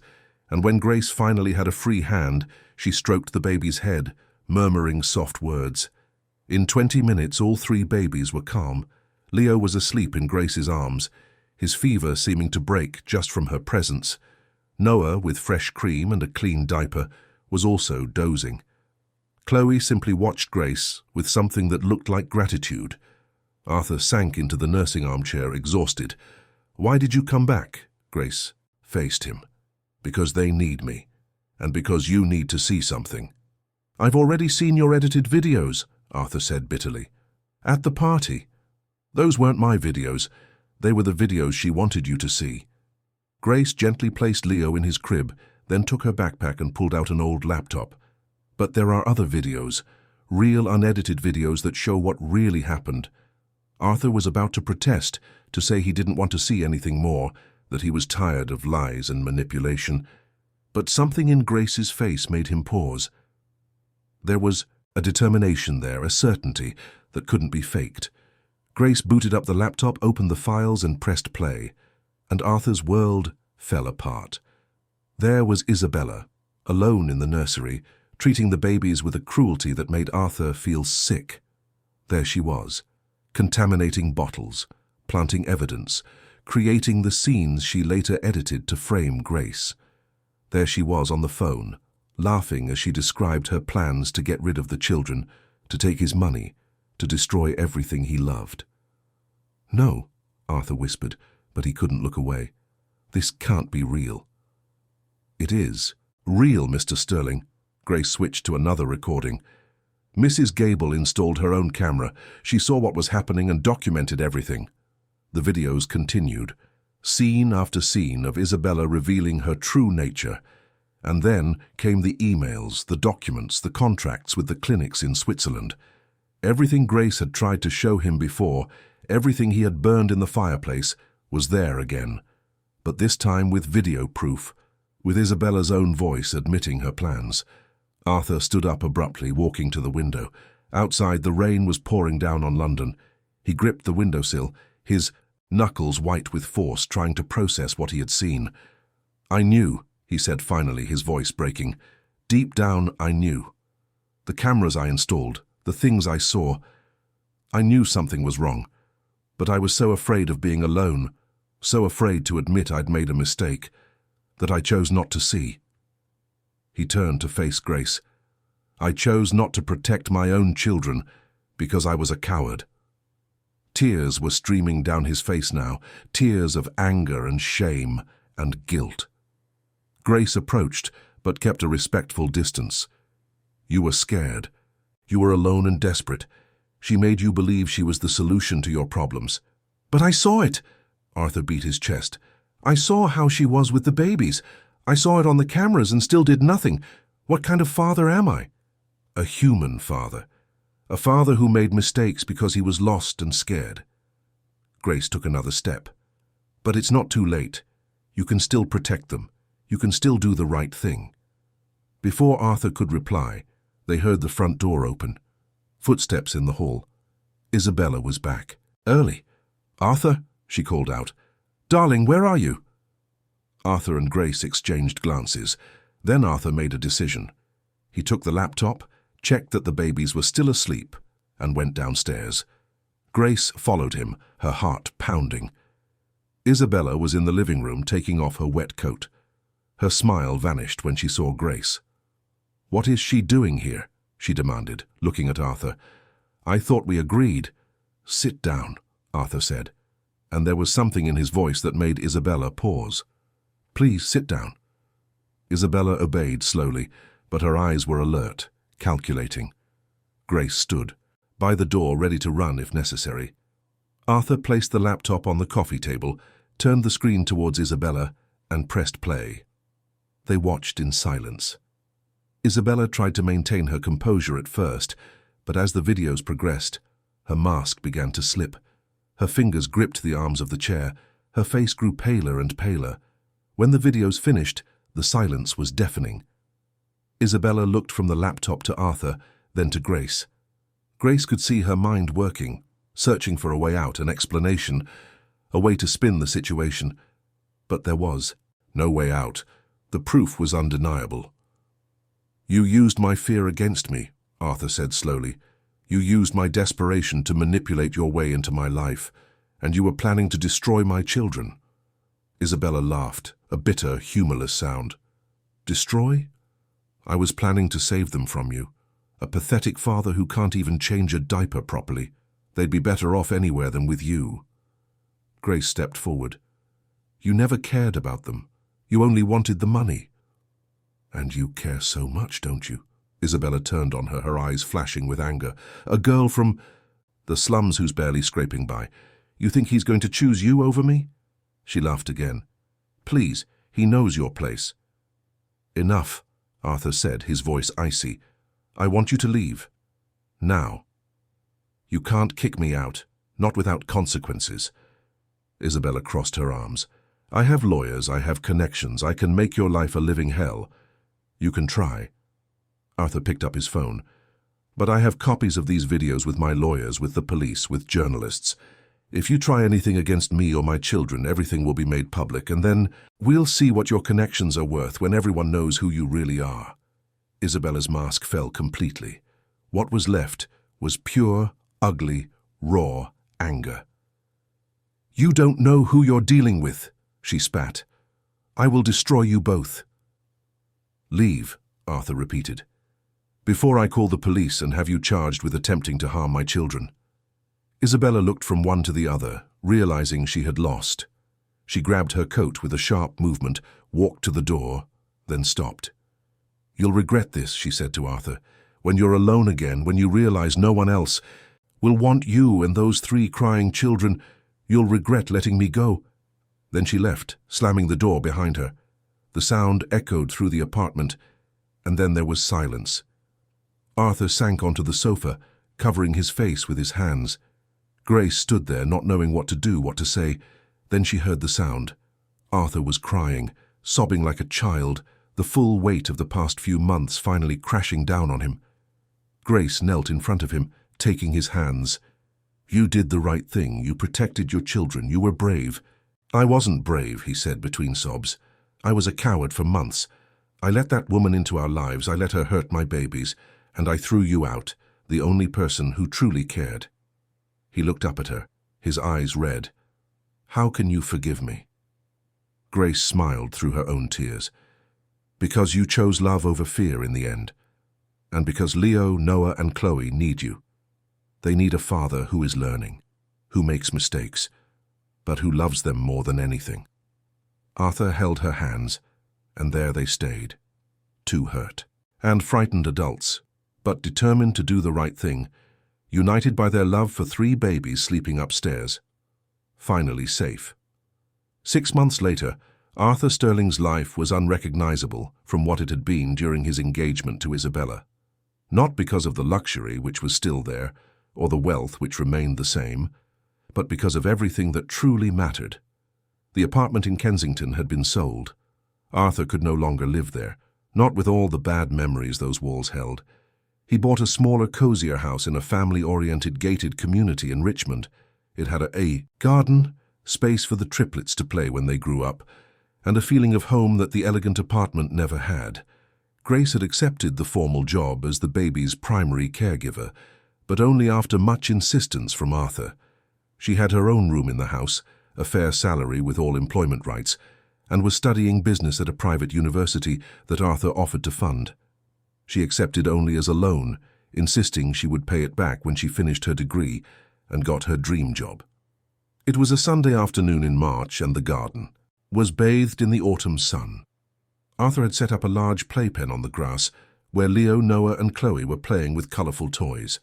and when Grace finally had a free hand, she stroked the baby's head, murmuring soft words. In 20 minutes, all 3 babies were calm. Leo was asleep in Grace's arms, his fever seeming to break just from her presence. Noah, with fresh cream and a clean diaper, was also dozing. Chloe simply watched Grace with something that looked like gratitude. Arthur sank into the nursing armchair, exhausted. "Why did you come back?" Grace faced him. "Because they need me, and because you need to see something." "I've already seen your edited videos," Arthur said bitterly. "At the party." "Those weren't my videos. They were the videos she wanted you to see." Grace gently placed Leo in his crib, then took her backpack and pulled out an old laptop. "But there are other videos, real unedited videos that show what really happened." Arthur was about to protest, to say he didn't want to see anything more, that he was tired of lies and manipulation. But something in Grace's face made him pause. There was a determination there, a certainty that couldn't be faked. Grace booted up the laptop, opened the files, and pressed play. And Arthur's world fell apart. There was Isabella, alone in the nursery, treating the babies with a cruelty that made Arthur feel sick. There she was, contaminating bottles, planting evidence, creating the scenes she later edited to frame Grace. There she was on the phone, laughing as she described her plans to get rid of the children, to take his money, to destroy everything he loved. "No," Arthur whispered, but he couldn't look away. "This can't be real." "It is real, Mr. Sterling." Grace switched to another recording. Mrs. Gable installed her own camera. She saw what was happening and documented everything. The videos continued, scene after scene of Isabella revealing her true nature. And then came the emails, the documents, the contracts with the clinics in Switzerland. Everything Grace had tried to show him before, everything he had burned in the fireplace, was there again. But this time with video proof, with Isabella's own voice admitting her plans. Arthur stood up abruptly, walking to the window. Outside, the rain was pouring down on London. He gripped the windowsill, his knuckles white with force, trying to process what he had seen. "I knew," he said finally, his voice breaking. "Deep down, I knew. The cameras I installed, the things I saw, I knew something was wrong. But I was so afraid of being alone, so afraid to admit I'd made a mistake, that I chose not to see." He turned to face Grace. "I chose not to protect my own children because I was a coward." Tears were streaming down his face now, tears of anger and shame and guilt. Grace approached, but kept a respectful distance. "You were scared. You were alone and desperate. She made you believe she was the solution to your problems." "But I saw it!" Arthur beat his chest. "I saw how she was with the babies. I saw it on the cameras and still did nothing. What kind of father am I?" "A human father. A father who made mistakes because he was lost and scared." Grace took another step. "But it's not too late. You can still protect them. You can still do the right thing." Before Arthur could reply, they heard the front door open. Footsteps in the hall. Isabella was back. "Early. Arthur," she called out. "Darling, where are you?" Arthur and Grace exchanged glances. Then Arthur made a decision. He took the laptop, checked that the babies were still asleep, and went downstairs. Grace followed him, her heart pounding. Isabella was in the living room taking off her wet coat. Her smile vanished when she saw Grace. "What is she doing here?" she demanded, looking at Arthur. "I thought we agreed." "Sit down," Arthur said, and there was something in his voice that made Isabella pause. "Please sit down." Isabella obeyed slowly, but her eyes were alert, calculating. Grace stood, by the door ready to run if necessary. Arthur placed the laptop on the coffee table, turned the screen towards Isabella, and pressed play. They watched in silence. Isabella tried to maintain her composure at first, but as the videos progressed, her mask began to slip. Her fingers gripped the arms of the chair. Her face grew paler and paler. When the videos finished, the silence was deafening. Isabella looked from the laptop to Arthur, then to Grace. Grace could see her mind working, searching for a way out, an explanation, a way to spin the situation. But there was no way out. The proof was undeniable. "You used my fear against me," Arthur said slowly. "You used my desperation to manipulate your way into my life, and you were planning to destroy my children." Isabella laughed, a bitter, humorless sound. "Destroy? I was planning to save them from you. A pathetic father who can't even change a diaper properly. They'd be better off anywhere than with you." Grace stepped forward. "You never cared about them. You only wanted the money." "And you care so much, don't you?" Isabella turned on her, her eyes flashing with anger. "A girl from the slums who's barely scraping by. You think he's going to choose you over me?" She laughed again. "Please, he knows your place." "Enough," Arthur said, his voice icy. "I want you to leave. Now. You can't kick me out, not without consequences." Isabella crossed her arms. "I have lawyers, I have connections, I can make your life a living hell. You can try." Arthur picked up his phone. "But I have copies of these videos with my lawyers, with the police, with journalists. If you try anything against me or my children, everything will be made public, and then we'll see what your connections are worth when everyone knows who you really are." Isabella's mask fell completely. What was left was pure, ugly, raw anger. "You don't know who you're dealing with," she spat. "I will destroy you both." "Leave," Arthur repeated, "before I call the police and have you charged with attempting to harm my children." Isabella looked from one to the other, realizing she had lost. She grabbed her coat with a sharp movement, walked to the door, then stopped. "You'll regret this," she said to Arthur. When you're alone again, when you realize no one else will want you and those 3 crying children, you'll regret letting me go." Then she left, slamming the door behind her. The sound echoed through the apartment, and then there was silence. Arthur sank onto the sofa, covering his face with his hands. Grace stood there, not knowing what to do, what to say. Then she heard the sound. Arthur was crying, sobbing like a child, the full weight of the past few months finally crashing down on him. Grace knelt in front of him, taking his hands. "You did the right thing. You protected your children. You were brave." "I wasn't brave," he said between sobs. "I was a coward for months. I let that woman into our lives. I let her hurt my babies. And I threw you out, the only person who truly cared." He looked up at her, his eyes red. "How can you forgive me?" Grace smiled through her own tears. "Because you chose love over fear in the end. And because Leo, Noah, and Chloe need you. They need a father who is learning, who makes mistakes, but who loves them more than anything." Arthur held her hands, and there they stayed, 2 hurt and frightened adults, but determined to do the right thing, united by their love for 3 babies sleeping upstairs. Finally safe. 6 months later, Arthur Sterling's life was unrecognizable from what it had been during his engagement to Isabella. Not because of the luxury, which was still there, or the wealth, which remained the same, but because of everything that truly mattered. The apartment in Kensington had been sold. Arthur could no longer live there, not with all the bad memories those walls held. He bought a smaller, cozier house in a family-oriented gated community in Richmond. It had a garden, space for the triplets to play when they grew up, and a feeling of home that the elegant apartment never had. Grace had accepted the formal job as the baby's primary caregiver, but only after much insistence from Arthur. She had her own room in the house, a fair salary with all employment rights, and was studying business at a private university that Arthur offered to fund. She accepted only as a loan, insisting she would pay it back when she finished her degree and got her dream job. It was a Sunday afternoon in March, and the garden was bathed in the autumn sun. Arthur had set up a large playpen on the grass where Leo, Noah, and Chloe were playing with colorful toys.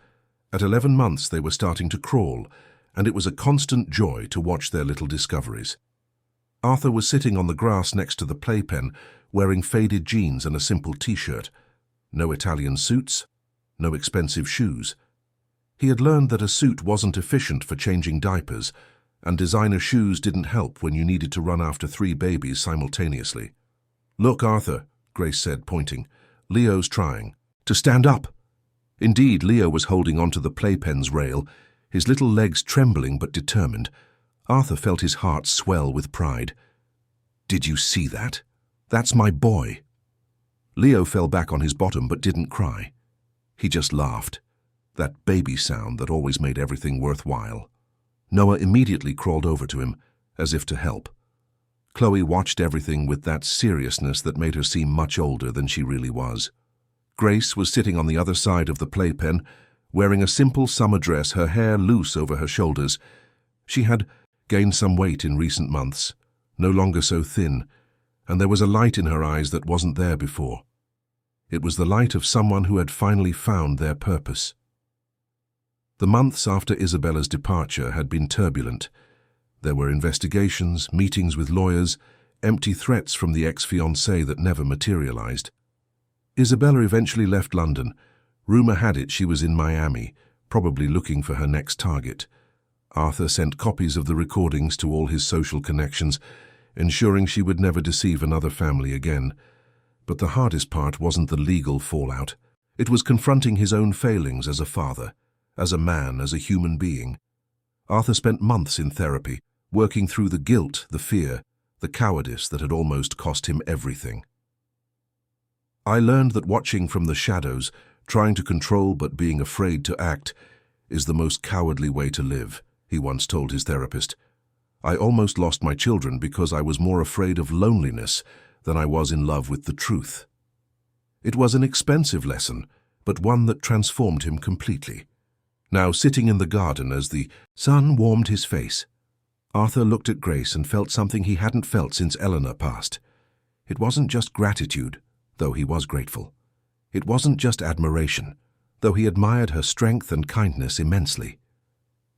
At 11 months they were starting to crawl, and it was a constant joy to watch their little discoveries. Arthur was sitting on the grass next to the playpen, wearing faded jeans and a simple t-shirt. No Italian suits, no expensive shoes. He had learned that a suit wasn't efficient for changing diapers, and designer shoes didn't help when you needed to run after 3 babies simultaneously. "Look, Arthur," Grace said, pointing. "Leo's trying to stand up." Indeed, Leo was holding onto the playpen's rail, his little legs trembling but determined. Arthur felt his heart swell with pride. "Did you see that? That's my boy." Leo fell back on his bottom but didn't cry. He just laughed, that baby sound that always made everything worthwhile. Noah immediately crawled over to him, as if to help. Chloe watched everything with that seriousness that made her seem much older than she really was. Grace was sitting on the other side of the playpen, wearing a simple summer dress, her hair loose over her shoulders. She had gained some weight in recent months, no longer so thin, and there was a light in her eyes that wasn't there before. It was the light of someone who had finally found their purpose. The months after Isabella's departure had been turbulent. There were investigations, meetings with lawyers, empty threats from the ex-fiancé that never materialized. Isabella eventually left London. Rumor had it she was in Miami, probably looking for her next target. Arthur sent copies of the recordings to all his social connections, ensuring she would never deceive another family again. But the hardest part wasn't the legal fallout. It was confronting his own failings as a father, as a man, as a human being. Arthur spent months in therapy, working through the guilt, the fear, the cowardice that had almost cost him everything. "I learned that watching from the shadows, trying to control but being afraid to act, is the most cowardly way to live," he once told his therapist. "I almost lost my children because I was more afraid of loneliness than I was in love with the truth." It was an expensive lesson, but one that transformed him completely. Now, sitting in the garden as the sun warmed his face, Arthur looked at Grace and felt something he hadn't felt since Eleanor passed. It wasn't just gratitude, though he was grateful. It wasn't just admiration. though he admired her strength and kindness immensely.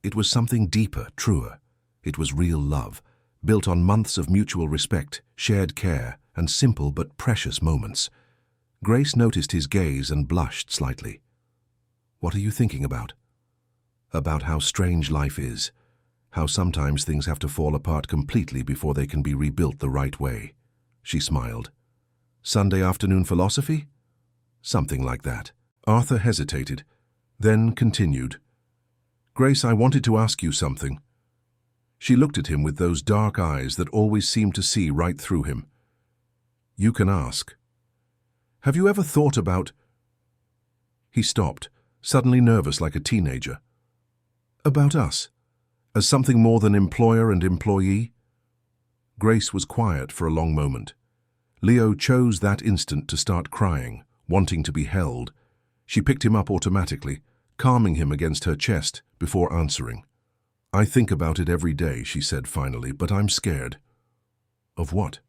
It was something deeper, truer. It was real love, built on months of mutual respect, shared care, and simple but precious moments. Grace noticed his gaze and blushed slightly. "What are you thinking about?" "About how strange life is, how sometimes things have to fall apart completely before they can be rebuilt the right way." She smiled. "Sunday afternoon philosophy?" "Something like that." Arthur hesitated, then continued. "Grace, I wanted to ask you something." She looked at him with those dark eyes that always seemed to see right through him. "You can ask. Have you ever thought about—" He stopped, suddenly nervous like a teenager. "About us, as something more than employer and employee?" Grace was quiet for a long moment. Leo chose that instant to start crying, wanting to be held. She picked him up automatically, calming him against her chest before answering. "I think about it every day," she said finally, "but I'm scared." "Of what?"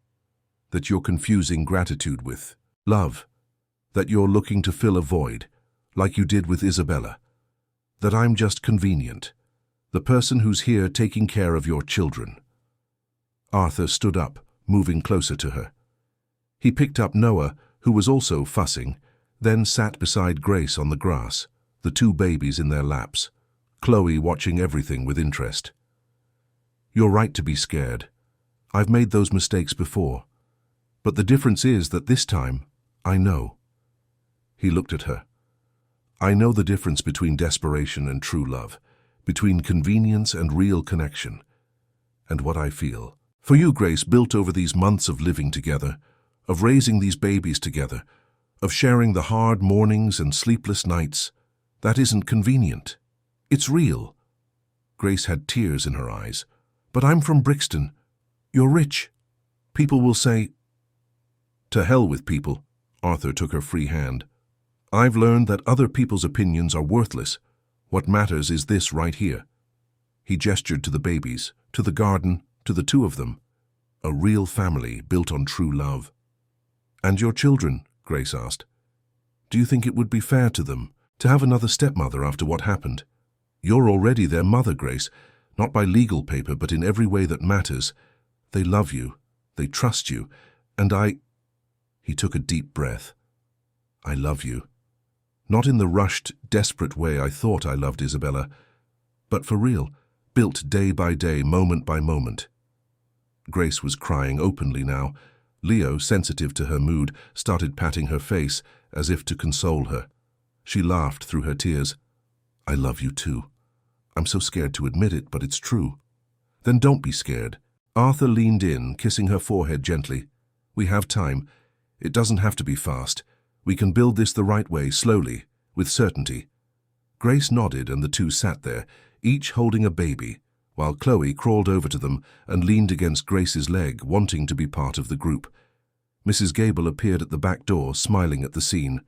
"That you're confusing gratitude with love. That you're looking to fill a void, like you did with Isabella. That I'm just convenient. The person who's here taking care of your children." Arthur stood up, moving closer to her. He picked up Noah, who was also fussing, then sat beside Grace on the grass, the two babies in their laps, Chloe watching everything with interest. "You're right to be scared. I've made those mistakes before. But the difference is that this time, I know." He looked at her. "I know the difference between desperation and true love, between convenience and real connection. And what I feel for you, Grace, built over these months of living together, of raising these babies together, of sharing the hard mornings and sleepless nights, that isn't convenient. It's real." Grace had tears in her eyes. "But I'm from Brixton. You're rich. People will say—" "To hell with people." Arthur took her free hand. "I've learned that other people's opinions are worthless. What matters is this right here." He gestured to the babies, to the garden, to the two of them. A real family built on true love. "And your children?" Grace asked. "Do you think it would be fair to them to have another stepmother after what happened? You're already their mother, Grace, not by legal paper, but in every way that matters. They love you, they trust you, and I—" He took a deep breath. "I love you. Not in the rushed, desperate way I thought I loved Isabella, but for real, built day by day, moment by moment." Grace was crying openly now. Leo, sensitive to her mood, started patting her face as if to console her. She laughed through her tears. "I love you too. I'm so scared to admit it, but it's true." "Then don't be scared." Arthur leaned in, kissing her forehead gently. "We have time. It doesn't have to be fast. We can build this the right way, slowly, with certainty." Grace nodded and the two sat there, each holding a baby, while Chloe crawled over to them and leaned against Grace's leg, wanting to be part of the group. Mrs. Gable appeared at the back door, smiling at the scene.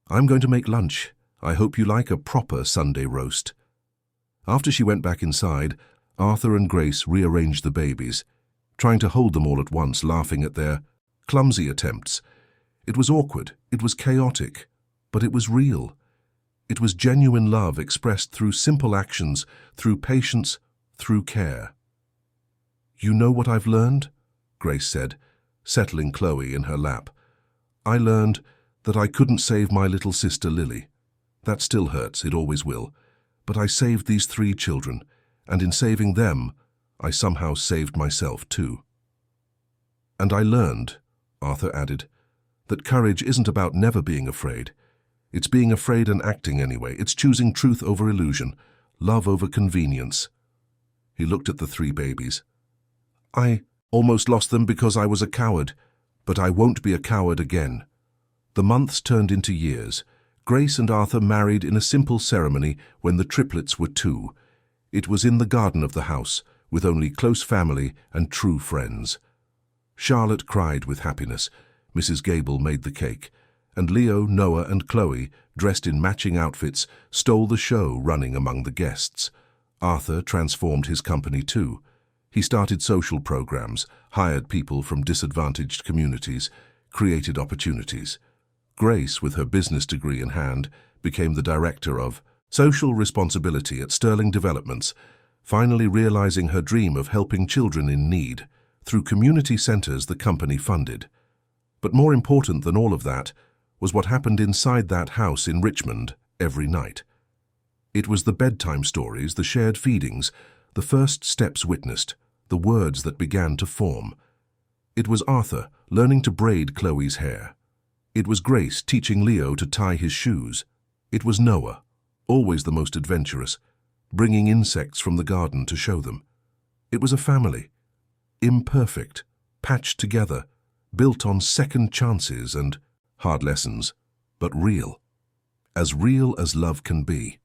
"I'm going to make lunch. I hope you like a proper Sunday roast." After she went back inside, Arthur and Grace rearranged the babies, trying to hold them all at once, laughing at their clumsy attempts. It was awkward, it was chaotic, but it was real. It was genuine love expressed through simple actions, through patience, through care. "You know what I've learned?" Grace said, settling Chloe in her lap. "I learned that I couldn't save my little sister Lily. That still hurts, it always will. But I saved these 3 children, and in saving them, I somehow saved myself too." "And I learned," Arthur added, "that courage isn't about never being afraid. It's being afraid and acting anyway. It's choosing truth over illusion, love over convenience." He looked at the 3 babies. "I almost lost them because I was a coward, but I won't be a coward again." The months turned into years. Grace and Arthur married in a simple ceremony when the triplets were 2. It was in the garden of the house, with only close family and true friends. Charlotte cried with happiness. Mrs. Gable made the cake, and Leo, Noah, and Chloe, dressed in matching outfits, stole the show running among the guests. Arthur transformed his company too. He started social programs, hired people from disadvantaged communities, created opportunities. Grace, with her business degree in hand, became the director of social responsibility at Sterling Developments, finally realizing her dream of helping children in need through community centers the company funded. But more important than all of that was what happened inside that house in Richmond every night. It was the bedtime stories, the shared feedings, the first steps witnessed, the words that began to form. It was Arthur learning to braid Chloe's hair. It was Grace teaching Leo to tie his shoes. It was Noah, always the most adventurous, bringing insects from the garden to show them. It was a family, imperfect, patched together, built on second chances and hard lessons, but real as love can be.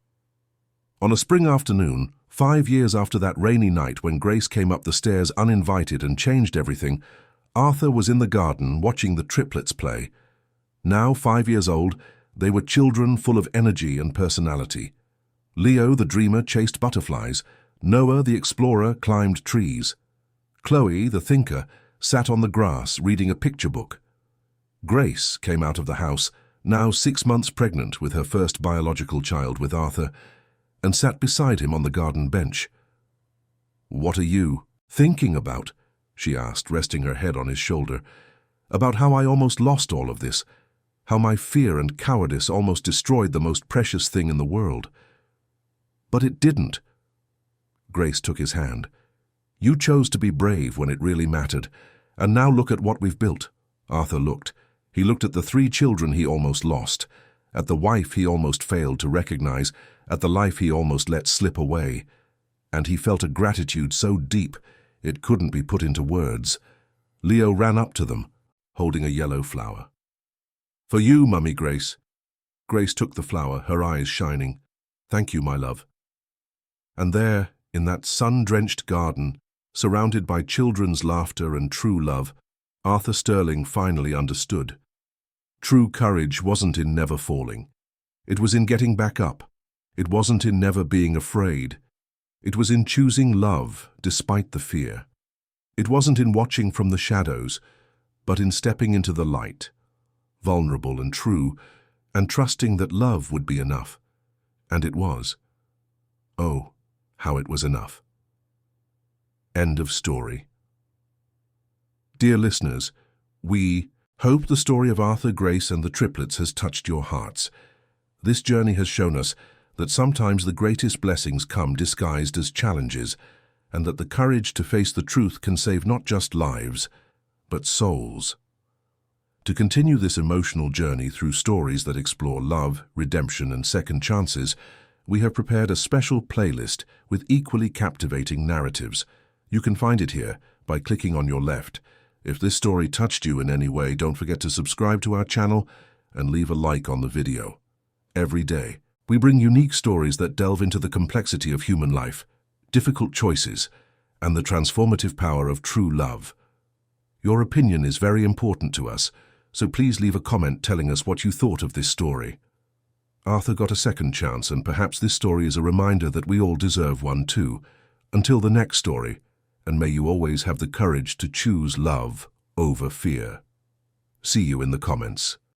On a spring afternoon, 5 years after that rainy night when Grace came up the stairs uninvited and changed everything, Arthur was in the garden watching the triplets play. Now 5 years old, they were children full of energy and personality. Leo, the dreamer, chased butterflies. Noah, the explorer, climbed trees. Chloe, the thinker, sat on the grass reading a picture book. Grace came out of the house, now 6 months pregnant with her first biological child with Arthur, and sat beside him on the garden bench. "What are you thinking about?" she asked, resting her head on his shoulder. "About how I almost lost all of this, how my fear and cowardice almost destroyed the most precious thing in the world." "But it didn't." Grace took his hand. "You chose to be brave when it really mattered, and now look at what we've built." Arthur looked. He looked at the 3 children he almost lost, at the wife he almost failed to recognize, at the life he almost let slip away, and he felt a gratitude so deep it couldn't be put into words. Leo ran up to them, holding a yellow flower. "For you, Mummy Grace." Grace took the flower, her eyes shining. "Thank you, my love." And there, in that sun-drenched garden, surrounded by children's laughter and true love, Arthur Sterling finally understood. True courage wasn't in never falling. It was in getting back up. It wasn't in never being afraid. It was in choosing love despite the fear. It wasn't in watching from the shadows, but in stepping into the light, vulnerable and true, and trusting that love would be enough. And it was. Oh, how it was enough. End of story. Dear listeners, we hope the story of Arthur, Grace, and the triplets has touched your hearts. This journey has shown us that sometimes the greatest blessings come disguised as challenges, and that the courage to face the truth can save not just lives, but souls. To continue this emotional journey through stories that explore love, redemption, and second chances, we have prepared a special playlist with equally captivating narratives. You can find it here by clicking on your left. If this story touched you in any way, don't forget to subscribe to our channel and leave a like on the video. Every day, we bring unique stories that delve into the complexity of human life, difficult choices, and the transformative power of true love. Your opinion is very important to us, so please leave a comment telling us what you thought of this story. Arthur got a second chance, and perhaps this story is a reminder that we all deserve one too. Until the next story, and may you always have the courage to choose love over fear. See you in the comments.